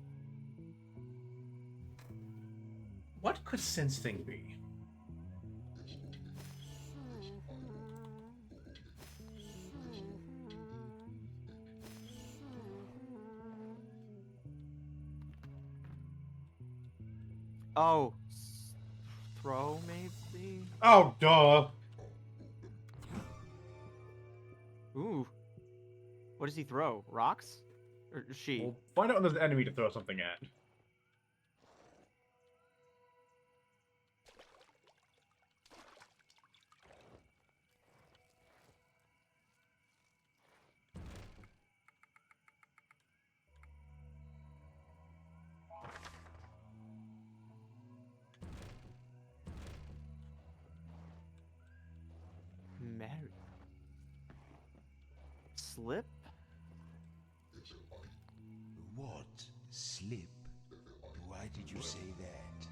What could Sin's thing be? Oh, throw maybe. Oh, duh. Ooh. What does he throw? Rocks? Or she? We'll find out when there's an enemy to throw something at. Mary. Slip? What? Slip? Why did you say that?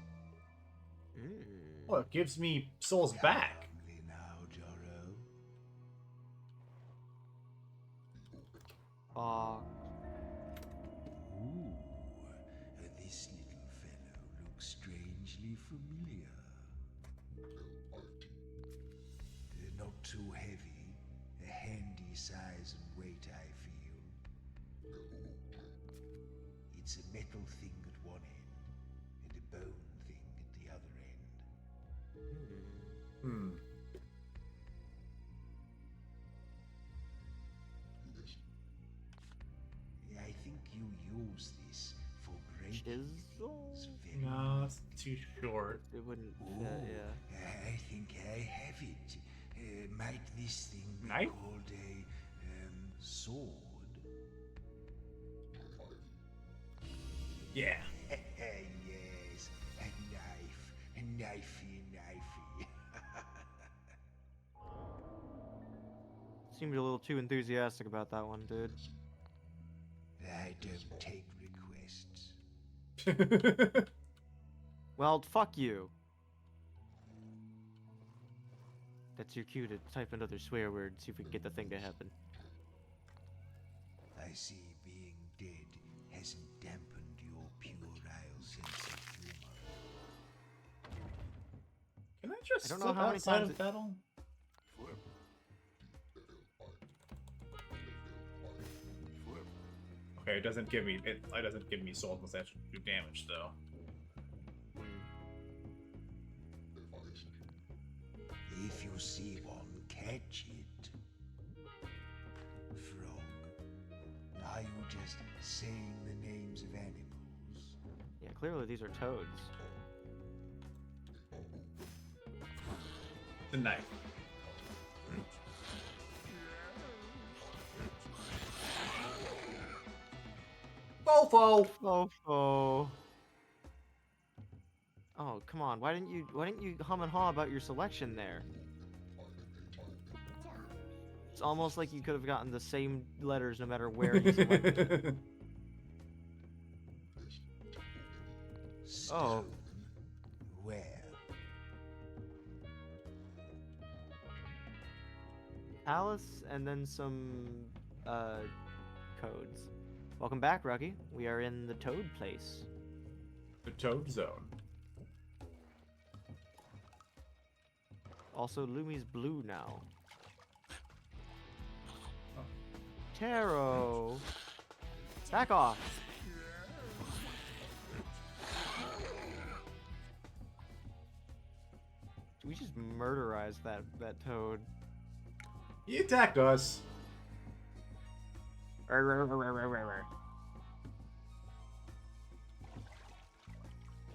Well, it gives me souls back. Calmly now, Joro. Ooh, this little fellow looks strangely familiar. Not too heavy, a handy size and weight, I feel. It's a metal thing at one end, and a bone thing at the other end. Hmm. I think you use this for breaking things. No, it's too short. It wouldn't Ooh, I think I have it. Might this thing be Knife? called a sword? Yeah. Yes, a knife, a knifey. Seemed a little too enthusiastic about that one, dude. I don't take requests. Well, fuck you. That's your cue to type another swear word, see if we can get the thing to happen. I see being dead hasn't dampened your puerile sense of humor. Can I just I don't know slip how many outside times of battle? Okay, it doesn't give me it doesn't give me souls unless I actually do damage though. If you see one, catch it. Frog, are you just saying the names of animals? Yeah, clearly these are toads. The knife. Fofo! Fofo. Oh, come on. Why didn't you hum and haw about your selection there? It's almost like you could have gotten the same letters no matter where you selected. Oh. Where? Alice and then some codes. Welcome back, Ruggy. We are in the Toad place. The Toad Zone. Also, Lumi's blue now. Taro! Back off! We just murderized that toad. He attacked us.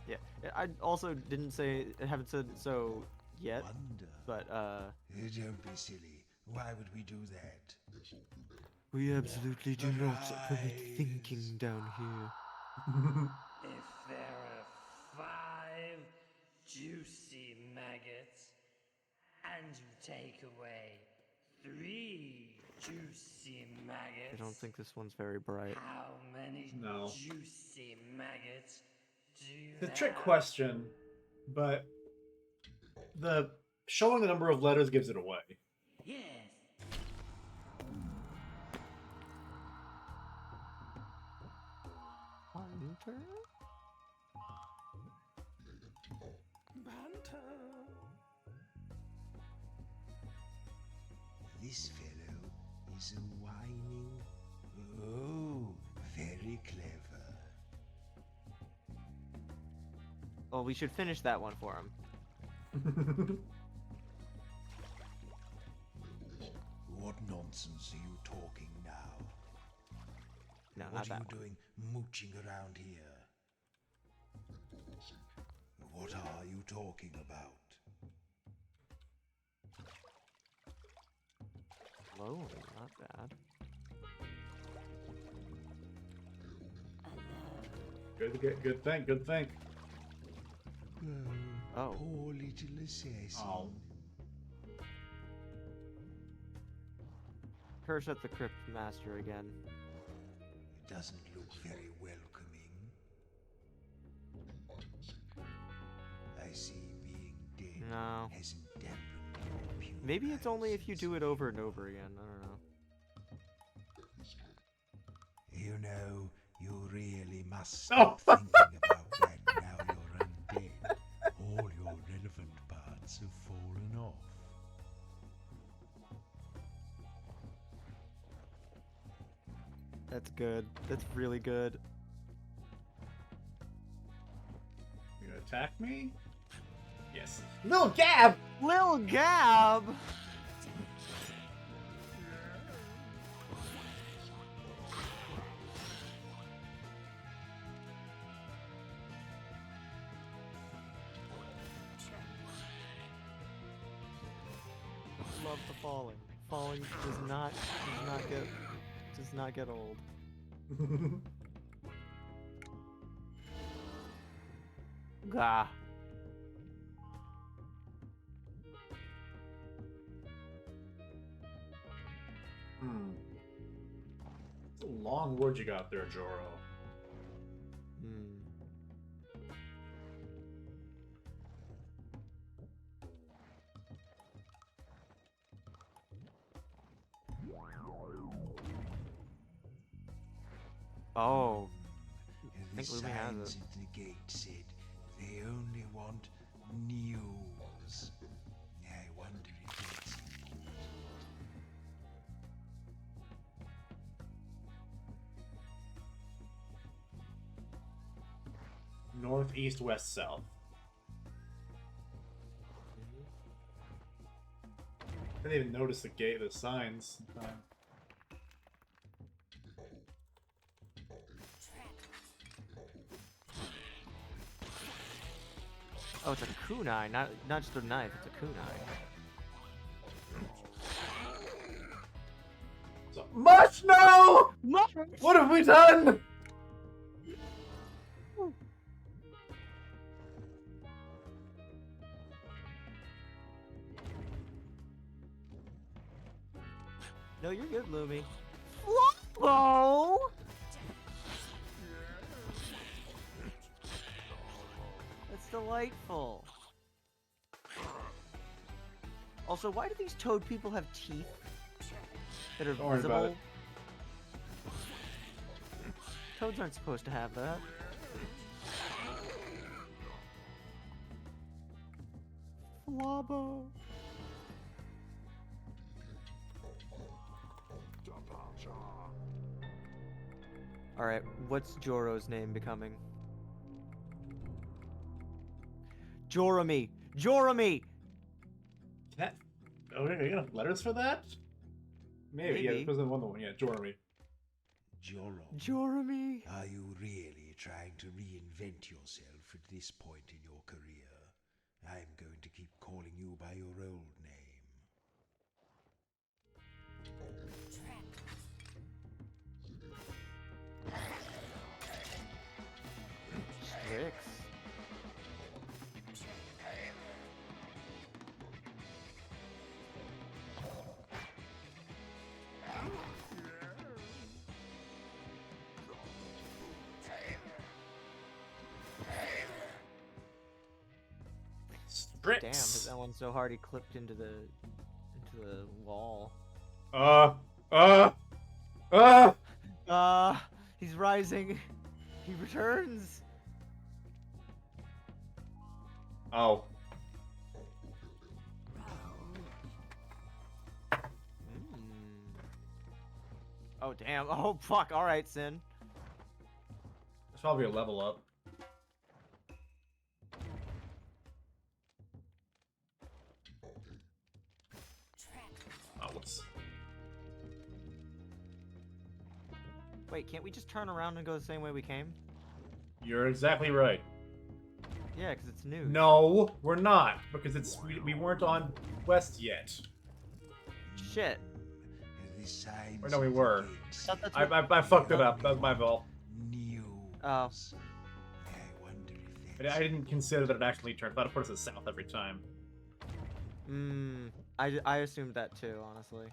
Yeah, I also didn't say, haven't said so yet, but Don't be silly. Why would we do that? We absolutely do not permit thinking down here. If there are 5 juicy maggots, and you take away 3 juicy maggots, I don't think this one's very bright. how many No. juicy maggots do you It's a have? trick question, but the showing the number of letters gives it away. Yes. Hunter? Banter. This fellow is a whining. Oh, very clever. Well, we should finish that one for him. What nonsense are you talking now? No, What not are that you doing mooching around here? What are you talking about? Low, not bad. Good think, good think. Oh, poor little assassin. Oh. Curse at the Cryptmaster again. It doesn't look very welcoming. I see being dead No. hasn't dampened your pure Maybe it's only if you do it over and over again. I don't know. You know, you really must Oh. stop thinking about that now you're undead. All your relevant parts have fallen off. That's good. That's really good. You gonna attack me? Yes. Lil Gab! Lil Gab! Love the falling. Falling does not get old. Gah. It's a long word you got there, Joro. Oh. I The think Lumi has signs it. at the gate said they only want news. I wonder if that's important. North, east, west, south. I didn't even notice the gate, the signs. Oh, it's a kunai, not just a knife. It's a kunai. So much no! Much. What have we done? No, you're good, Lumi. Whoa! That's delightful. Also, why do these toad people have teeth that are Don't worry about visible? Toads aren't supposed to have that. Flubbo. Alright, what's Joro's name becoming? Jorami! Jorami! That, oh, you got letters for that? Maybe. Yeah, Maybe. there's one more one. Yeah, Jorami. Joro. Jorami! Are you really trying to reinvent yourself from this point in your career, I am going to keep calling you by your old name. Strix. Strix. Damn, his Ellen so hard he clipped into the wall. He's rising. He returns. Oh. Oh damn. Oh fuck. All right, Sin. There's probably a level up. Oh, whoops. Wait, can't we just turn around and go the same way we came? You're exactly right. Yeah, because it's new. No, we're not, because we weren't on West yet. Shit. Or no, we were. I fucked it up. That was my fault. Oh. I didn't consider that it actually turned. I thought it put us south every time. I assumed that too, honestly.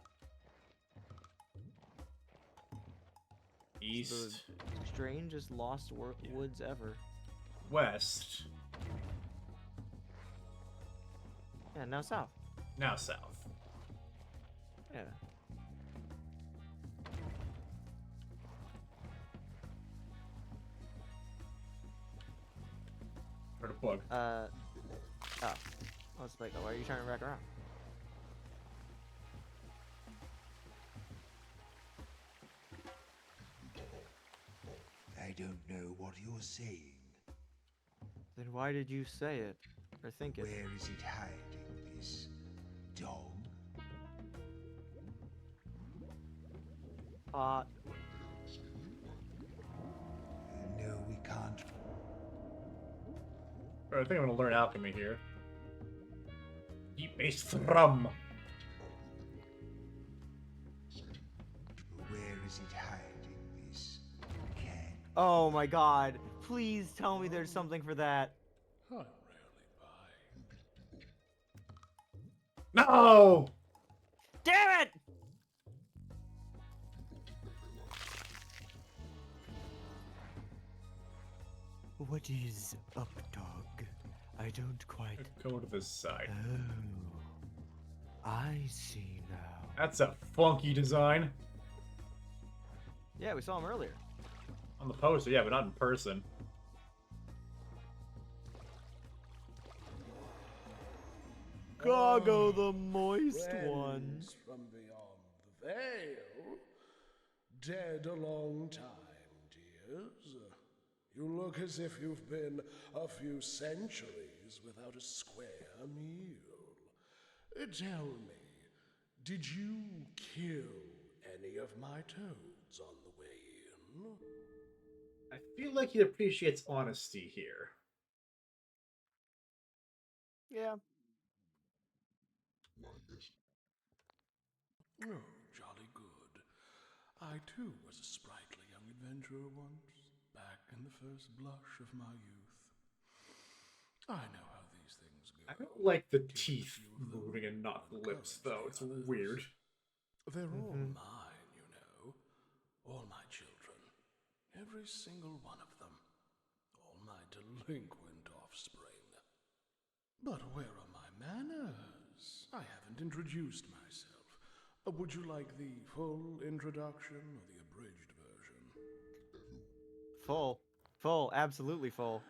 East. The strangest lost woods ever. West. Yeah, now south. Now south. Yeah. Heard a bug. Oh. I was like, why are you turning back around? I don't know what you're saying. Then why did you say it? Or think it? Where is it hiding, this dog? No, we can't. I think I'm gonna learn alchemy here. Deep base thrum. Where is it hiding, this can? Oh my god. Please tell me there's something for that. No! Damn it! What is up, dog? I don't quite... Go to this side. Oh. I see now. That's a funky design. Yeah, we saw him earlier. On the poster, yeah, but not in person. Gago the moist one. Friends from beyond the veil. Dead a long time, dears. You look as if you've been a few centuries without a square meal. Tell me, did you kill any of my toads on the way in? I feel like he appreciates honesty here. Yeah. Oh, jolly good. I too was a sprightly young adventurer once, back in the first blush of my youth. I know how these things go. I don't like the teeth moving and not the lips, though. It's weird. They're all mine, you know. All my children. Every single one of them. All my delinquent offspring. But where are my manners? I haven't introduced myself. Would you like the full introduction or the abridged version? Full, absolutely full.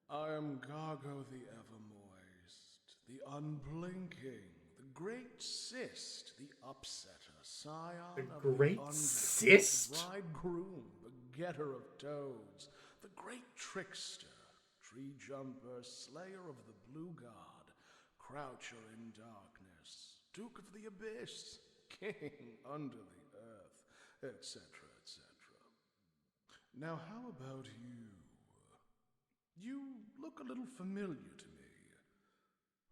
I am Gargo the Evermoist, the Unblinking, the Great Cyst, the Upsetter, Scion of the Great Undead, Cyst? the Bridegroom, Begetter of Toads, the Great Trickster, Tree Jumper, Slayer of the Blue God, Croucher in Darkness, Duke of the Abyss, King under the Earth, etc., etc. Now, how about you? You look a little familiar to me.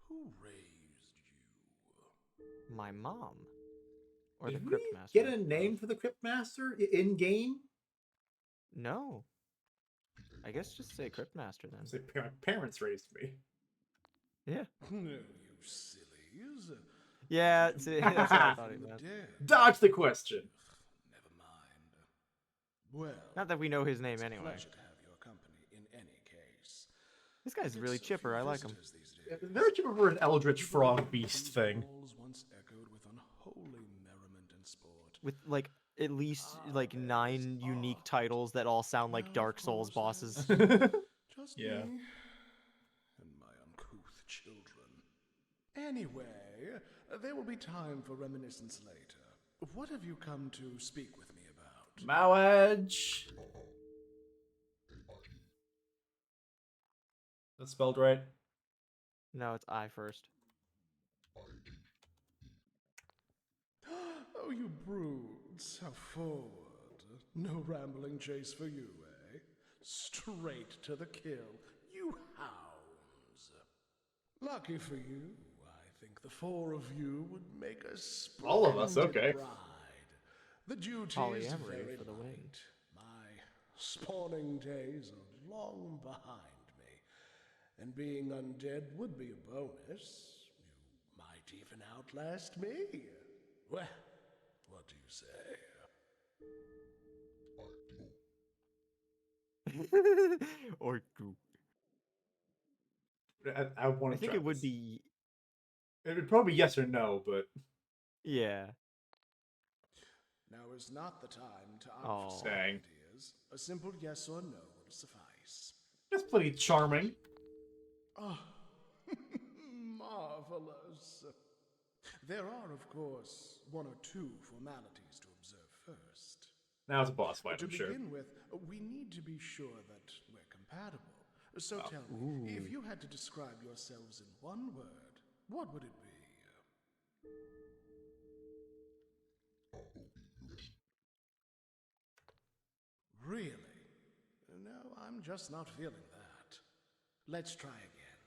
Who raised you? My mom. Or Did the we Cryptmaster. get a name for the Cryptmaster in game? No. I guess just say Cryptmaster then. Say parents raised me. Yeah. No, you sillies. Yeah, see, that's what I thought he meant. Dodge the question. Never mind. Well, Not that we know his name it's a anyway. pleasure to have your company in any case. This guy's really chipper. I like him. Very chipper for an eldritch frog beast thing. Halls once echoed with unholy merriment and sport. With like at least like 9 unique titles that all sound like Dark Souls bosses. Just Yeah. me and my uncouth children. Anyway, there will be time for reminiscence later. What have you come to speak with me about? Mowedge. That's spelled right. No, it's I first. Oh, you brutes, how forward. No rambling chase for you, eh? Straight to the kill, you hounds. Lucky for you, I think the 4 of you would make a splendid All of us, okay. bride. The duty is Polyamory very for the win. light. My spawning days are long behind me, and being undead would be a bonus. You might even outlast me. Well, what do you say? Or two. I want I to think try it would this. be. It would probably be yes or no, but Yeah. Now is not the time to Oh. opt for Dang. ideas. A simple yes or no will suffice. that's pretty charming. Oh, marvelous. There are, of course, 1 or 2 formalities to observe first. Now it's a boss fight, To I'm sure. begin with, we need to be sure that we're compatible. So tell me, if you had to describe yourselves in 1 word, what would it be? Really? No, I'm just not feeling that. Let's try again.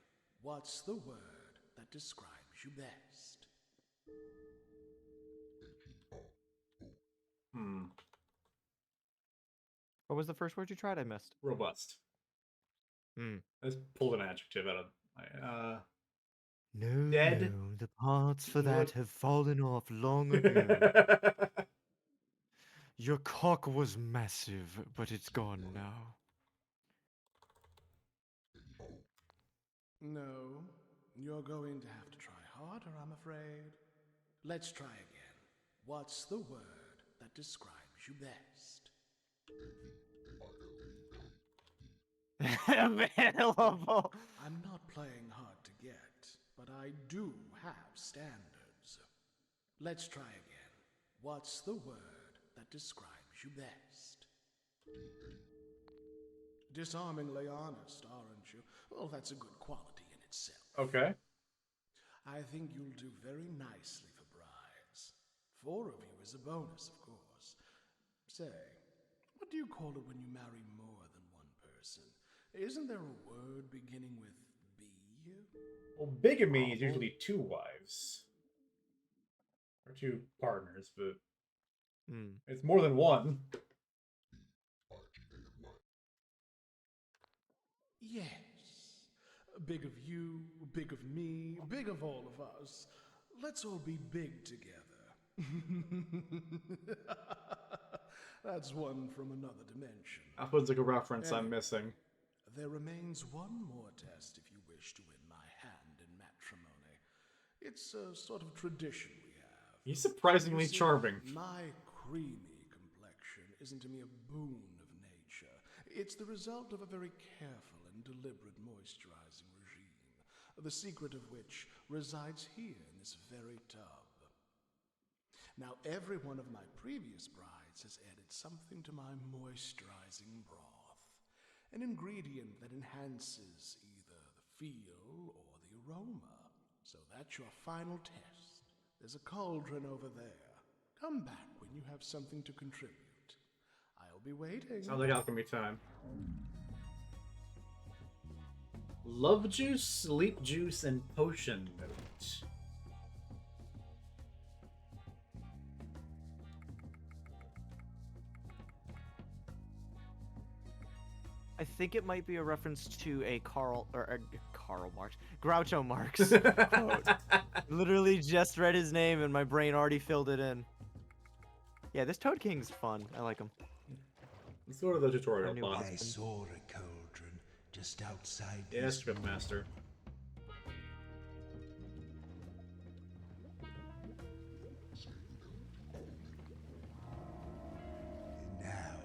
What's the word that describes you best? What was the first word you tried? I missed. Robust. Hmm. I just pulled an adjective out of No, Dead? no, the parts for that Wood. have fallen off long ago. Your cock was massive, but it's gone now. No, you're going to have to try harder, I'm afraid. Let's try again. What's the word that describes you best? Available. I'm not playing hard to get, but I do have standards. Let's try again. What's the word that describes you best? Disarmingly honest, aren't you? Well, that's a good quality in itself. Okay. I think you'll do very nicely for brides. 4 of you is a bonus, of course. Say, what do you call it when you marry more than 1 person? Isn't there a word beginning with B? Well, bigamy is usually 2 wives. Or 2 partners, but it's more than 1. Yes. Big of you, big of me, big of all of us. Let's all be big together. That's one from another dimension. That was like a reference I'm missing. There remains 1 more test if you wish to win my hand in matrimony. It's a sort of tradition we have. He's surprisingly You see, charming. My creamy complexion isn't to me a boon of nature. It's the result of a very careful and deliberate moisturizing regime, the secret of which resides here in this very tub. Now, every one of my previous brides has added something to my moisturizing broth, an ingredient that enhances either the feel or the aroma. So that's your final test. There's a cauldron over there. Come back when you have something to contribute. I'll be waiting. Sounds like alchemy time. Love juice, sleep juice, and potion note. I think it might be a reference to a Karl Marx, Groucho Marx quote. Literally just read his name and my brain already filled it in. Yeah, this Toad King's fun. I like him. Let's go to the tutorial pod. I saw a cauldron just outside Yes, this room. Cryptmaster. Now,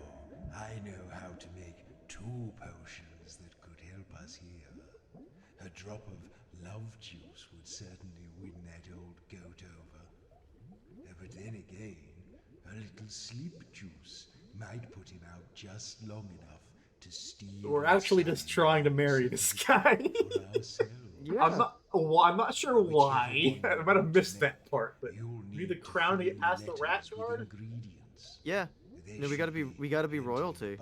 I know how to make 2 potions that could help us here. A drop of love juice would certainly win that old goat over. But then again, a little sleep juice might put him out just long enough to steal. We're actually just trying to marry this guy. Yeah. I'm not sure why. I might have missed that part, but you need the crown to get past the rat guard. Yeah. No, we gotta be royalty.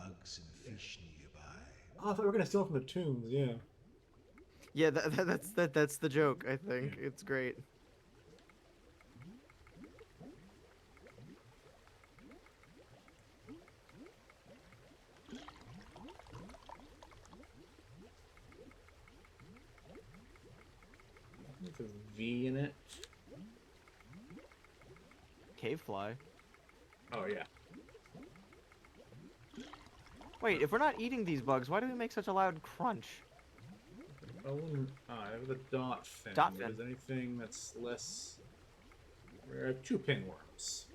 Oh, I thought we were gonna steal it from the tombs. Yeah. Yeah, that's the joke. I think it's great. There's a V in it. Cave fly. Oh yeah. Wait, if we're not eating these bugs, why do we make such a loud crunch? I have the dot fin. Dot If fin. there's anything that's less. We're at 2 pinworms.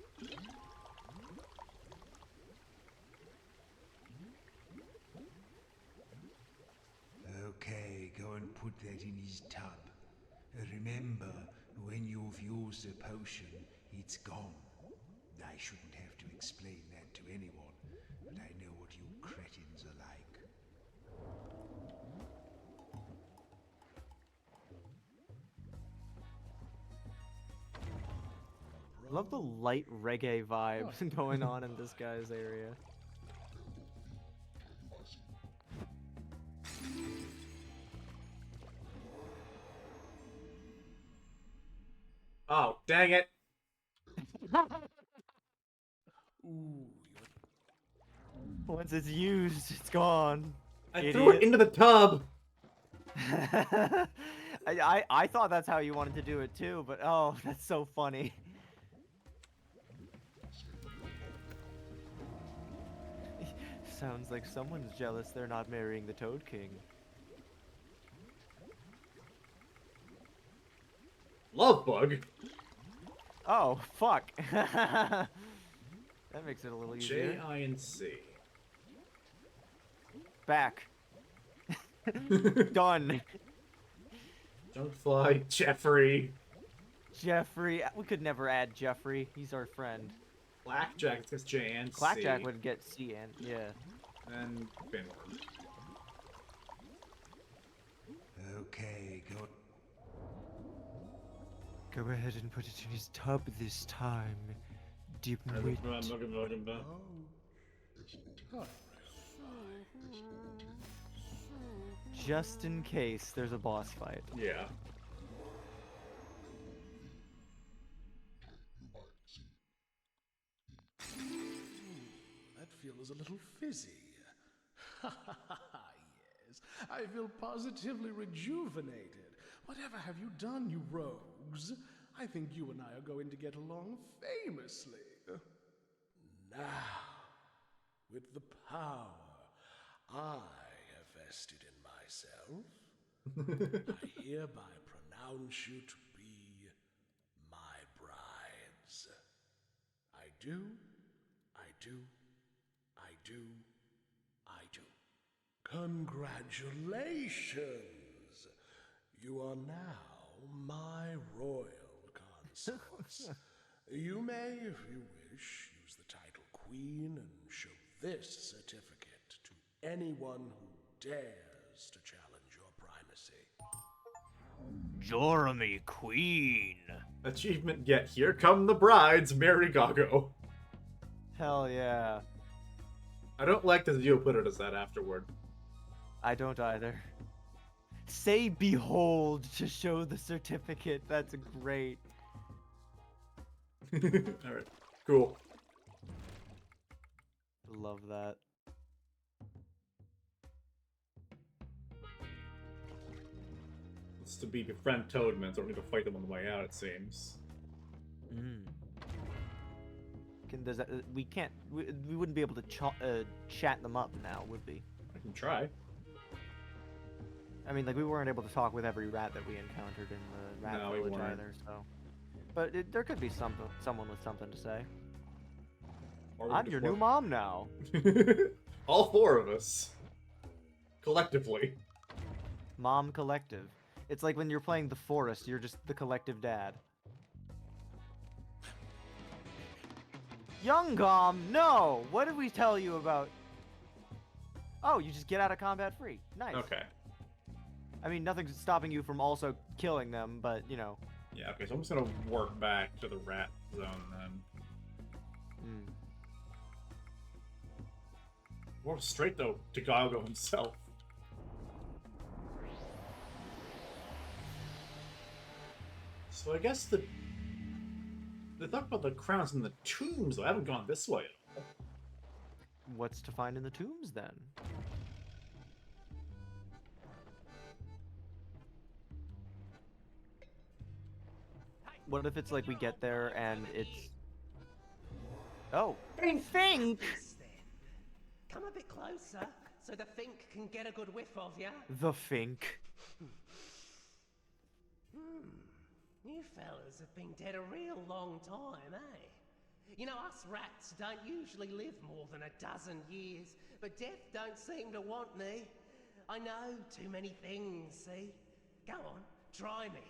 Okay, go and put that in his tub. Remember, when you've used a potion, it's gone. I shouldn't have to explain that to anyone, but I know what you cretins are like. Love the light reggae vibe going on in this guy's area. Oh, dang it. Once it's used, it's gone. I threw it into the tub. I thought that's how you wanted to do it too, but oh, that's so funny. Sounds like someone's jealous they're not marrying the Toad King. Love bug. Oh, fuck. That makes it a little easier. J, I, and C. Back. Done. Junkfly, Jeffrey. Jeffrey. We could never add Jeffrey. He's our friend. Blackjack gets J and C. Blackjack would get C and yeah. And Pinworm. Okay, go. Go ahead and put it in his tub this time, dimwit. Just in case there's a boss fight. Yeah. That feels a little fizzy. Yes, I feel positively rejuvenated. Whatever have you done, you rogues? I think you and I are going to get along famously. Now, with the power I have vested in myself, I hereby pronounce you to be my brides. I do, I do, I do, I do. Congratulations! You are now my royal consorts. You may, if you wish, use the title Queen and show this certificate to anyone who dares to challenge your primacy. Jeremy Queen. Achievement get. Here come the brides, Mary Gago. Hell yeah. I don't like that you put it as that afterward. I don't either. Say behold to show the certificate. That's great. Alright, cool. Love that. It's to be befriend Toadman, so we need to fight them on the way out, it seems. We can't. We wouldn't be able to chat them up now, would we? I can try. I mean, like, we weren't able to talk with every rat that we encountered in the rat village either, so. But there could be someone with something to say. I'm your new mom now. All four of us. Collectively. Mom collective. It's like when you're playing The Forest, you're just the collective dad. Young Gom, no! What did we tell you about? Oh, you just get out of combat free. Nice. Okay. I mean, nothing's stopping you from also killing them, but, you know. Yeah, okay, so I'm just gonna work back to the rat zone then. More straight, though, to Gago himself. So I guess they talk about the crowns in the tombs, though. I haven't gone this way at all. What's to find in the tombs, then? What if it's like we get there and it's... Oh! Fink! Come a bit closer, so the Fink can get a good whiff of you. The Fink. You fellas have been dead a real long time, eh? You know, us rats don't usually live more than a dozen years, but death don't seem to want me. I know too many things, see? Go on, try me.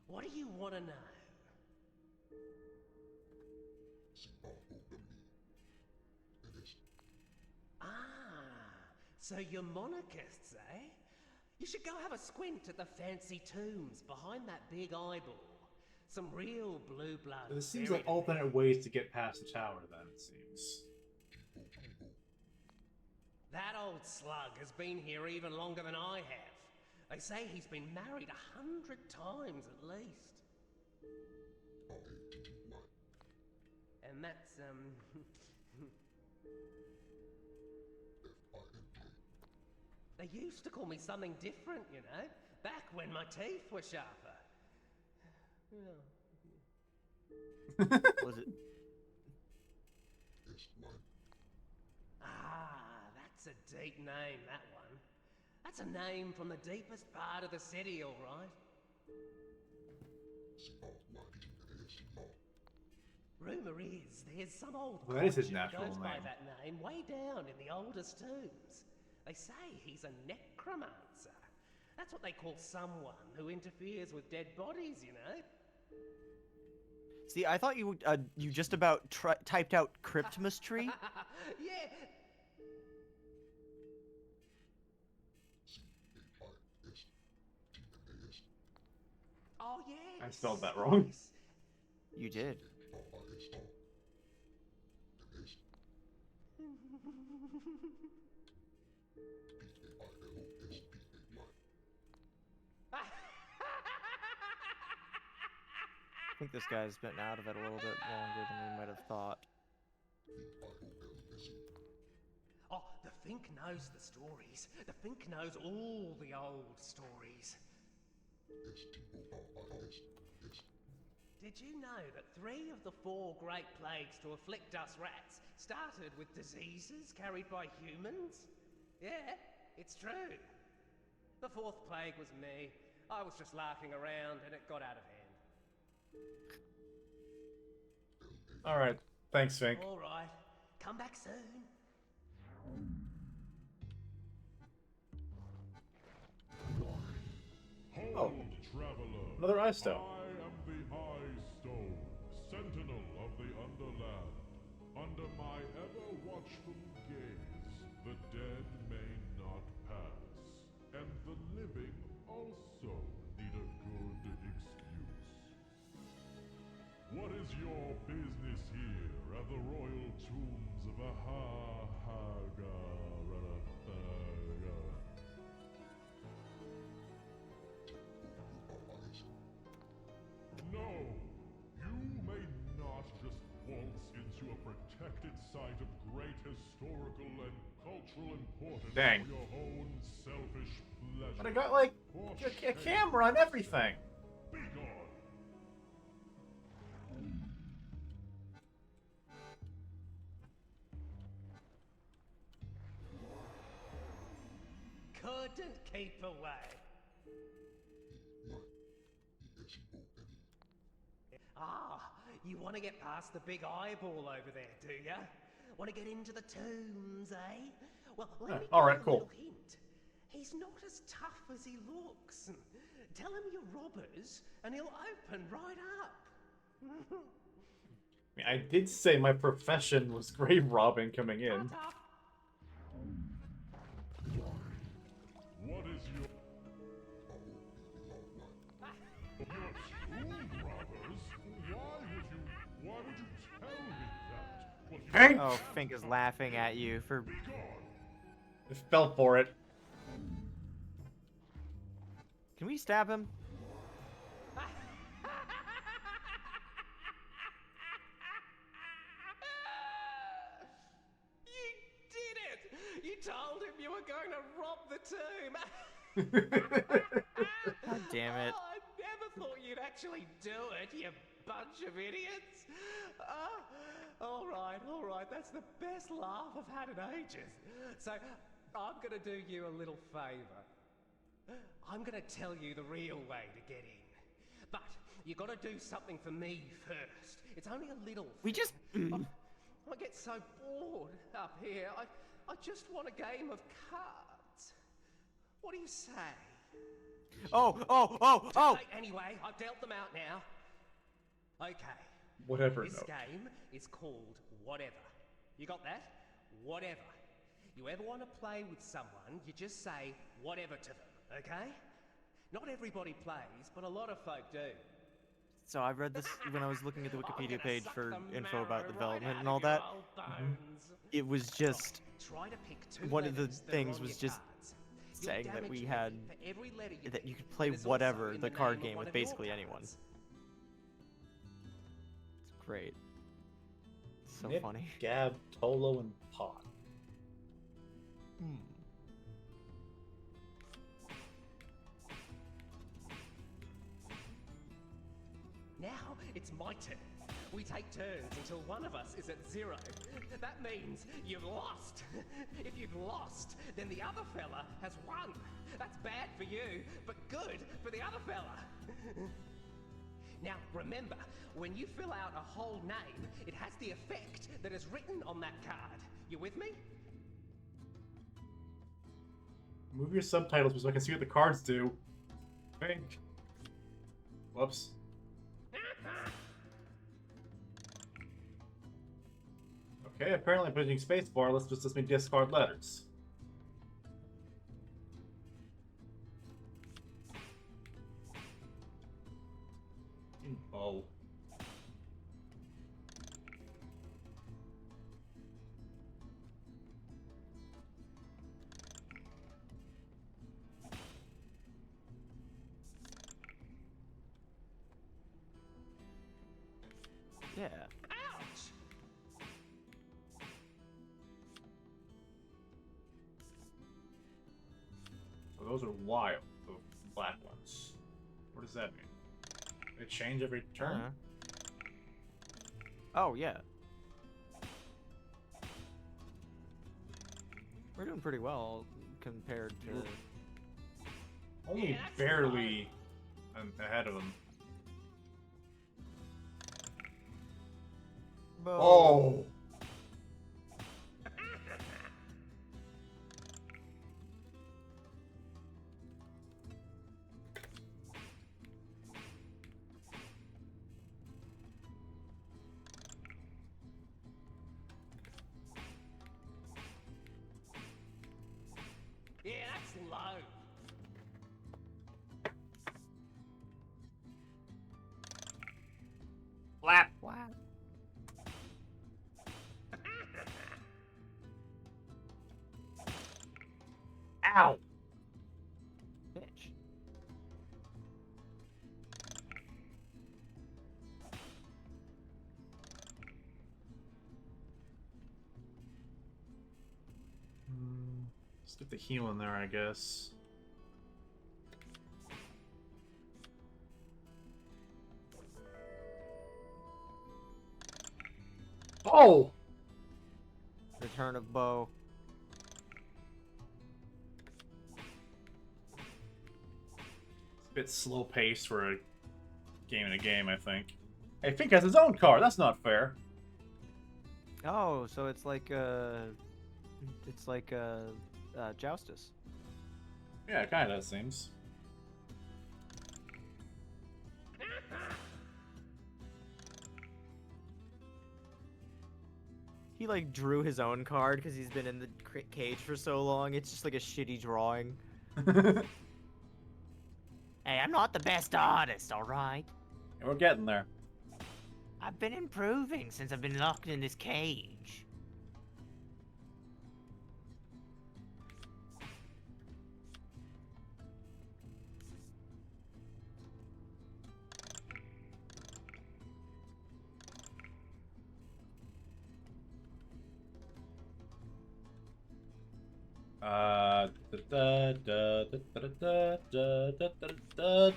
What do you want to know? Ah, so you're monarchists, eh? You should go have a squint at the fancy tombs behind that big eyeball. Some real blue blood. It seems like alternate ways to get past the tower, then, it seems. That old slug has been here even longer than I have. They say he's been married 100 times at least. And that's, They used to call me something different, you know, back when my teeth were sharper. Was it? Ah, that's a deep name, that one. That's a name from the deepest part of the city, all right. Rumour is there's some old Well, that is his codger who natural goes by name. that name way down in the oldest tombs. They say he's a necromancer. That's what they call someone who interferes with dead bodies, you know. See, I thought you just about typed out Cryptmaster. Yeah. Oh, yeah. I spelled that wrong. You did. I think this guy's been out of it a little bit longer than we might have thought. Oh, the Fink knows the stories. The Fink knows all the old stories. Did you know that 3 of the 4 great plagues to afflict us rats started with diseases carried by humans? Yeah, it's true. The 4th plague was me. I was just larking around and it got out of hand. Alright, thanks, Fink. Alright, come back soon. Oh, Traveler, another Eye Stone. I am the Eye Stone, sentinel of the Underland. Under my ever-watchful gaze, the dead may not pass, and the living also need a good excuse. What is your business here at the royal tombs of Ahahaga? site of great historical and cultural importance Dang. for your own selfish pleasure. But I got like For a shame. camera and everything. Be gone. Couldn't keep away. Ah, you want to get past the big eyeball over there, do ya? Want to get into the tombs, eh? Well, let me Alright, give you a cool. little hint. He's not as tough as he looks. Tell him you're robbers, and he'll open right up. I mean, I did say my profession was grave robbing coming in. What is your... You're tomb robbers? Why would you tell me that? What you... Hank! Oh, Fink is laughing at you for... I fell for it. Can we stab him? You did it! You told him you were going to rob the tomb. God damn it. Oh, I never thought you'd actually do it, you bunch of idiots. All right. That's the best laugh I've had in ages. So, I'm going to do you a little favor. I'm going to tell you the real way to get in. But you got to do something for me first. It's only a little. We just... I get so bored up here. I just want a game of cards. What do you say? Oh! Anyway, I've dealt them out now. Okay. Whatever. This game is called Whatever. You got that? Whatever. You ever want to play with someone, you just say whatever to them, okay? Not everybody plays, but a lot of folk do. So I read this when I was looking at the Wikipedia page for info about the development and all that. It was just... Try to pick two one of the letters that are things on was your just cards. saying You'll that we damage had... me for every letter you that you pick, could play but it's also whatever, in the the card name of game one with of your basically anyone. cards. It's great. So Nip, funny. Gab, Tolo, and Pot. Now it's my turn. We take turns until one of us is at 0. That means you've lost. If you've lost, then the other fella has won. That's bad for you, but good for the other fella. Now remember, when you fill out a whole name, it has the effect that is written on that card. You with me? Move your subtitles so I can see what the cards do. Hey. Whoops. Okay, apparently I'm pushing spacebar. Let's just let me discard letters. Oh. Yeah. Ouch! So those are wild, the black ones. What does that mean? They change every turn? Oh, yeah. We're doing pretty well compared to... Only barely ahead of them. Oh! Yeah, that's low. Flap! Wow. Ow! Bitch. Let's get the heal in there, I guess. Oh! Return of Bow. It's a bit slow paced for a game, I think. Hey, Fink has his own car. That's not fair. Oh, so it's like Joustus. Yeah, it kind of seems. He like drew his own card because he's been in the cage for so long. It's just like a shitty drawing. Hey, I'm not the best artist, alright? Yeah, we're getting there. I've been improving since I've been locked in this cage.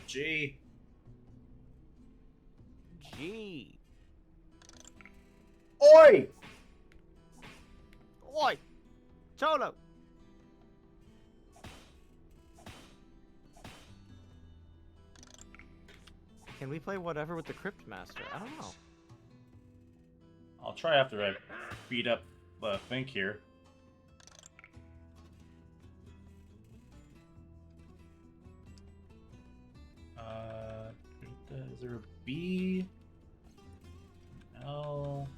G. G. Oi! Oi! Cholo! Can we play whatever with the Cryptmaster? I don't know. I'll try after I beat up Fink here. Is there a B? L?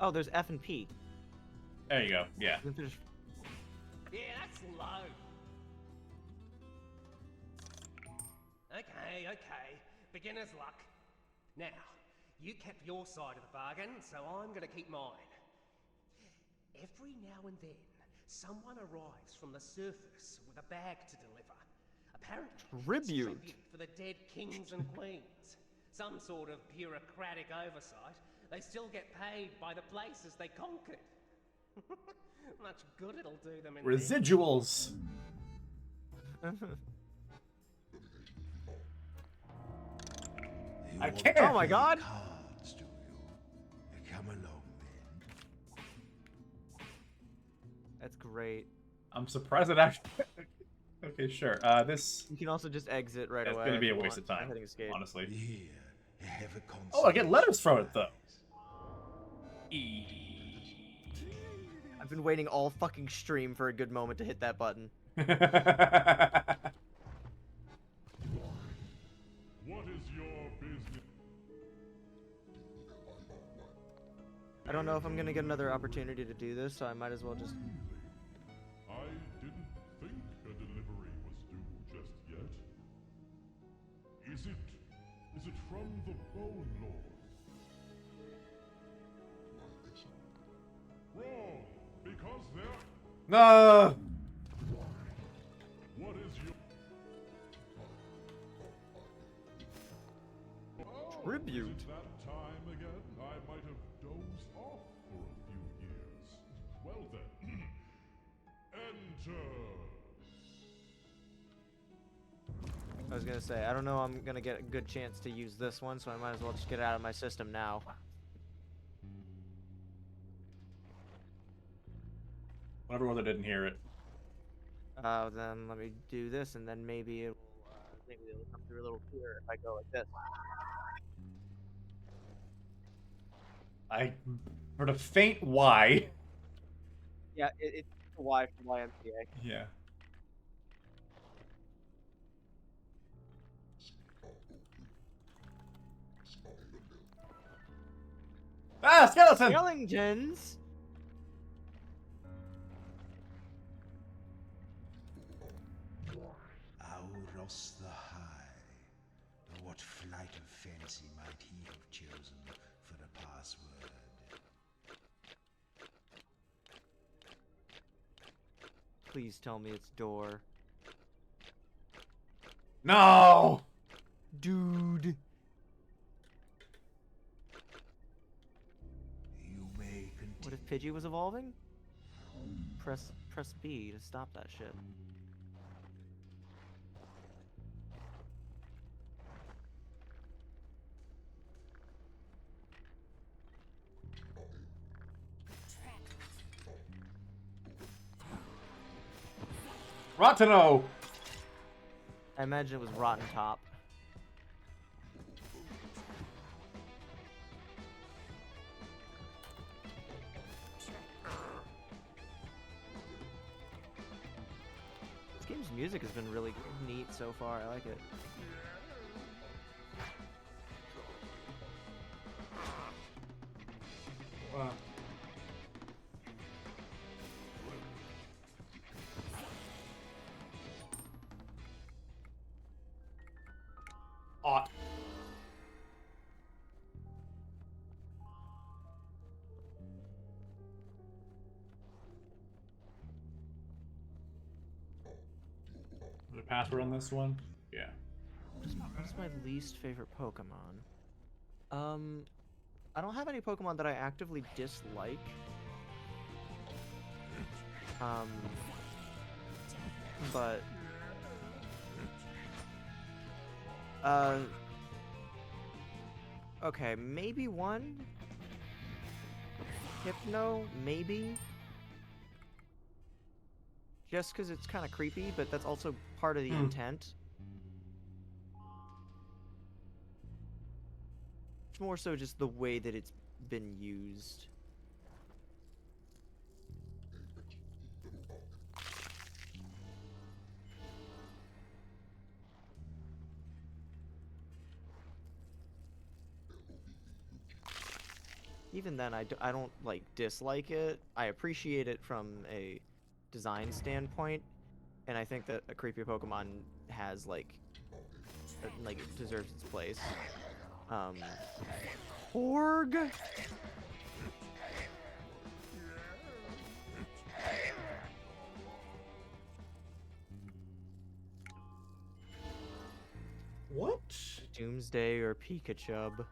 Oh, there's F and P. There you go. Yeah. Yeah, that's low. Okay. Beginner's luck. Now, you kept your side of the bargain, so I'm gonna keep mine. Every now and then, someone arrives from the surface with a bag to deliver. Apparently, Tribute. It's tribute for the dead kings and queens. Some sort of bureaucratic oversight. They still get paid by the places they conquered. Much good it'll do them in the end. Residuals. I can't. Oh my god. Cards, do you? Come along then. That's great. I'm surprised it actually. Okay, sure. This. You can also just exit right away. It's gonna be if a you waste want. of time, Hitting escape. honestly. Here, have a Oh, I get letters from it though. I've been waiting all fucking stream for a good moment to hit that button. What is your business? I don't know if I'm gonna get another opportunity to do this, so I might as well just. I didn't think a delivery was due just yet. Is it from the Bone Lord? Wrong, because there. No. What is your Tribute. Is it that time again? I might have dozed off for a few years. Well then, enter. I was gonna say, I don't know I'm gonna get a good chance to use this one, so I might as well just get it out of my system now. Whatever was I didn't hear it. Then let me do this, and then maybe it'll come through a little clearer if I go like this. I heard a faint Y. Yeah, it's a Y from YMCA. Yeah. Ah, skeleton! Skeletons! Auros the High. What flight of fancy might he have chosen for the password? Please tell me it's door. No! Dude. You may What if Pidgey was evolving? Press press B to stop that shit. Rotteno! I imagine it was Rotten Top. This game's music has been really neat so far. I like it. Wow. Ought. The password on this one? Yeah. What's my least favorite Pokemon? I don't have any Pokemon that I actively dislike. But okay, maybe one. Hypno, maybe. Just because it's kind of creepy, but that's also part of the intent. It's more so just the way that it's been used. Even then, I don't, like, dislike it. I appreciate it from a design standpoint, and I think that a creepy Pokemon has, like, it deserves its place. Korg? What? Doomsday or Pikachu.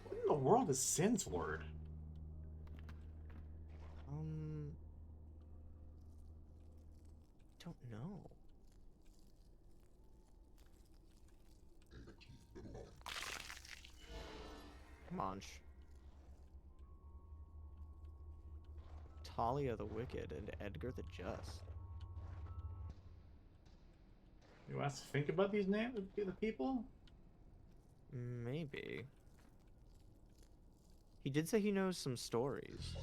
What in the world is Sin's word? Don't know. Come on. Talia the Wicked and Edgar the Just. You want us to think about these names of the people? Maybe. He did say he knows some stories.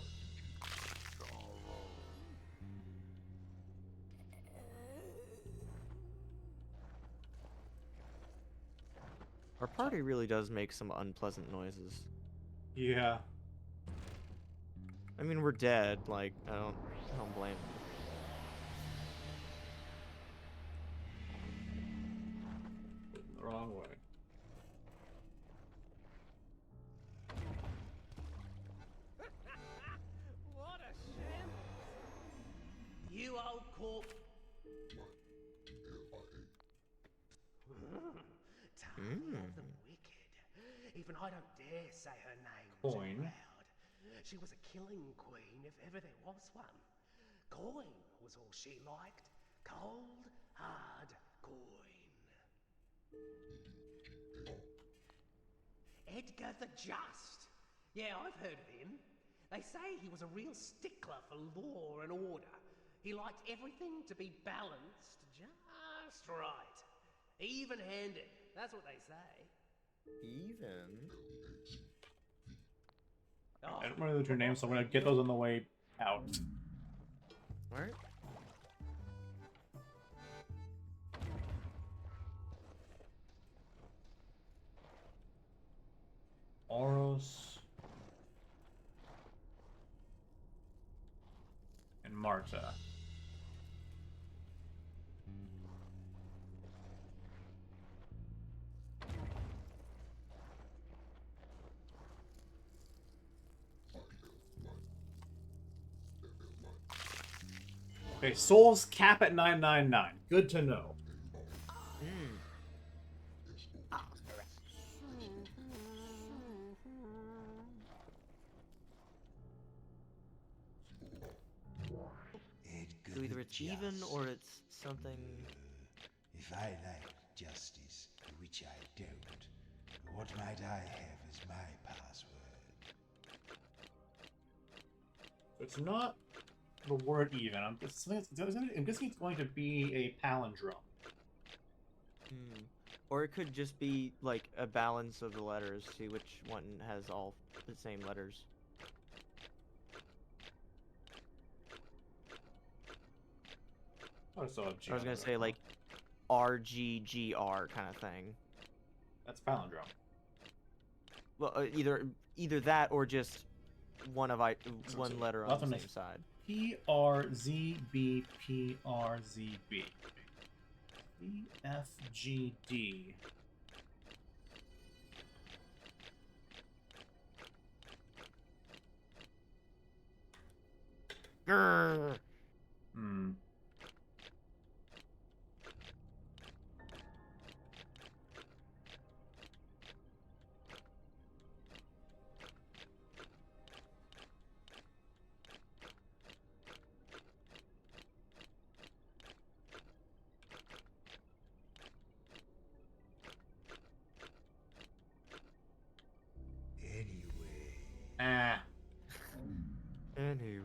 Our party really does make some unpleasant noises. Yeah. I mean, we're dead. Like, I don't blame him. The wrong way. What a sham! You old corp. Talia the Wicked. Even I don't dare say her name Coin. too loud. She was a killing queen if ever there was one. Coin was all she liked. Cold, hard coin. Edgar the Just. Yeah, I've heard of him. They say he was a real stickler for law and order. He liked everything to be balanced just right. Even-handed. That's what they say. Even? I don't remember their names, so I'm gonna get those on the way out. Alright. Oros and Marta. Okay, souls cap at 999. Good to know. either it's even or it's something. If I like justice, which I don't, what might I have as my password? It's not the word even. I'm guessing it's going to be a palindrome. Or it could just be like a balance of the letters. See which one has all the same letters. I was gonna say like RGGR kind of thing. That's palindrome. Well, either that or just one letter on the same side. PRZB PRZB. EFGD. Grrr. Anyway.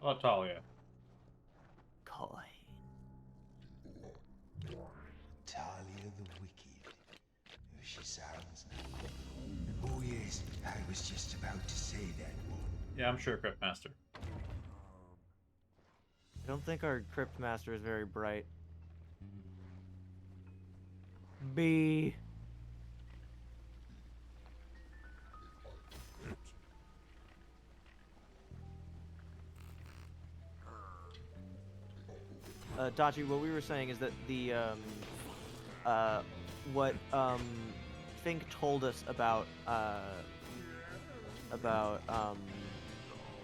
Oh, Talia. Coin. Talia the Wicked. She sounds nice. Oh yes, I was just about to say that one. Yeah, I'm sure, Cryptmaster. I don't think our Cryptmaster is very bright. B. Dachi, what we were saying is that the what Fink told us about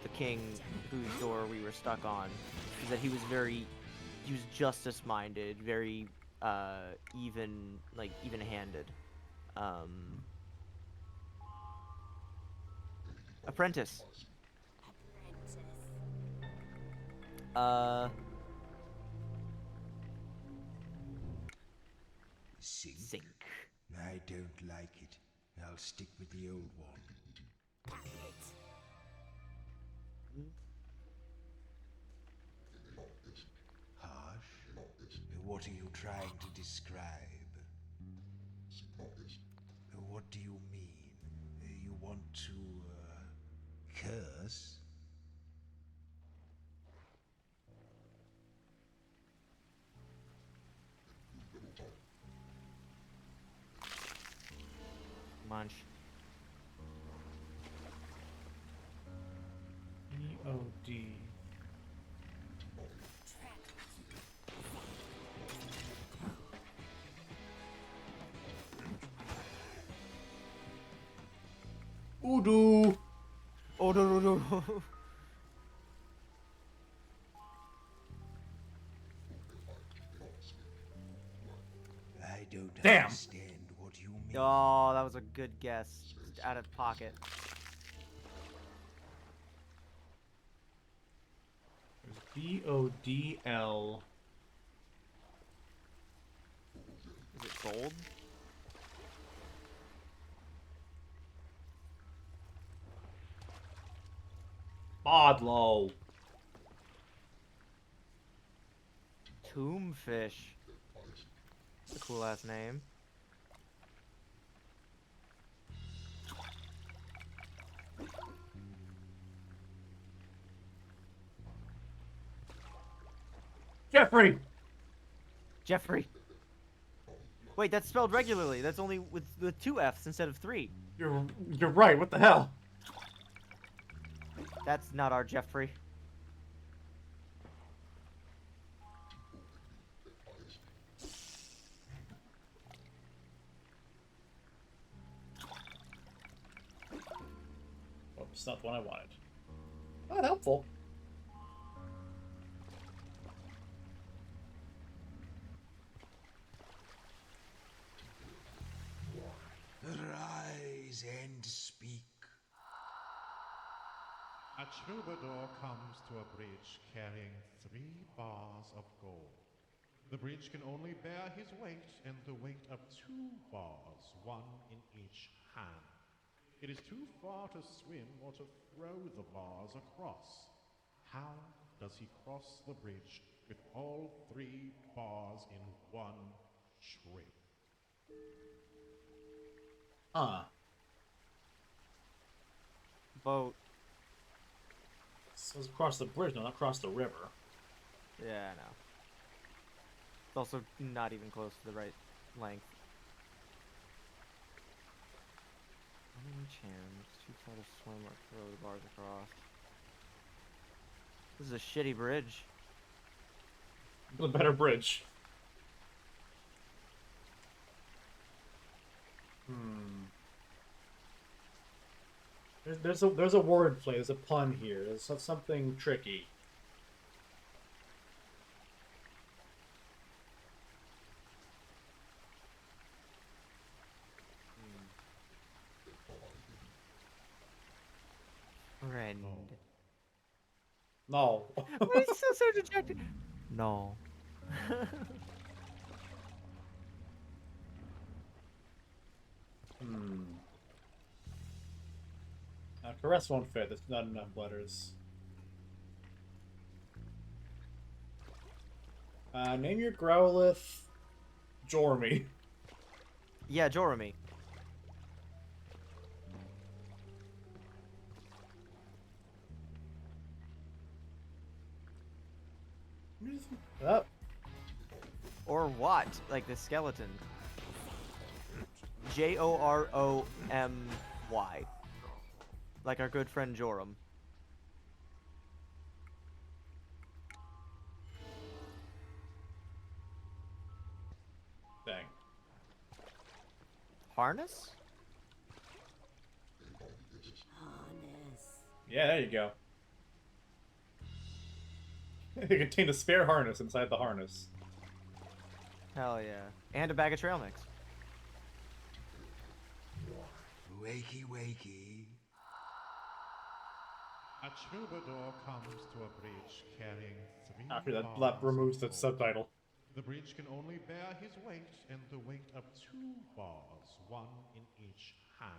the king whose door we were stuck on is that he was justice minded, very even-handed. Apprentice. Sink? I don't like it. I'll stick with the old one. Harsh? What are you trying to describe? What do you mean? You want to, curse? Munch. EOD. Udu. Odo. I don't Damn. understand what you mean. Oh, that was a good guess. Just out of pocket. There's BODL. Is it gold? Bodlow. Tombfish. That's a cool ass name. Jeffrey. Jeffrey. Wait, that's spelled regularly. That's only with 2 F's instead of 3. You're right. What the hell? That's not our Jeffrey. Oops, not the one I wanted. Not helpful. Rise and speak. A troubadour comes to a bridge carrying 3 bars of gold. The bridge can only bear his weight and the weight of 2 bars, 1 in each hand. It is too far to swim or to throw the bars across. How does he cross the bridge with all 3 bars in one trip? Boat. So it's across the bridge, no, not across the river. Yeah, I know. It's also not even close to the right length. How many chance? Too far to swim or throw the bars across. This is a shitty bridge. A better bridge. There's a word play. There's a pun here. There's something tricky. Friend. No. Why is he so dejected? No. Caress won't fit. There's not enough letters. Name your Growlithe Jormy. Yeah, Jormy. Up. Or what? Like the skeleton. Joromy. Like our good friend Joram. Dang. Harness? Harness. Yeah, there you go. It contained a spare harness inside the harness. Hell yeah. And a bag of trail mix. Wakey, wakey. A troubadour comes to a bridge carrying 3 After that, bars removes the of gold. subtitle. The bridge can only bear his weight and the weight of 2 bars, 1 in each hand.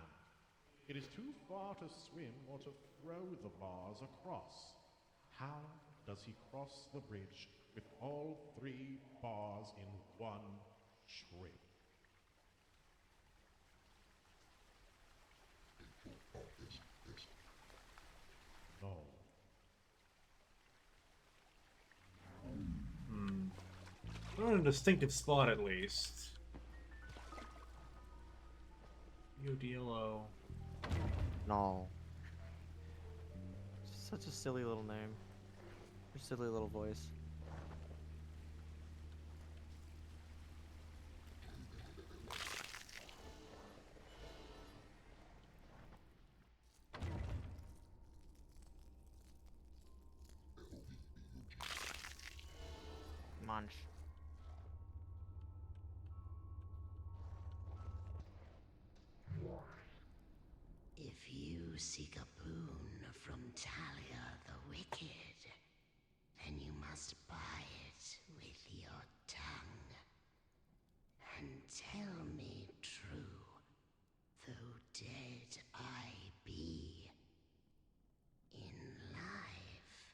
It is too far to swim or to throw the bars across. How does he cross the bridge with all 3 bars in one trip? No. Not in a distinctive spot, at least. UDLO. No. Such a silly little name. Or silly little voice. Munch. If you seek a boon from Talia the Wicked, then you must buy it with your tongue. And tell me true, though dead I be, in life,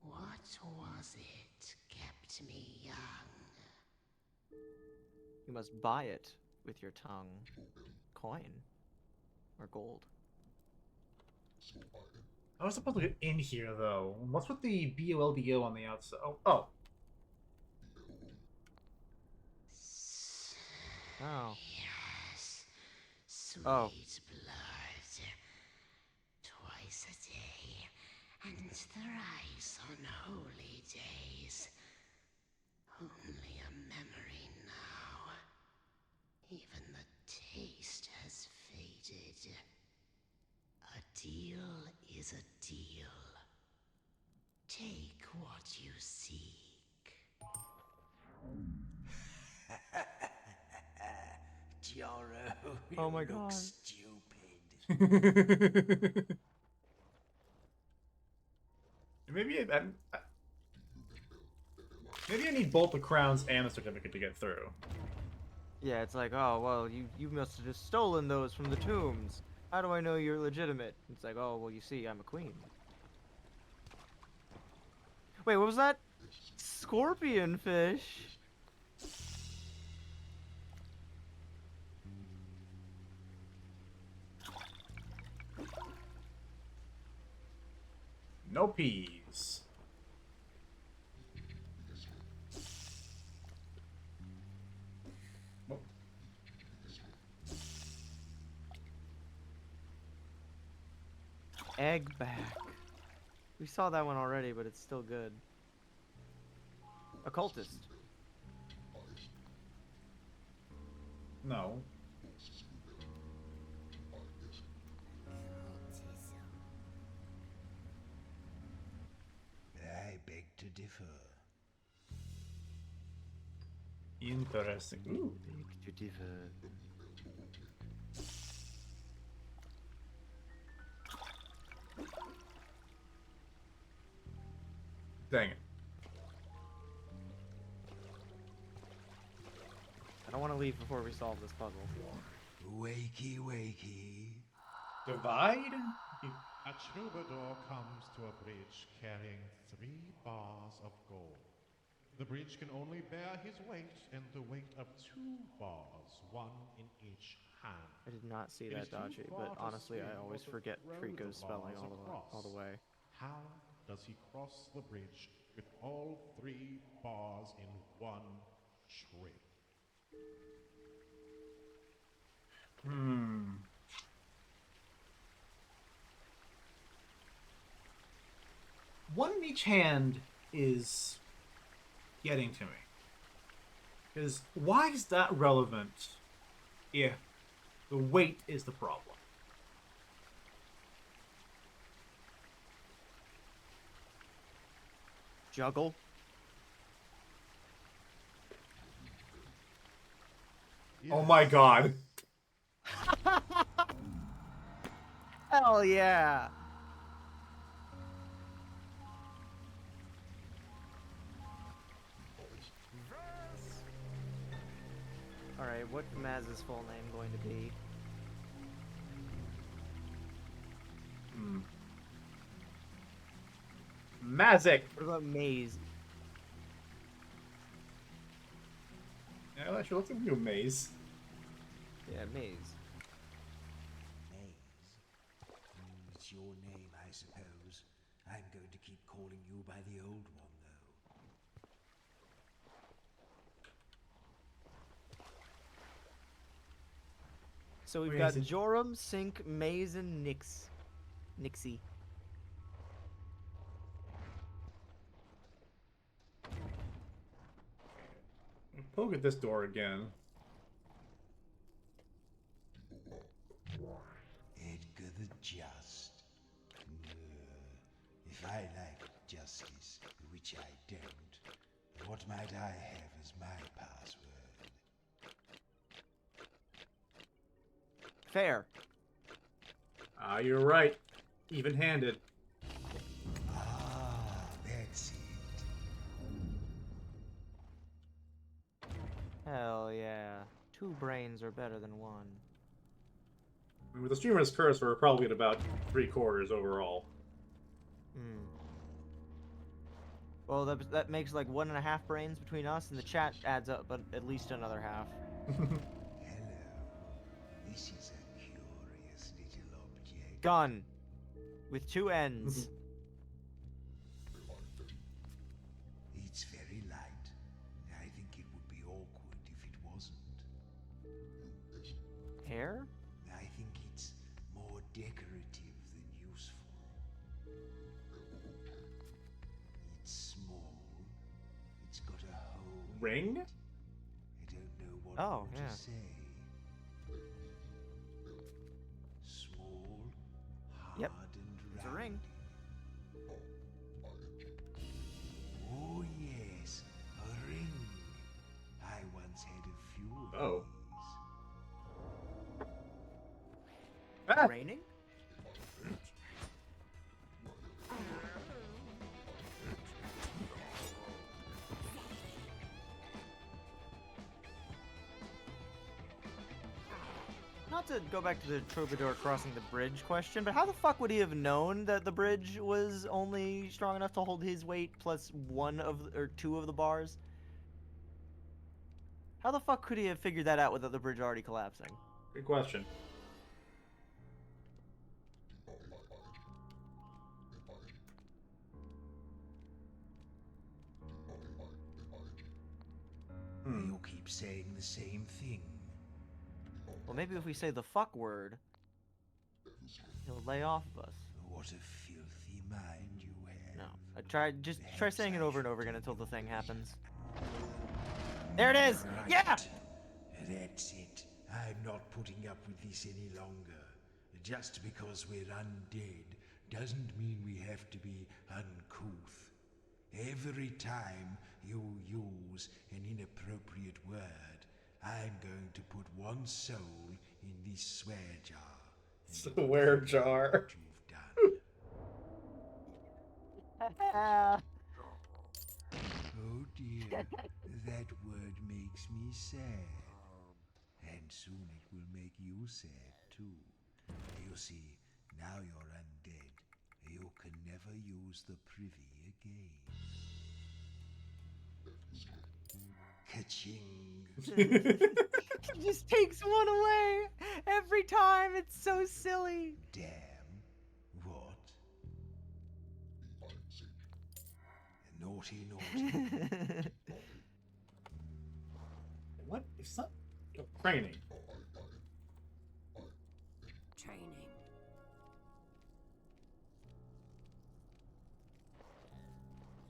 what was it kept me young? You must buy it with your tongue. Coin. Or gold. I was supposed to get in here, though. What's with the BOLDO on the outside? Oh. Oh. Yes, sweet Oh. blood. Twice a day, and thrice on holy days. Only a memory now. Even the taste has faded. A deal is a deal. Take what you seek. Joro, Oh you my look God. stupid. Maybe I need both the crowns and the certificate to get through. Yeah, it's like, oh, well, you must have just stolen those from the tombs. How do I know you're legitimate? It's like, oh, well, you see, I'm a queen. Wait, what was that? Scorpion fish. No peas. Oh. Egg back. We saw that one already, but it's still good. Occultist. No. I beg to differ. Interesting. Ooh. Beg to differ. Dang it. I don't want to leave before we solve this puzzle. Wakey, wakey. Divide? A troubadour comes to a bridge carrying 3 bars of gold. The bridge can only bear his weight and the weight of 2 bars, 1 in each hand. I did not see It that, is too Dachi, far but to honestly, swim I always but to forget throw Trico's the spelling bars all the across. way. How does he cross the bridge with all 3 bars in one trip? One in each hand is getting to me. Because why is that relevant if the weight is the problem? Juggle. Oh my god. Hell yeah! Alright, what Maz's full name going to be? Mazik! What about Maze? Yeah, actually, let's do a maze. Yeah, Maze. It's your name, I suppose. I'm going to keep calling you by the old one, though. So we've Wait, got is it- Joram, Sink, Maze, and Nixie. Poke at this door again. Edgar the Just. If I like justice, which I don't, what might I have as my password? Fair. You're right. Even-handed. Ah, that's it. Hell yeah. 2 brains are better than 1. I mean, with the streamer's curse, we're probably at about 3/4 overall. Well, that makes like 1.5 brains between us, and the chat adds up but at least another half. Hello. This is a curious little object. Gun. With 2 ends. It's very light. I think it would be awkward if it wasn't. Hair? I think it's more decorative than useful. It's small. It's got a hole. Ring? I don't know what Oh, more yeah. to say. Small, hard, Yep. and It's a ring. Oh yes, a ring. I once had a few of Oh. these. Ah! Raining? not to go back to the troubadour crossing the bridge question, but how the fuck would he have known that the bridge was only strong enough to hold his weight plus one of or two of the bars? How the fuck could he have figured that out without the bridge already collapsing? Good question. You keep saying the same thing. Well, maybe if we say the fuck word, he'll lay off of us. What a filthy mind you have. No, just try saying it over and over again until the thing happens. There it is! Right. Yeah! That's it. I'm not putting up with this any longer. Just because we're undead doesn't mean we have to be uncouth. Every time you use an inappropriate word, I'm going to put one soul in this swear jar. Swear jar. Oh dear, that word makes me sad. And soon it will make you sad too. You see, now you're undead. You can never use the privy again. Ka-ching. He just takes one away every time. It's so silly. Damn. What? Naughty, naughty. What is that? Oh, training. Training.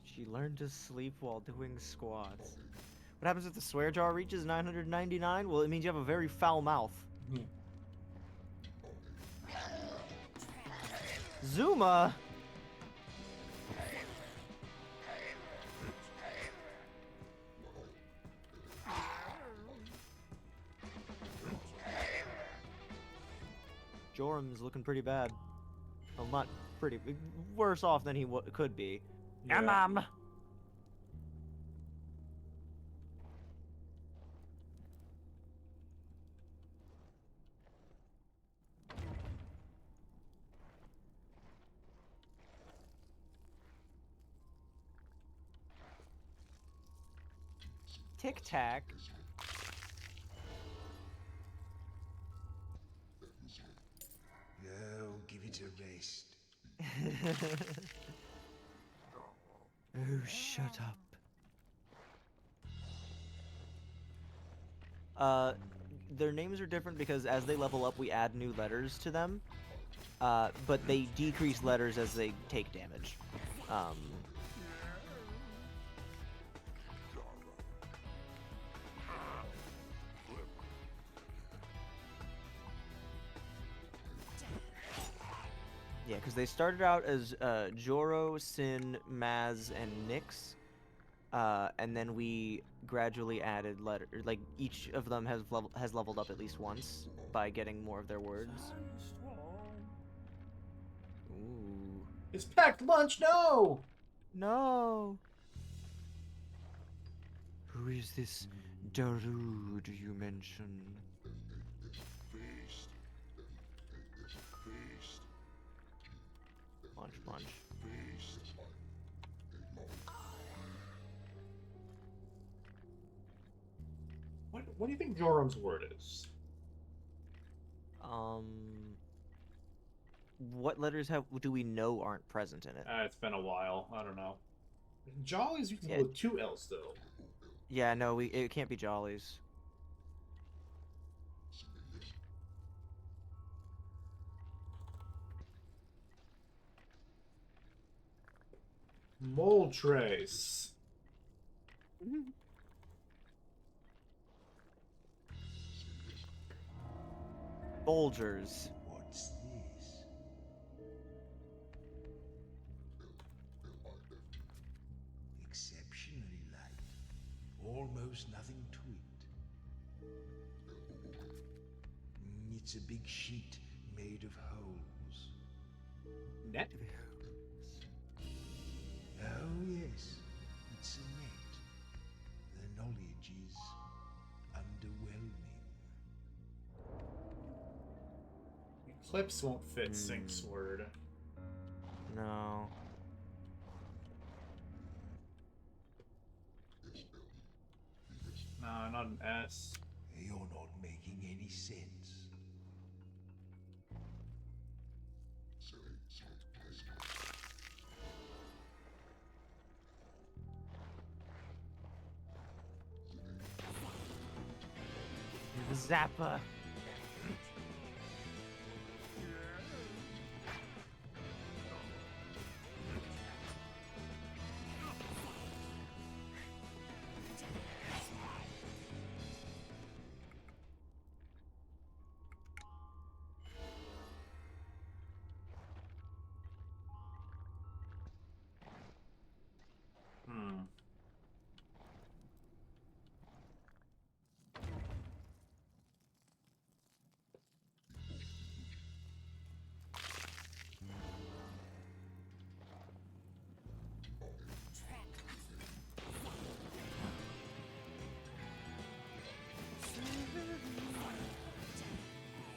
She learned to sleep while doing squats. What happens if the swear jar reaches 999? Well, it means you have a very foul mouth. Zuma? Jorum's looking pretty bad. Well, not pretty. Worse off than he could be. Yeah. Tic Tac. Oh, give it a rest. Oh, shut up. Their names are different because as they level up, we add new letters to them. But they decrease letters as they take damage. Yeah, because they started out as Joro, Sin, Maz, and Nyx. And then we gradually added like each of them has leveled up at least once by getting more of their words. Ooh. It's packed lunch, no! No! Who is this Darude you mention? Feast. Feast. Munch, munch. Feast. What do you think Jorum's word is? What letters do we know aren't present in it? It's been a while. I don't know. Jolly's using with two L's though. Yeah, no, it can't be Jollies. Moltres. Bolgers. What's this? Exceptionally light. Almost nothing to it. It's a big sheet made of holes. Net? Oh, yes. It's a net. The knowledge is underwhelming. Eclipse won't fit Sync Sword. No. No, not an S. You're not making any sense. The Zappa.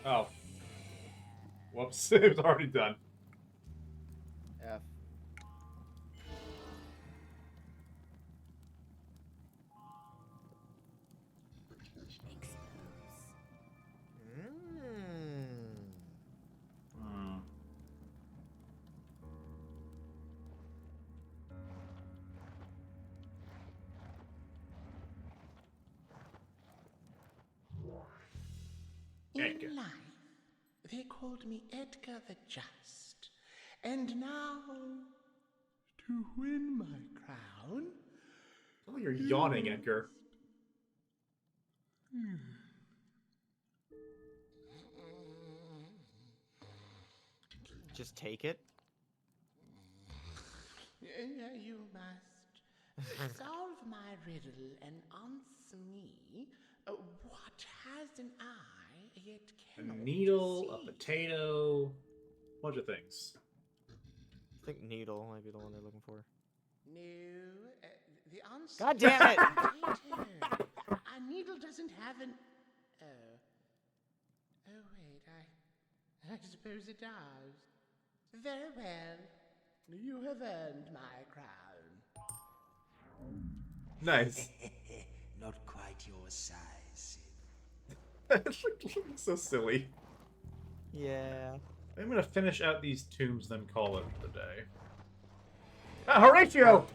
Oh. Whoops. It was already done. F. In life, they called me Edgar the Just. And now, to win my crown... Oh, you're yawning, Edgar. Just take it? You must solve my riddle and answer me. What has an eye yet A cannot needle, a see? potato, bunch of things. I think needle might be the one they're looking for. No, the answer... God damn it! Potato. A needle doesn't have an... Oh. Oh, wait, I suppose it does. Very well. You have earned my crown. Nice. Not quite your size, Sid. It looks so silly. Yeah. I'm gonna finish out these tombs, then call it the day. Ah, Horatio!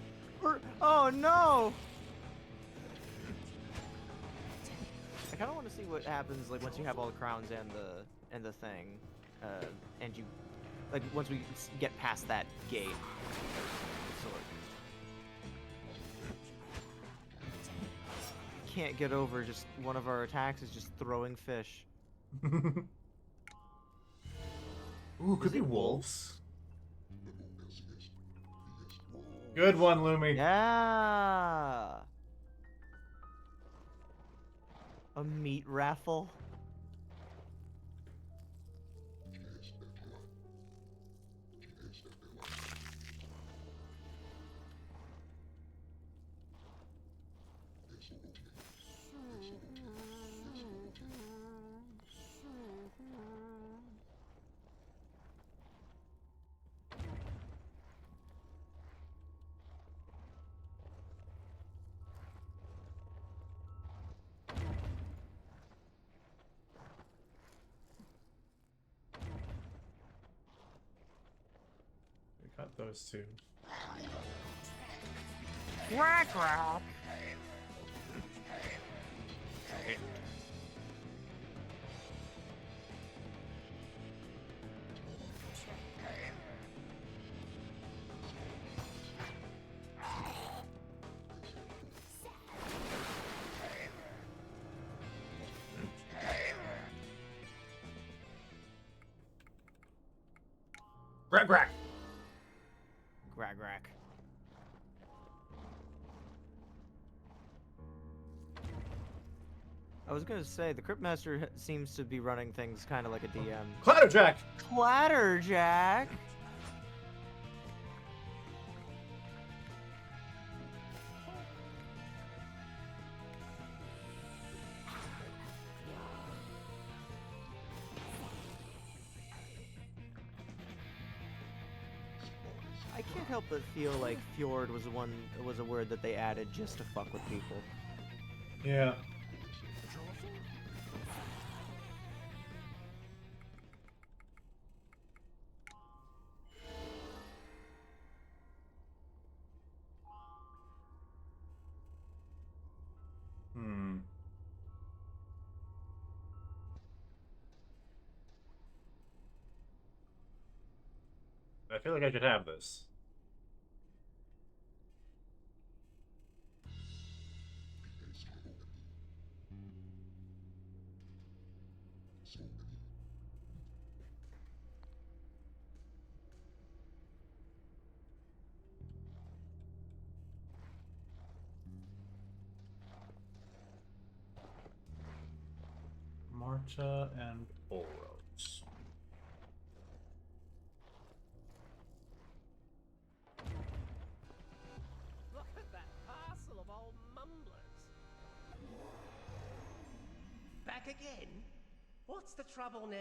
Oh no! I kind of want to see what happens like once you have all the crowns and the thing, and you like once we get past that gate. Sort. Can't get over just one of our attacks is just throwing fish. Ooh, could be wolves. Good one, Lumi. Yeah. A meat raffle. We got those two. Quack quack. Grack, grack. Grag rack. I was gonna say the Cryptmaster seems to be running things kind of like a DM. Clatterjack. Clatterjack. I can't help but feel like fjord was a word that they added just to fuck with people. Yeah. Hmm. I feel like I should have this. Marta and Bullrose. Look at that parcel of old mumblers. Back again? What's the trouble now?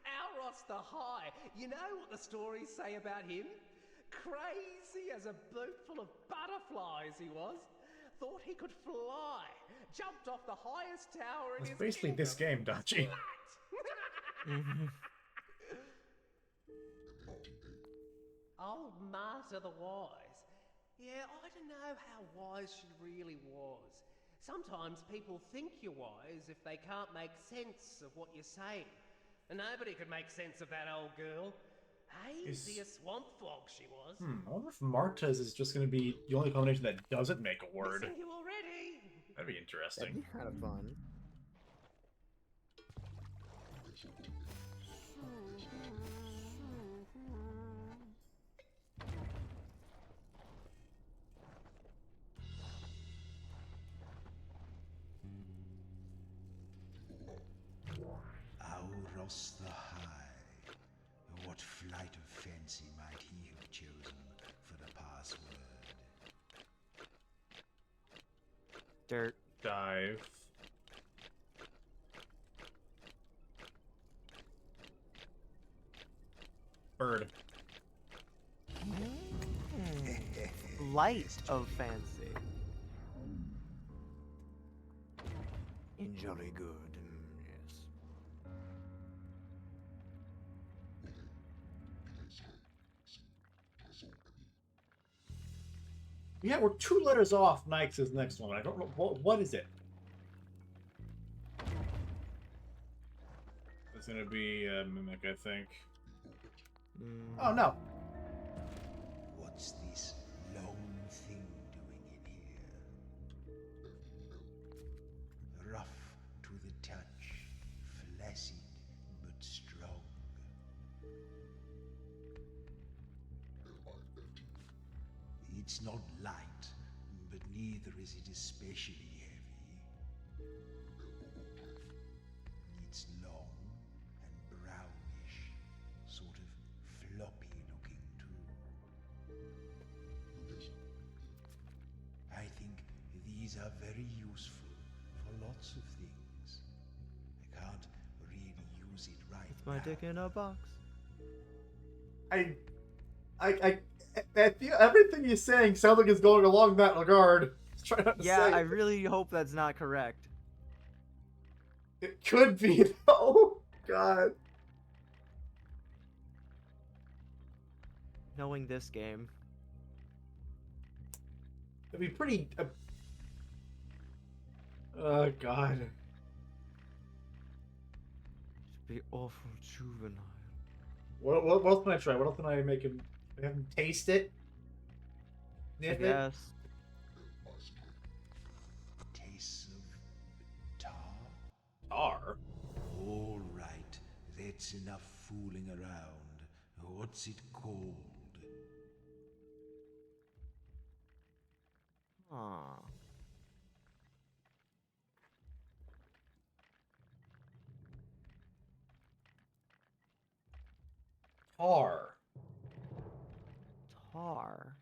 Alros the High. You know what the stories say about him? Crazy as a boot full of butterflies he was. Thought he could fly. Jumped off the highest tower in It's his basically this game, Dachi. Old Marta the Wise. Yeah, I don't know how wise she really was. Sometimes people think you're wise if they can't make sense of what you're saying. And nobody could make sense of that old girl. Hazy as swamp fog she was. I wonder if Marta's is just going to be the only combination that doesn't make a word. Missing you already. That'd be interesting. That'd be kind of fun. Auros the High. What flight of fancy might he have chosen for the password? Dirt. Dive. Bird. Light of fancy. In jolly good, yes. Yeah, we're 2 letters off Nike's next one. I don't know. What is it? It's going to be Mimic, I think. Oh, no. What's this lone thing doing in here? Rough to the touch, flaccid but strong. It's not light, but neither is it especially heavy. It's long and brownish, sort of floppy looking too. I think these are very useful for lots of things. I can't really use it right It's my dick in a box. I feel everything you're saying sounds like it's going along that regard. Try not to Yeah, say I really hope that's not correct. It could be, though. God. Knowing this game. It'd be pretty... oh, God. Should be awful juvenile. What else can I try? What else can I make him... have him taste it? I guess. Taste of tar? Tar? All right, that's enough fooling around. What's it called? Aww. Tar. Tar.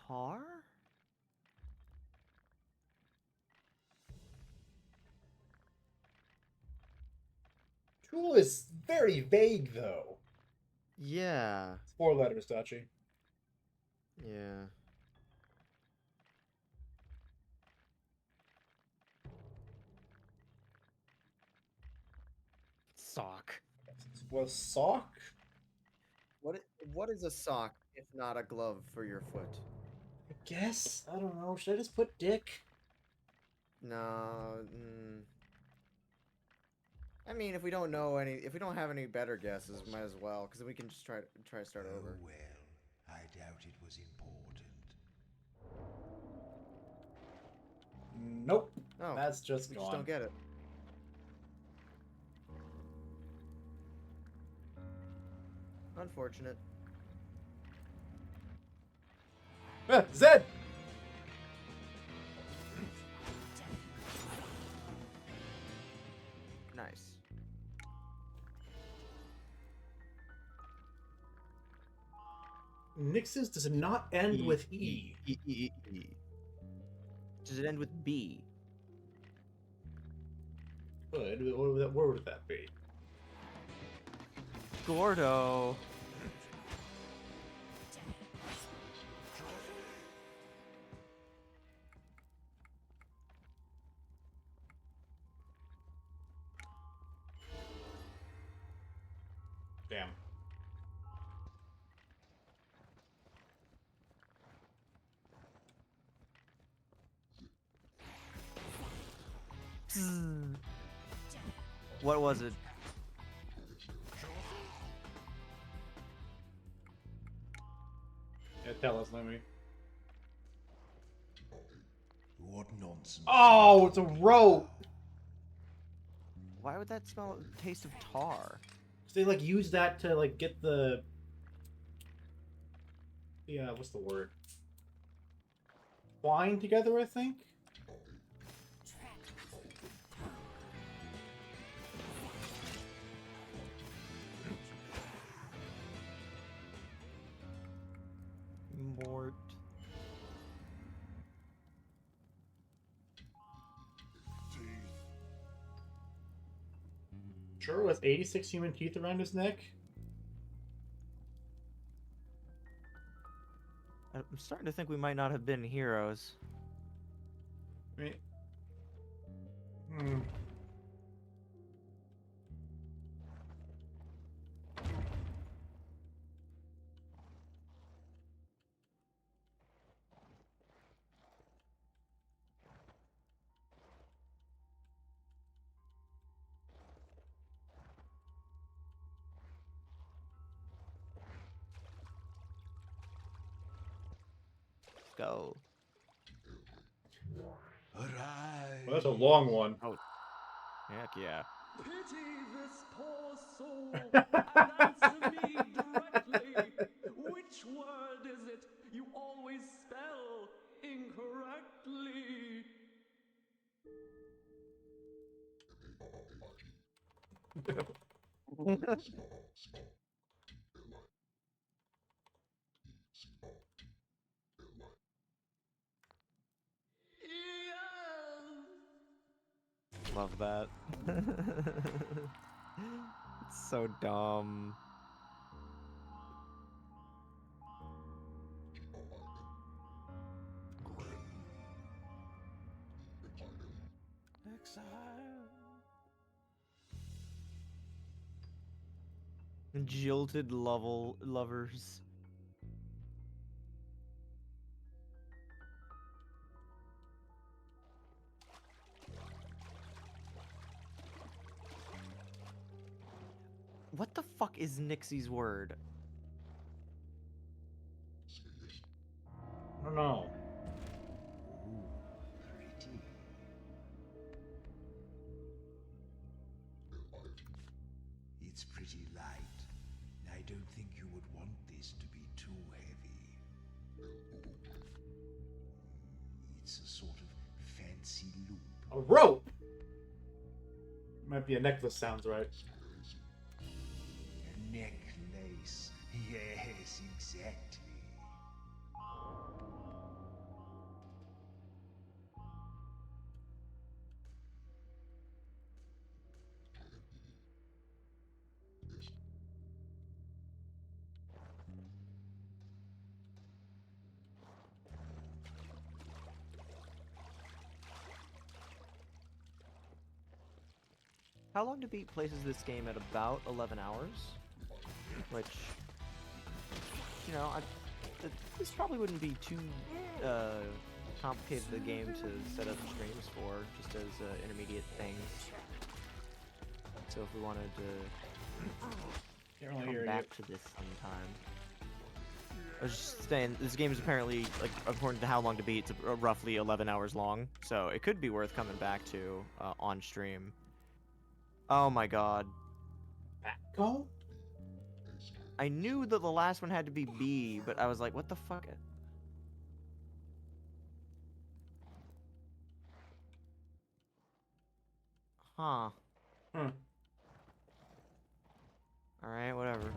Tar? Cool is very vague, though. Yeah. It's 4 letters, Dachi. Yeah. Sock. Was sock? What is a sock if not a glove for your foot? I guess. I don't know. Should I just put dick? No. I mean, if we don't have any better guesses, might as well, because then we can just try to start over. Well, I doubt it was important. Nope. No, That's just we gone. just don't get it. Unfortunate. Zed! Nice. Nix's does not end with E. Does it end with B? Good. What would that be? Gordo. Damn. What was it? Yeah, tell us, Lemmy. What nonsense. Oh, it's a rope! Why would that taste of tar? Because they, like, use that to, like, get the... Yeah, what's the word? Twine together, I think? Mort. Sure, with 86 human teeth around his neck? I'm starting to think we might not have been heroes. I mean... Hmm. Go. Arise. Well, that's a long one. Oh. Heck yeah. Pity this poor soul and answer me directly. Which word is it you always spell incorrectly? Love that. It's so dumb. Exile. Jilted lovers. What the fuck is Nixie's word? I don't know. Ooh, pretty. It's pretty light. I don't think you would want this to be too heavy. It's a sort of fancy loop. A rope! Might be a necklace, sounds right. A necklace. Yes, exactly. How Long to Beat places this game at about 11 hours, which, you know, this probably wouldn't be too complicated a game to set up streams for, just as intermediate things. So if we wanted to come back to this sometime. I was just saying, this game is apparently, like, according to How Long to Beat, it's roughly 11 hours long, so it could be worth coming back to on stream. Oh my god. Go? I knew that the last one had to be B, but I was like, what the fuck? Huh. Alright, whatever.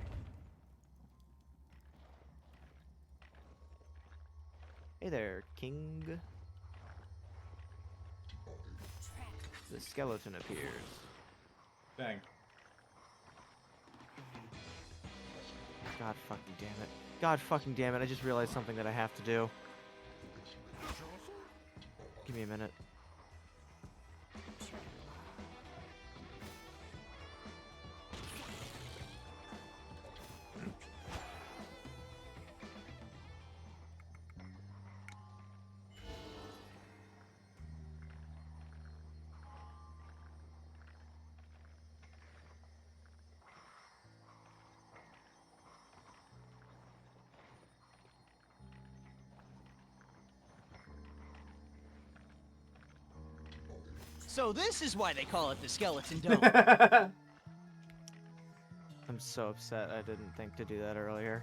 Hey there, King. The skeleton appears. Dang. God fucking damn it. God fucking damn it, I just realized something that I have to do. Give me a minute. So this is why they call it the Skeleton Dome. I'm so upset I didn't think to do that earlier.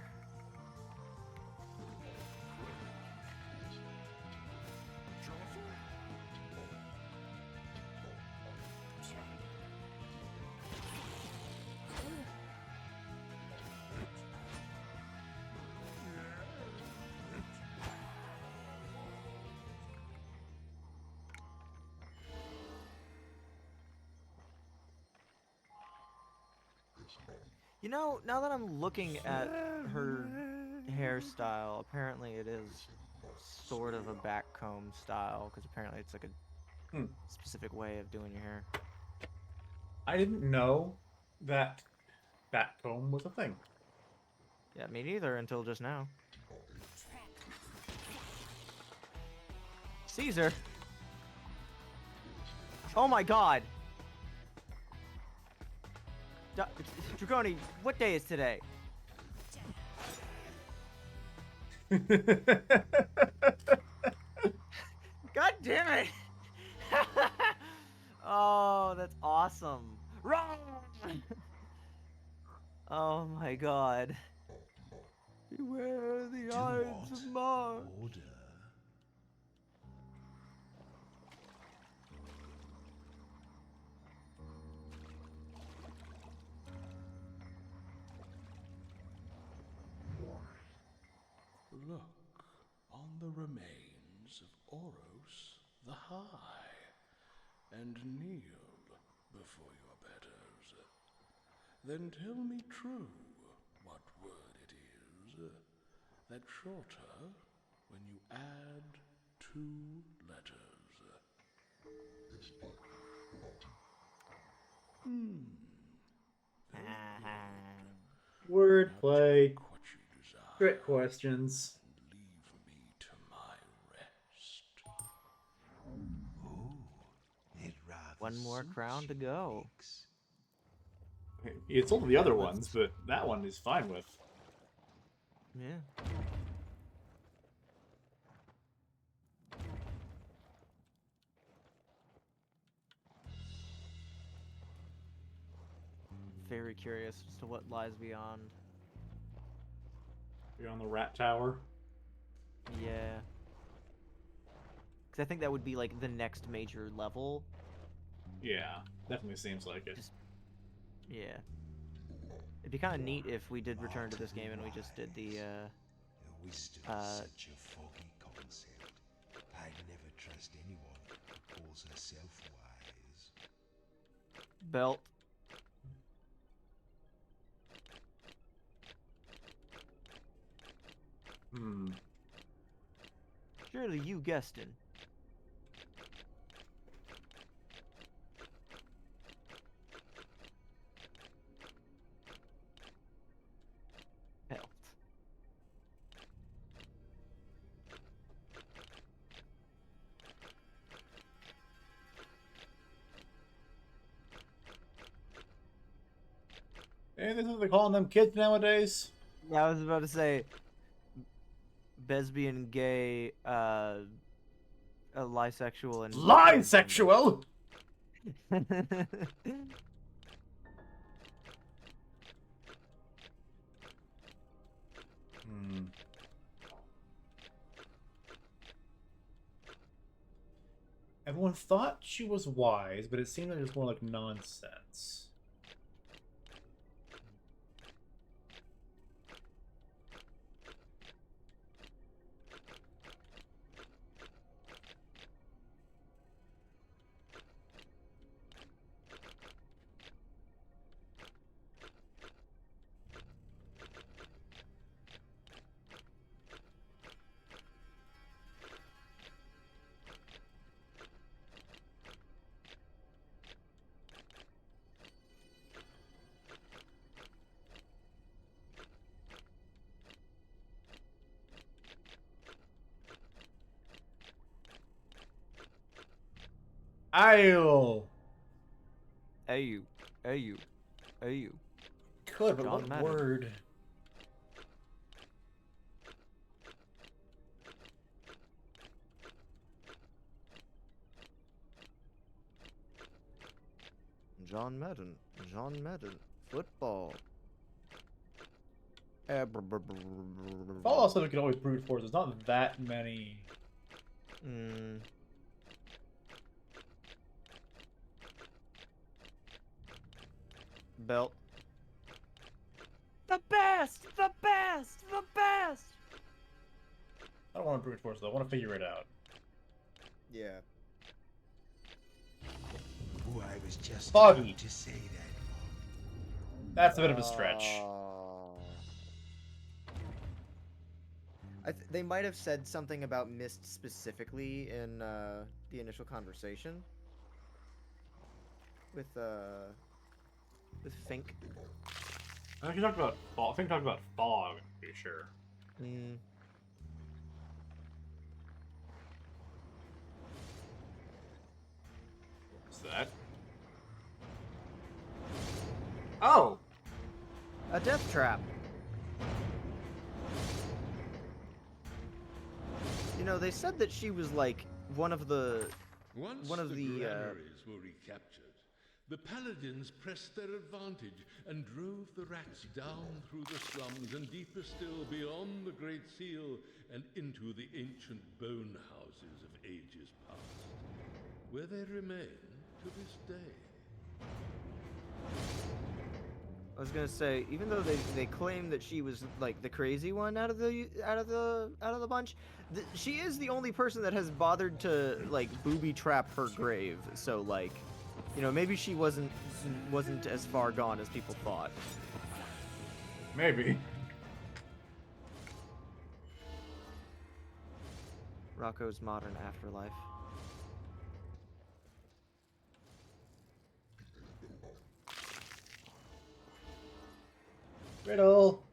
You know, now that I'm looking at her hairstyle, apparently it is sort of a back comb style, because apparently it's like a specific way of doing your hair. I didn't know that comb was a thing. Yeah, me neither until just now. Caesar! Oh my god! Dragoni, what day is today? God damn it! Oh, that's awesome. Run! Oh my god. Beware the Ides of March. Order. Look on the remains of Oros the High, and kneel before your betters. Then tell me true what word it is that's shorter when you add 2 letters. Wordplay. Trick questions. Leave me to my rest. One more crown to go. It's only the other ones, but that one is fine with. Yeah. Very curious as to what lies beyond. Beyond the rat tower? Yeah. Because I think that would be like the next major level. Yeah, definitely seems like it. Yeah. It'd be kind of neat if we did return to this game and we just did the, Wisdom is such a foggy concept. I'd never trust anyone who calls herself wise. belt. Surely you guessed it. Anything that they're calling them kids nowadays? Yeah, I was about to say, lesbian, gay, bisexual, and Lisexual. Everyone thought she was wise, but it seemed like it was more like nonsense. Ayo. Ayu. Ayu. Ayu. Good, but John what Madden. word? John Madden. John Madden. Football. Fallout stuff you can always brute force. There's not that many. Belt. The best! The best! The best! I don't want to brute force though. I want to figure it out. Yeah. Oh, I was just Foggy. about to say that. That's a bit of a stretch. They might have said something about Mist specifically in the initial conversation with Fink. I think you talked about fog. I think you talked about fog. I'm pretty sure. What's that? Oh! A death trap. You know, they said that she was like one of the Once one of the the granaries were recaptured, the paladins pressed their advantage and drove the rats down through the slums and deeper still beyond the Great Seal and into the ancient bone houses of ages past, where they remain to this day. I was gonna say, even though they claim that she was like the crazy one out of the bunch, she is the only person that has bothered to like booby trap her grave. So like, you know, maybe she wasn't as far gone as people thought. Maybe. Rocco's Modern Afterlife. Riddle.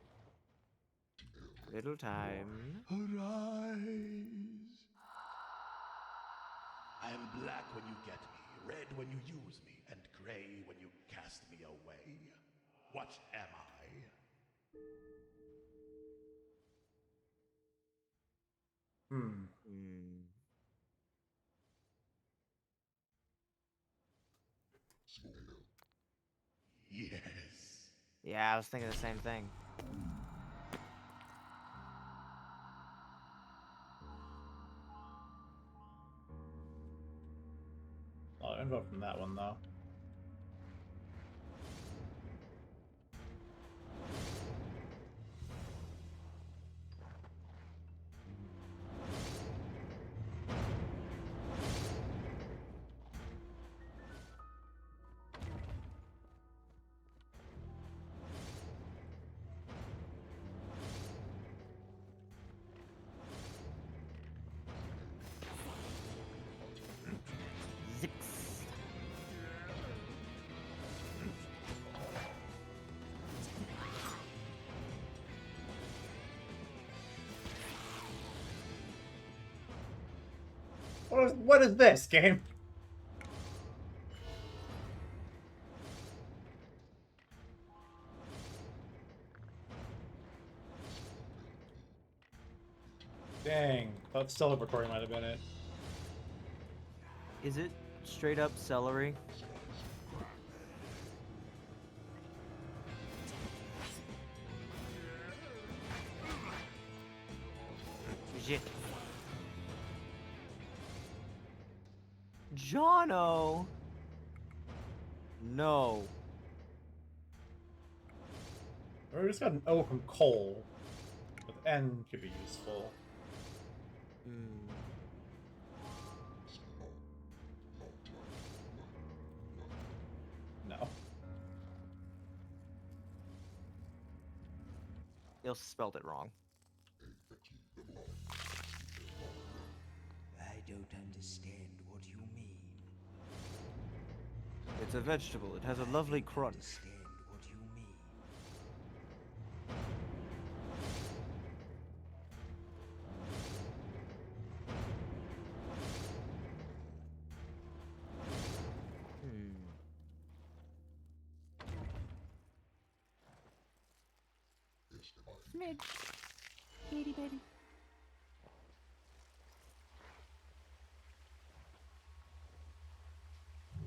Riddle time. Arise. I am black when you get me, red when you use me, and gray when you cast me away. What am I? Yes. Yeah, I was thinking the same thing. Oh, I didn't vote from that one though. What is this game? Dang. Thought celebratory might have been it. Is it straight up celery? Shit. Jono! No. Or we just got an O from Cole. But N could be useful. No. You spelled it wrong. I don't understand what you mean. It's a vegetable. It has a lovely crunch. Understand what you mean. Smidge. Itty bitty.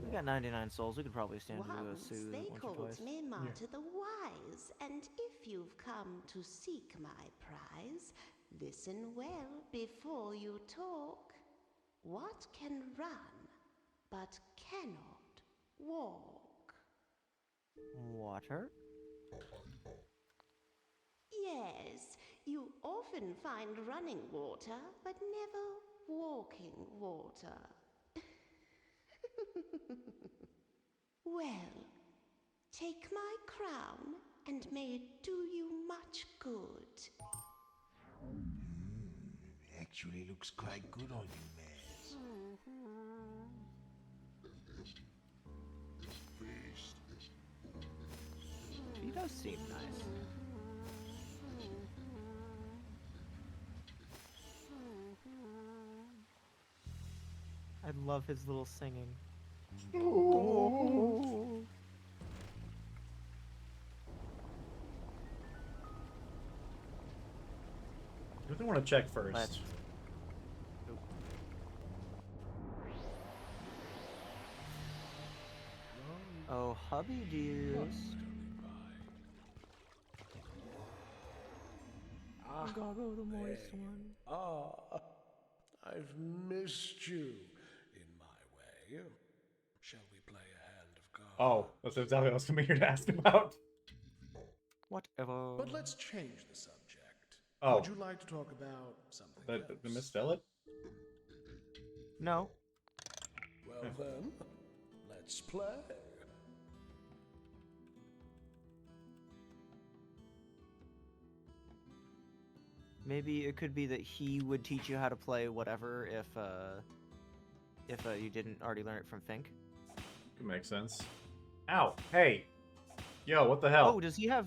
We got 99 souls. We could probably stand to Once sue they once or called twice. me Marta the Wise, and if you've come to seek my prize, listen well before you talk. What can run, but cannot walk? Water? Yes, you often find running water, but never walking water. Well, take my crown, and may it do you much good. Actually looks quite good on you, Maz. He does seem nice. I love his little singing. Ooh. What do we want to check first? Oh, hubby dears. Goggle the moist one. I've missed you in my way. Shall we play a hand of cards? Oh, that's exactly what I was coming here to ask about. Whatever. But let's change the subject. Oh. Would you like to talk about something else? Did misspell it? No. Well then, let's play. Maybe it could be that he would teach you how to play whatever if you didn't already learn it from Fink. Could make sense. Ow! Hey! Yo, what the hell? Oh, does he have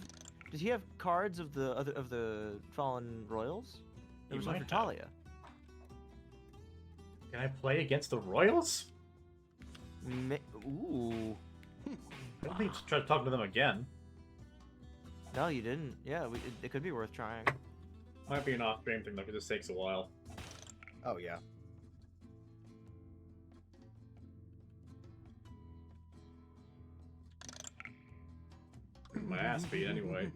cards of the fallen royals? There was one for Talia. Can I play against the royals? Ooh. I don't think you should try to talk to them again. No, you didn't. Yeah, it could be worth trying. Might be an off-stream thing though, because this takes a while. Oh yeah. My ass beat anyway.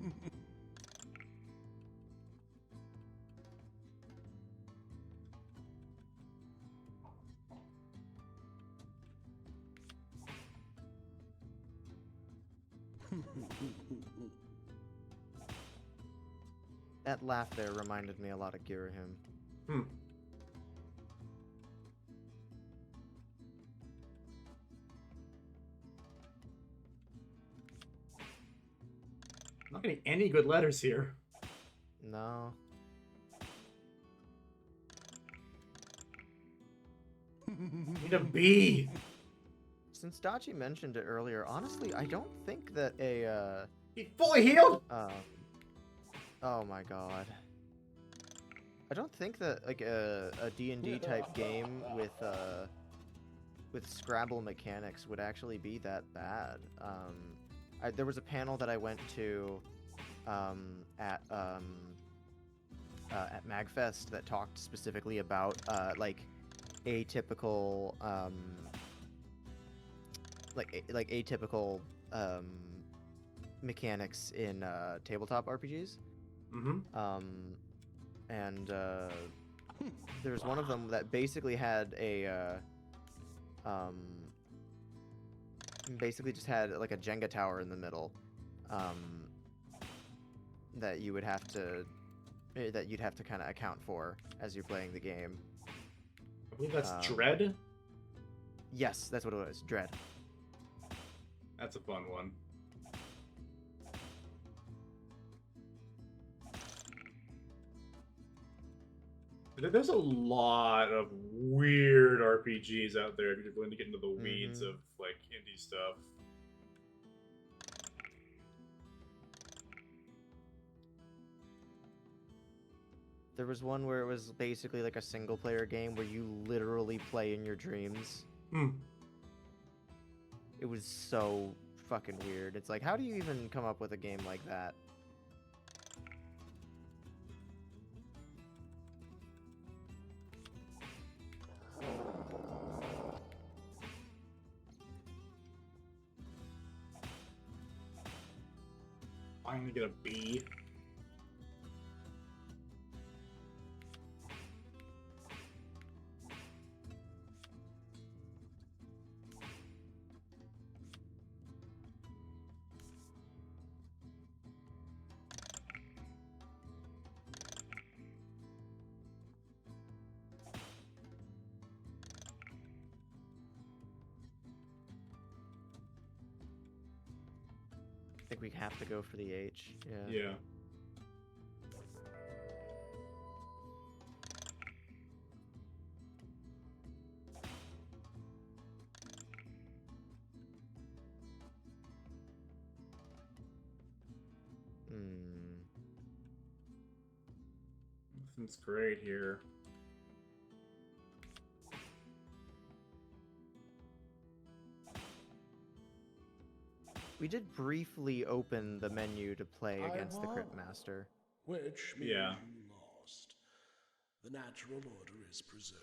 That laugh there reminded me a lot of Girahim. Hmm. Not getting any good letters here. No. Need a B. Since Dachi mentioned it earlier, honestly, I don't think that a He fully healed. Oh my god. I don't think that like a D&D type game with Scrabble mechanics would actually be that bad. There was a panel that I went to at at MagFest that talked specifically about like atypical atypical mechanics in tabletop RPGs. And there's one of them that basically had a basically just had like a Jenga tower in the middle that you would have to you'd have to kind of account for as you're playing the game. I believe that's Dread. Yes, that's what it was. Dread. That's a fun one. There's a lot of weird RPGs out there if you're willing to get into the weeds of like indie stuff. There was one where it was basically like a single player game where you literally play in your dreams. It was so fucking weird. It's like, how do you even come up with a game like that? I'm gonna get a B. I think we have to go for the H. Yeah. Yeah. Nothing's great here. We did briefly open the menu to play against the won. Cryptmaster. Which means Yeah. you lost. The natural order is preserved.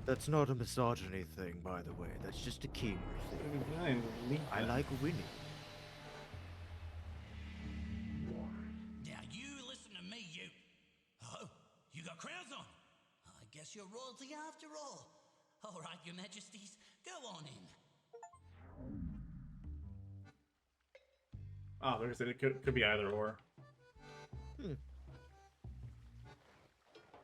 That's not a misogyny thing, by the way. That's just a king thing. I like winning. Now you listen to me, you. Oh, you got crowns on. I guess you're royalty after all. All right, your majesties, go on in. Oh, there's it. Could be either or.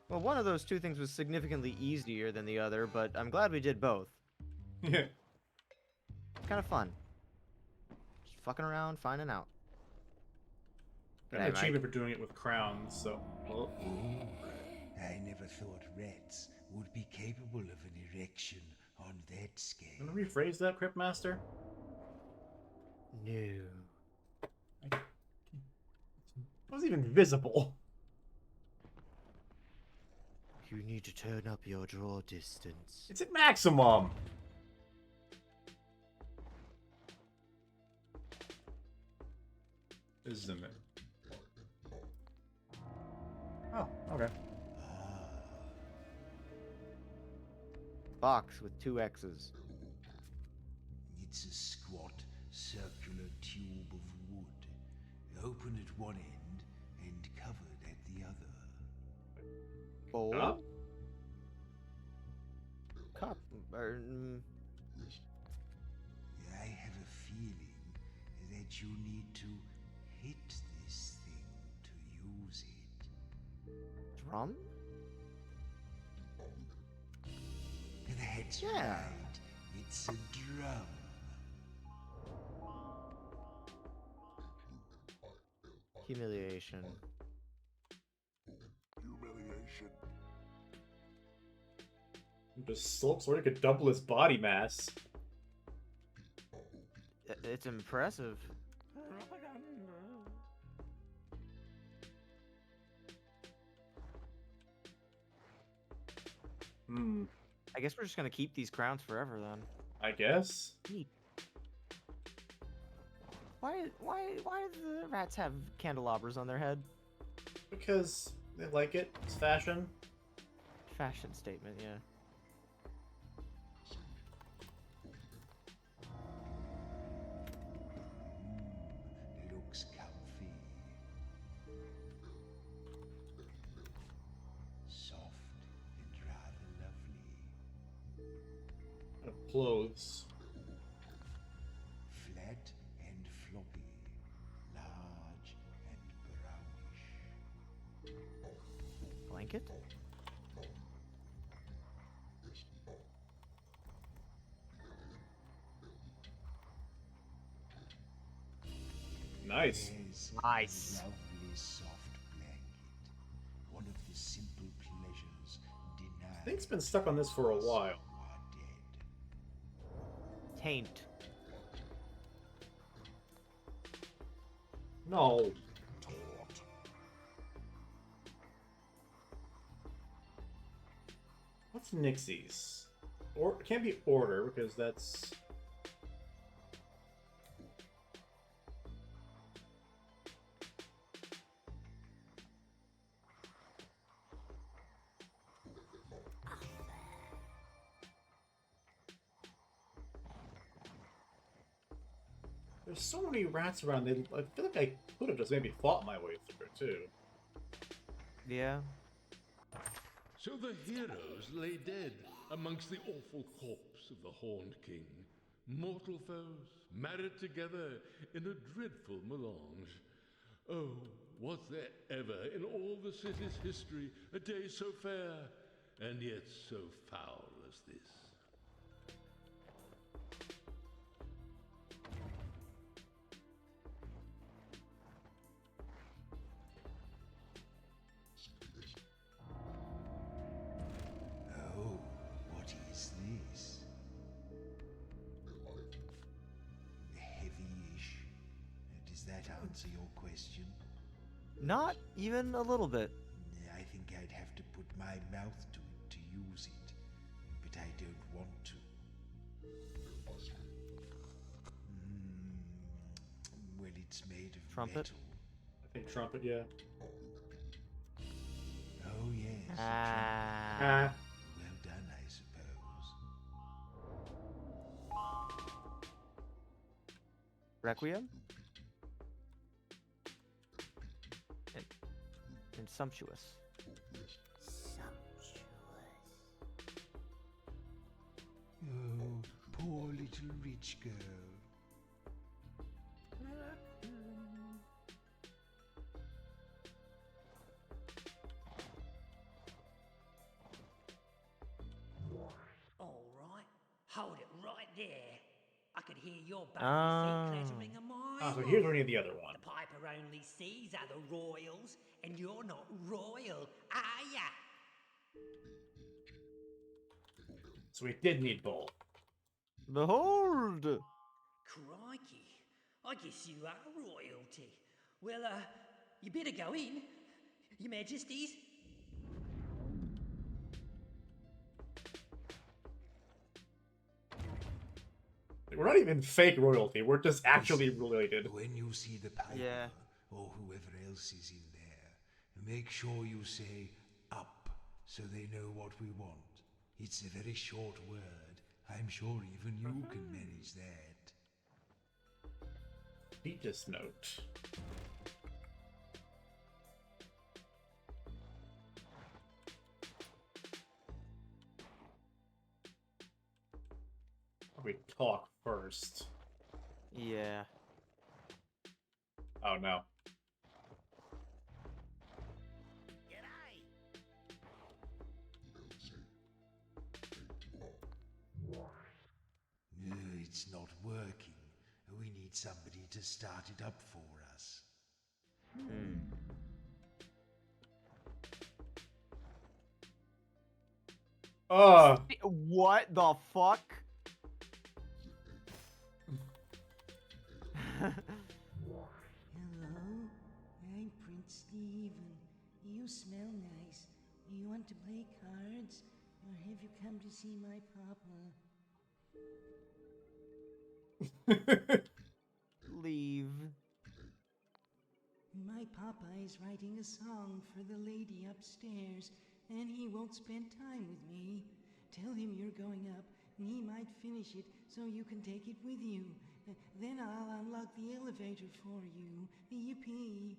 Well, one of those two things was significantly easier than the other, but I'm glad we did both. Yeah. It's kind of fun. Just fucking around, finding out. Got an achievement for doing it with crowns, so. Well. I never thought rats would be capable of an erection on that scale. Can I rephrase that, Cryptmaster? No. It wasn't even visible. You need to turn up your draw distance. It's at maximum. This isn't it. Oh, okay. Box with 2 X's. It's a squat, circular tube of wood, open at one end and covered at the other. Bowl? Cup? Cup. I have a feeling that you need to hit this thing to use it. Drum? That's Yeah. right. It's a drum. Humiliation. Humiliation. Just sort of could double his body mass. It's impressive. I guess we're just gonna keep these crowns forever then. I guess. Why do the rats have candelabras on their head? Because they like it. It's fashion. Fashion statement, yeah. Looks comfy. Soft and rather lovely. Clothes. Flat and floppy. Large and brownish. Blanket? Nice. Nice. A lovely soft blanket. One of the simple pleasures denied. Thing's been stuck on this for a while. Taint. No. What's Nixie's? Or it can't be order because that's. There's so many rats around. I feel like I could have just maybe fought my way through it too. Yeah. So the heroes lay dead amongst the awful corpse of the Horned King. Mortal foes, married together in a dreadful melange. Oh, was there ever in all the city's history a day so fair, and yet so foul as this? Oh, what is this? Heavy-ish. Does that answer your question? Not even a little bit. I think I'd have to put my mouth to it to use it, but I don't want to. Well, it's made of Trumpet? metal. I think trumpet, yeah. Oh, yes. Ah. Well done, I suppose. Requiem? And sumptuous. Oh, poor little rich girl. All right, hold it right there. I could hear your Ah. bumper seat clattering a mile Ah, so here's off. only the other one. The piper only sees other royals, and you're not royal, are ya? So we did need both. Behold! Crikey, I guess you are royalty. Well, you better go in, your majesties. We're not even fake royalty. We're just actually related. When you see the piper, Yeah. or whoever else is in there, make sure you say up so they know what we want. It's a very short word. I'm sure even you can manage that. Beatus note. We talk first. Yeah. Oh no. It's not working. We need somebody to start it up for us. What the fuck? Hello, I'm Prince Steven. You smell nice. You want to play cards? Or have you come to see my papa? Leave. My papa is writing a song for the lady upstairs, and he won't spend time with me. Tell him you're going up, and he might finish it so you can take it with you. Then I'll unlock the elevator for you. Yippee.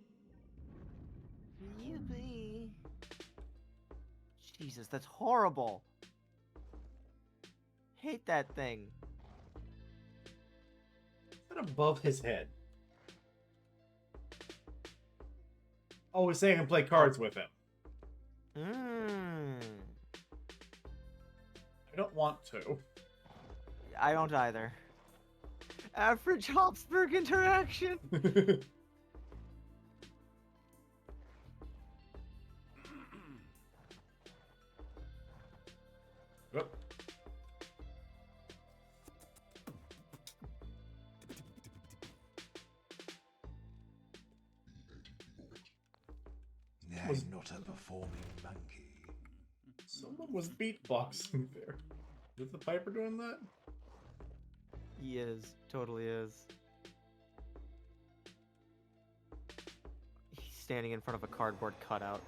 Yippee. Jesus, that's horrible. Hate that thing. Is that above his head? Oh, he's saying I can play cards with him. I don't want to. I don't either. Average Habsburg interaction. Yep. I'm not a performing monkey. Someone was beatboxing there. Is the Piper doing that? He is. Totally is. He's standing in front of a cardboard cutout.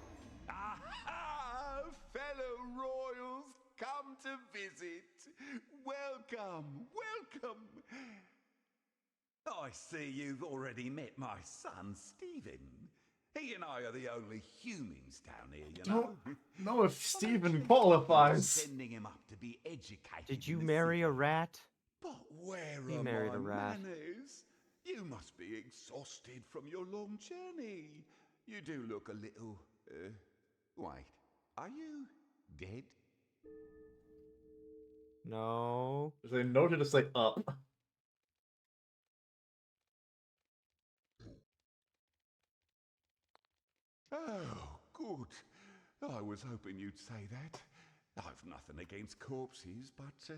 Aha! Fellow royals, come to visit. Welcome, welcome. I see you've already met my son, Stephen. He and I are the only humans down here, you know. Don't know if Stephen qualifies. Sending him up to be educated. Did you marry a rat? But where He are married my a rat. manners? You must be exhausted from your long journey. You do look a little... wait, are you dead? No. There's a note to just like up. Oh, good. I was hoping you'd say that. I've nothing against corpses, but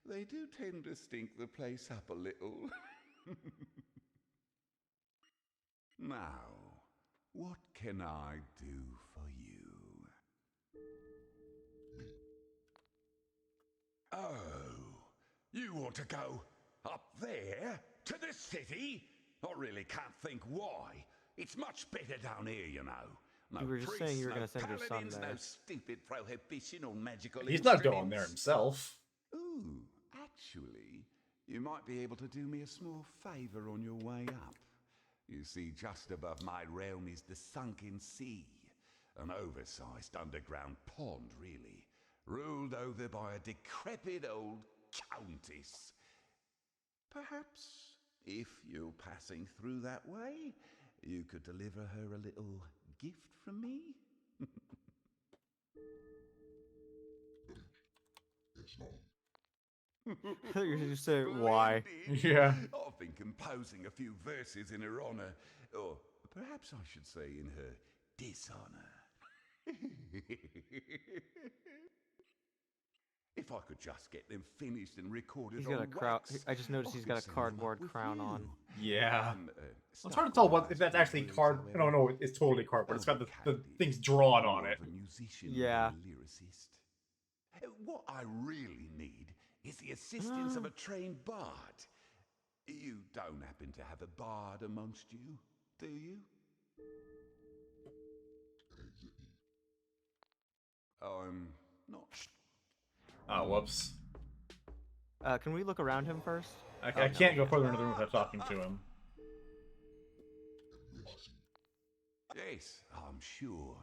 they do tend to stink the place up a little. Now, what can I do for you? Oh, you want to go up there? To the city? I really can't think why. It's much better down here, you know. No You were just priests, saying you were no going to send your son paladins, there. No stupid prohibition or magical He's not going instruments. there himself. Ooh, actually, you might be able to do me a small favor on your way up. You see, just above my realm is the sunken sea. An oversized underground pond, really. Ruled over by a decrepit old countess. Perhaps, if you're passing through that way, you could deliver her a little gift from me? You're just saying why. Yeah. I've been composing a few verses in her honor, or perhaps I should say in her dishonor. If I could just get them finished and recorded He's got a on crown. wax, I just noticed I he's could got a send them up cardboard with crown you. on. Yeah. Stuff It's hard to tell like if that's actually blues, card. however. No, it's totally cardboard. It's got the things drawn on More it. of a musician Yeah. than a lyricist. What I really need is the assistance of a trained bard. You don't happen to have a bard amongst you, do you? I'm not. Oh, whoops. Can we look around him first? I Oh, no, can't we go further into the room without talking to him. Yes, I'm sure.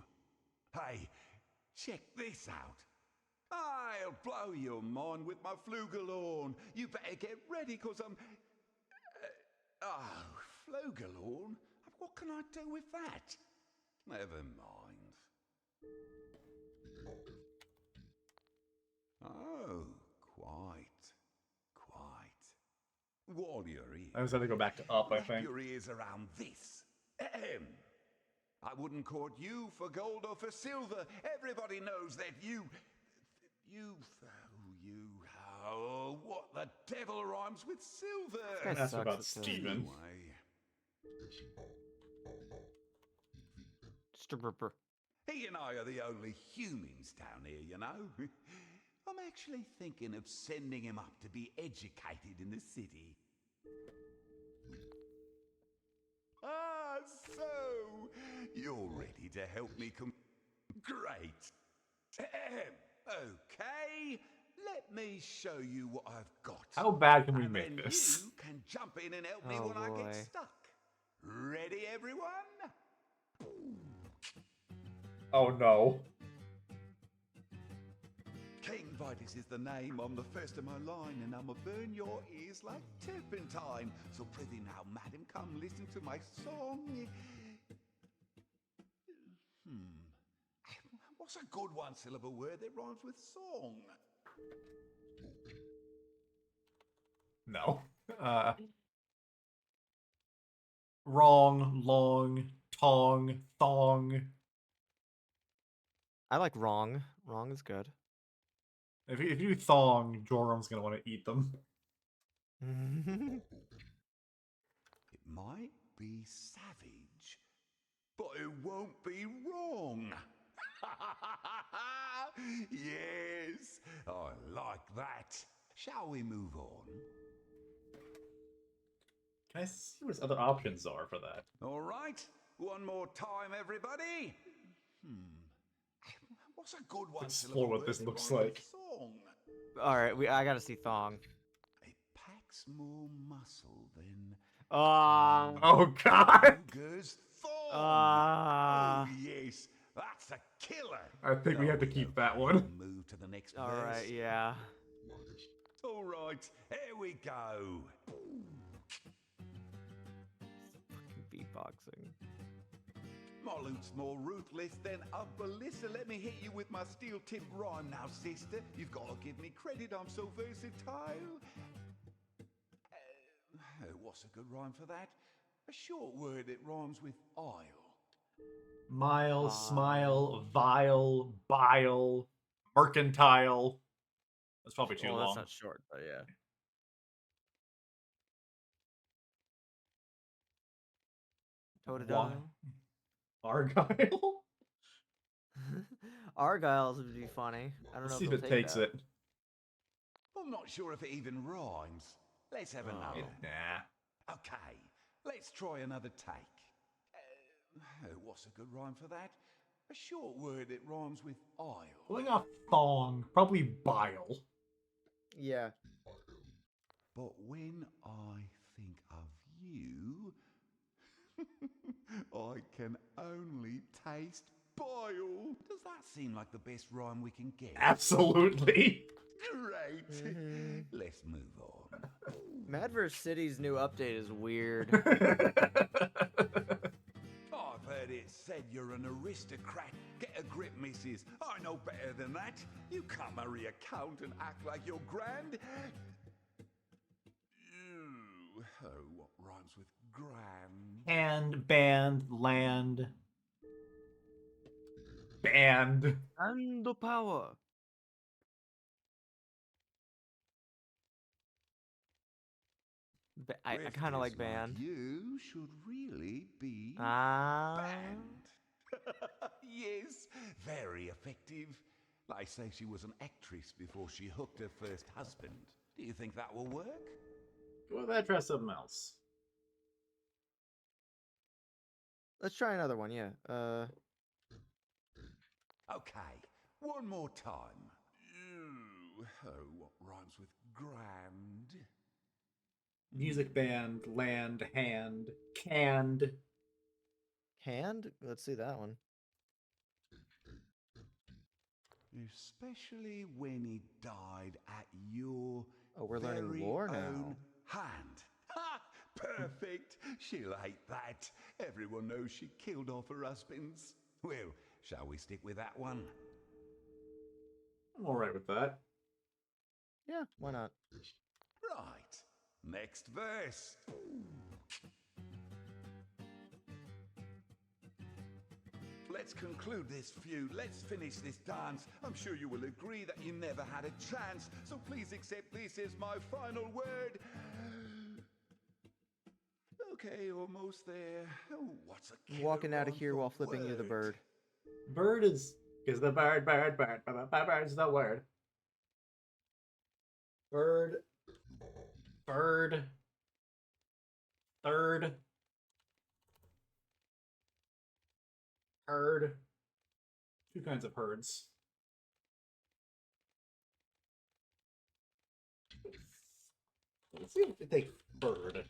Hey, check this out. I'll blow your mind with my flugelhorn. You better get ready, cause I'm... flugelhorn? What can I do with that? Never mind. Oh, quite. While you're here... I just have to go back to up, I wrap think. your ears around this. Ahem. I wouldn't court you for gold or for silver. Everybody knows that what the devil rhymes with silver? That's about Steven. Stripper. He and I are the only humans down here, you know. I'm actually thinking of sending him up to be educated in the city. So, to help me Great. Okay, let me show you what I've got. How bad can we and make then this? You can jump in and help me Oh, when I boy. get stuck. Ready, everyone? Oh no. King Vitus is the name. I'm the first of my line, and I'ma burn your ears like turpentine. So prithee now, madam, come listen to my song. What's a good one-syllable word that rhymes with song? No. Wrong, long, tong, thong. I like wrong. Wrong is good. If you thong, Jorum's gonna want to eat them. It might be savage, but it won't be wrong. Yes, I like that. Shall we move on? Can I see what his other options are for that? All right, one more time, everybody. What's a good one? Explore what this looks like. Song. All right, I gotta see thong. It packs more muscle than. Oh God! Goes thong. Oh yes, that's a killer. I think we have to keep that one. Move to the next All verse. right, yeah. All right, here we go. Beatboxing. My lute's more ruthless than a ballista. Let me hit you with my steel-tipped rhyme now, sister. You've got to give me credit, I'm so versatile. What's a good rhyme for that? A short word that rhymes with aisle. Mile, smile, vile, bile, mercantile. That's probably too Well, long. that's not short, but yeah. Totodile. Argyle? Argyles would be funny. I don't Let's know see if if they'll it take takes that. it. I'm not sure if it even rhymes. Let's have another. Nah. Okay, let's try another take. What's a good rhyme for that? A short word that rhymes with aisle. Pulling off thong, probably bile. Yeah. But when I think of you, I can only taste bile. Does that seem like the best rhyme we can get? Absolutely. Great. Let's move on. Madverse City's new update is weird. I've heard it said you're an aristocrat. Get a grip, missus. I know better than that. You can't marry a count and act like you're grand. Ew. Oh, what rhymes with grand? Hand, band, land. Band. And the power. I kind of like band. You should really be band. Yes, very effective. They say she was an actress before she hooked her first husband. Do you think that will work? What if I try something else? Let's try another one, yeah. Okay, one more time. Ew. Oh, what rhymes with grand? Music band, land, hand, canned. Canned? Let's see that one. Especially when he died at your we're learning very lore now. own hand. Ha! Perfect. She'll hate that. Everyone knows she killed off her husbands. Well, shall we stick with that one? I'm alright with that. Yeah, why not? Right. Next verse. Let's conclude this feud. Let's finish this dance. I'm sure you will agree that you never had a chance. So please accept this as my final word. Okay, almost there. Oh, what's a I'm walking out of here while flipping you the bird. Bird is the bird is the word. Bird. Bird. Third. herd. Two kinds of herds. Let's see if they bird.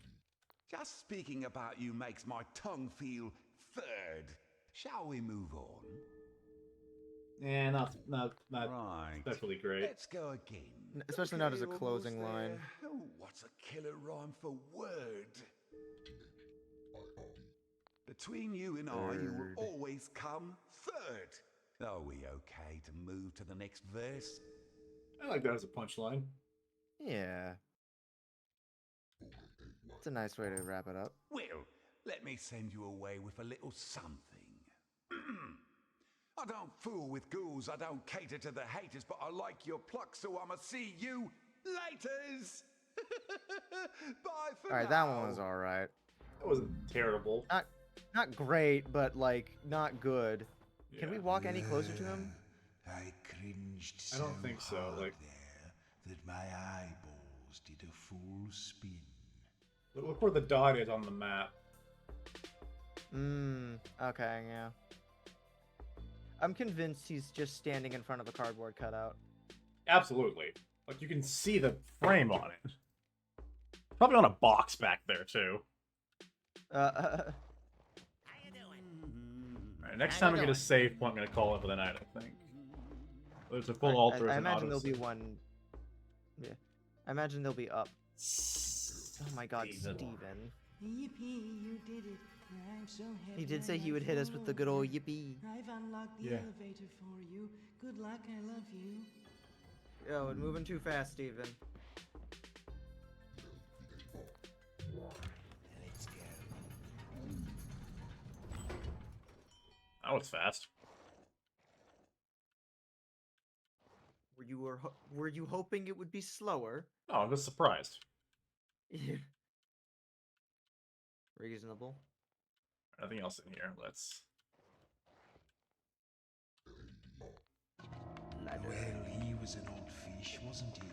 Just speaking about you makes my tongue feel third. Shall we move on? Yeah, not right. especially great. Let's go again. Especially not as a Okay, closing almost line. there. Oh, what's a killer rhyme for word? Between you and I, you will always come third. Are we okay to move to the next verse? I like that as a punchline. Yeah. It's a nice way to wrap it up. Well, let me send you away with a little something. I don't fool with ghouls, I don't cater to the haters, but I like your pluck, so I'ma see you laters! Bye for Alright, now. that one was alright. That wasn't terrible. Not great, but like not good. Yeah. Can we walk any closer to him? I cringed I don't think so. hard Like there that my eyeballs did a full spin. look where the dot is on the map. Okay, yeah. I'm convinced he's just standing in front of a cardboard cutout. Absolutely. Like you can see the frame on it. Probably on a box back there too. Alright, next time I get a save point, I'm gonna call it for the night, I think. There's a full altar. I imagine there'll be one. Yeah. I imagine they'll be up. Oh my god, Steven. Yippee, you did it. I'm so happy. He did say he would hit us with the good old yippee. I've unlocked the elevator for you. Good luck, I love you. Yo, it's moving too fast, Steven. Let's go. That was fast. Were you hoping it would be slower? Oh, I was surprised. Reasonable. Nothing else in here. Let's. Well, he was an odd fish, wasn't he?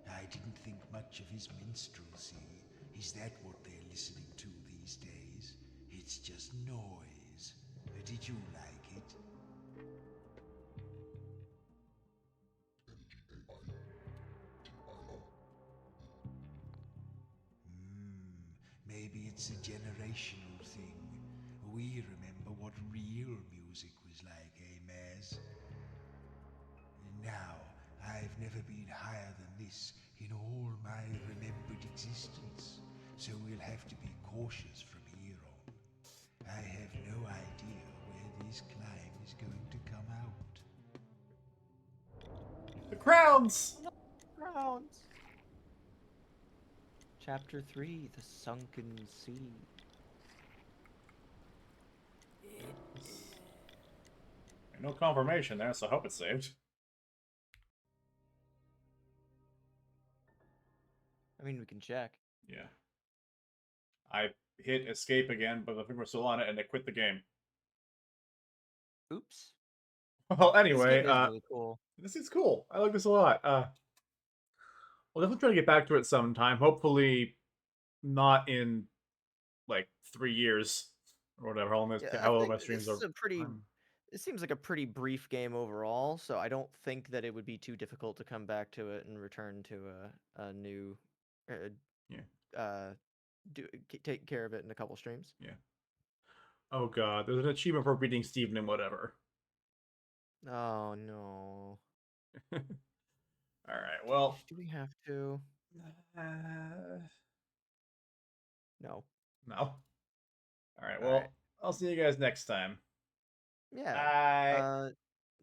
I didn't think much of his minstrelsy. Is that what they're listening to these days? It's just noise. Did you like it? Maybe it's a generational thing. We remember what real music was like, eh, Maz? Now, I've never been higher than this in all my remembered existence, so we'll have to be cautious from here on. I have no idea where this climb is going to come out. The crowns! Crowns! Chapter 3, The Sunken Sea. No confirmation there, so I hope it's saved. I mean, we can check. Yeah. I hit escape again, but I think we're still on it, and I quit the game. Oops. Well, anyway, this game is really cool. This is cool. I like this a lot. We'll definitely try to get back to it sometime. Hopefully, not in like 3 years or whatever. How long my streams are. It seems like a pretty brief game overall, so I don't think that it would be too difficult to come back to it and return to a new, take care of it in a couple streams. Yeah. Oh god, there's an achievement for beating Steven and whatever. Oh no. Alright, well. Do we have to? No. No. Alright, well, I'll see you guys next time. Yeah. Bye.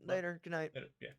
Later. Good night. Yeah.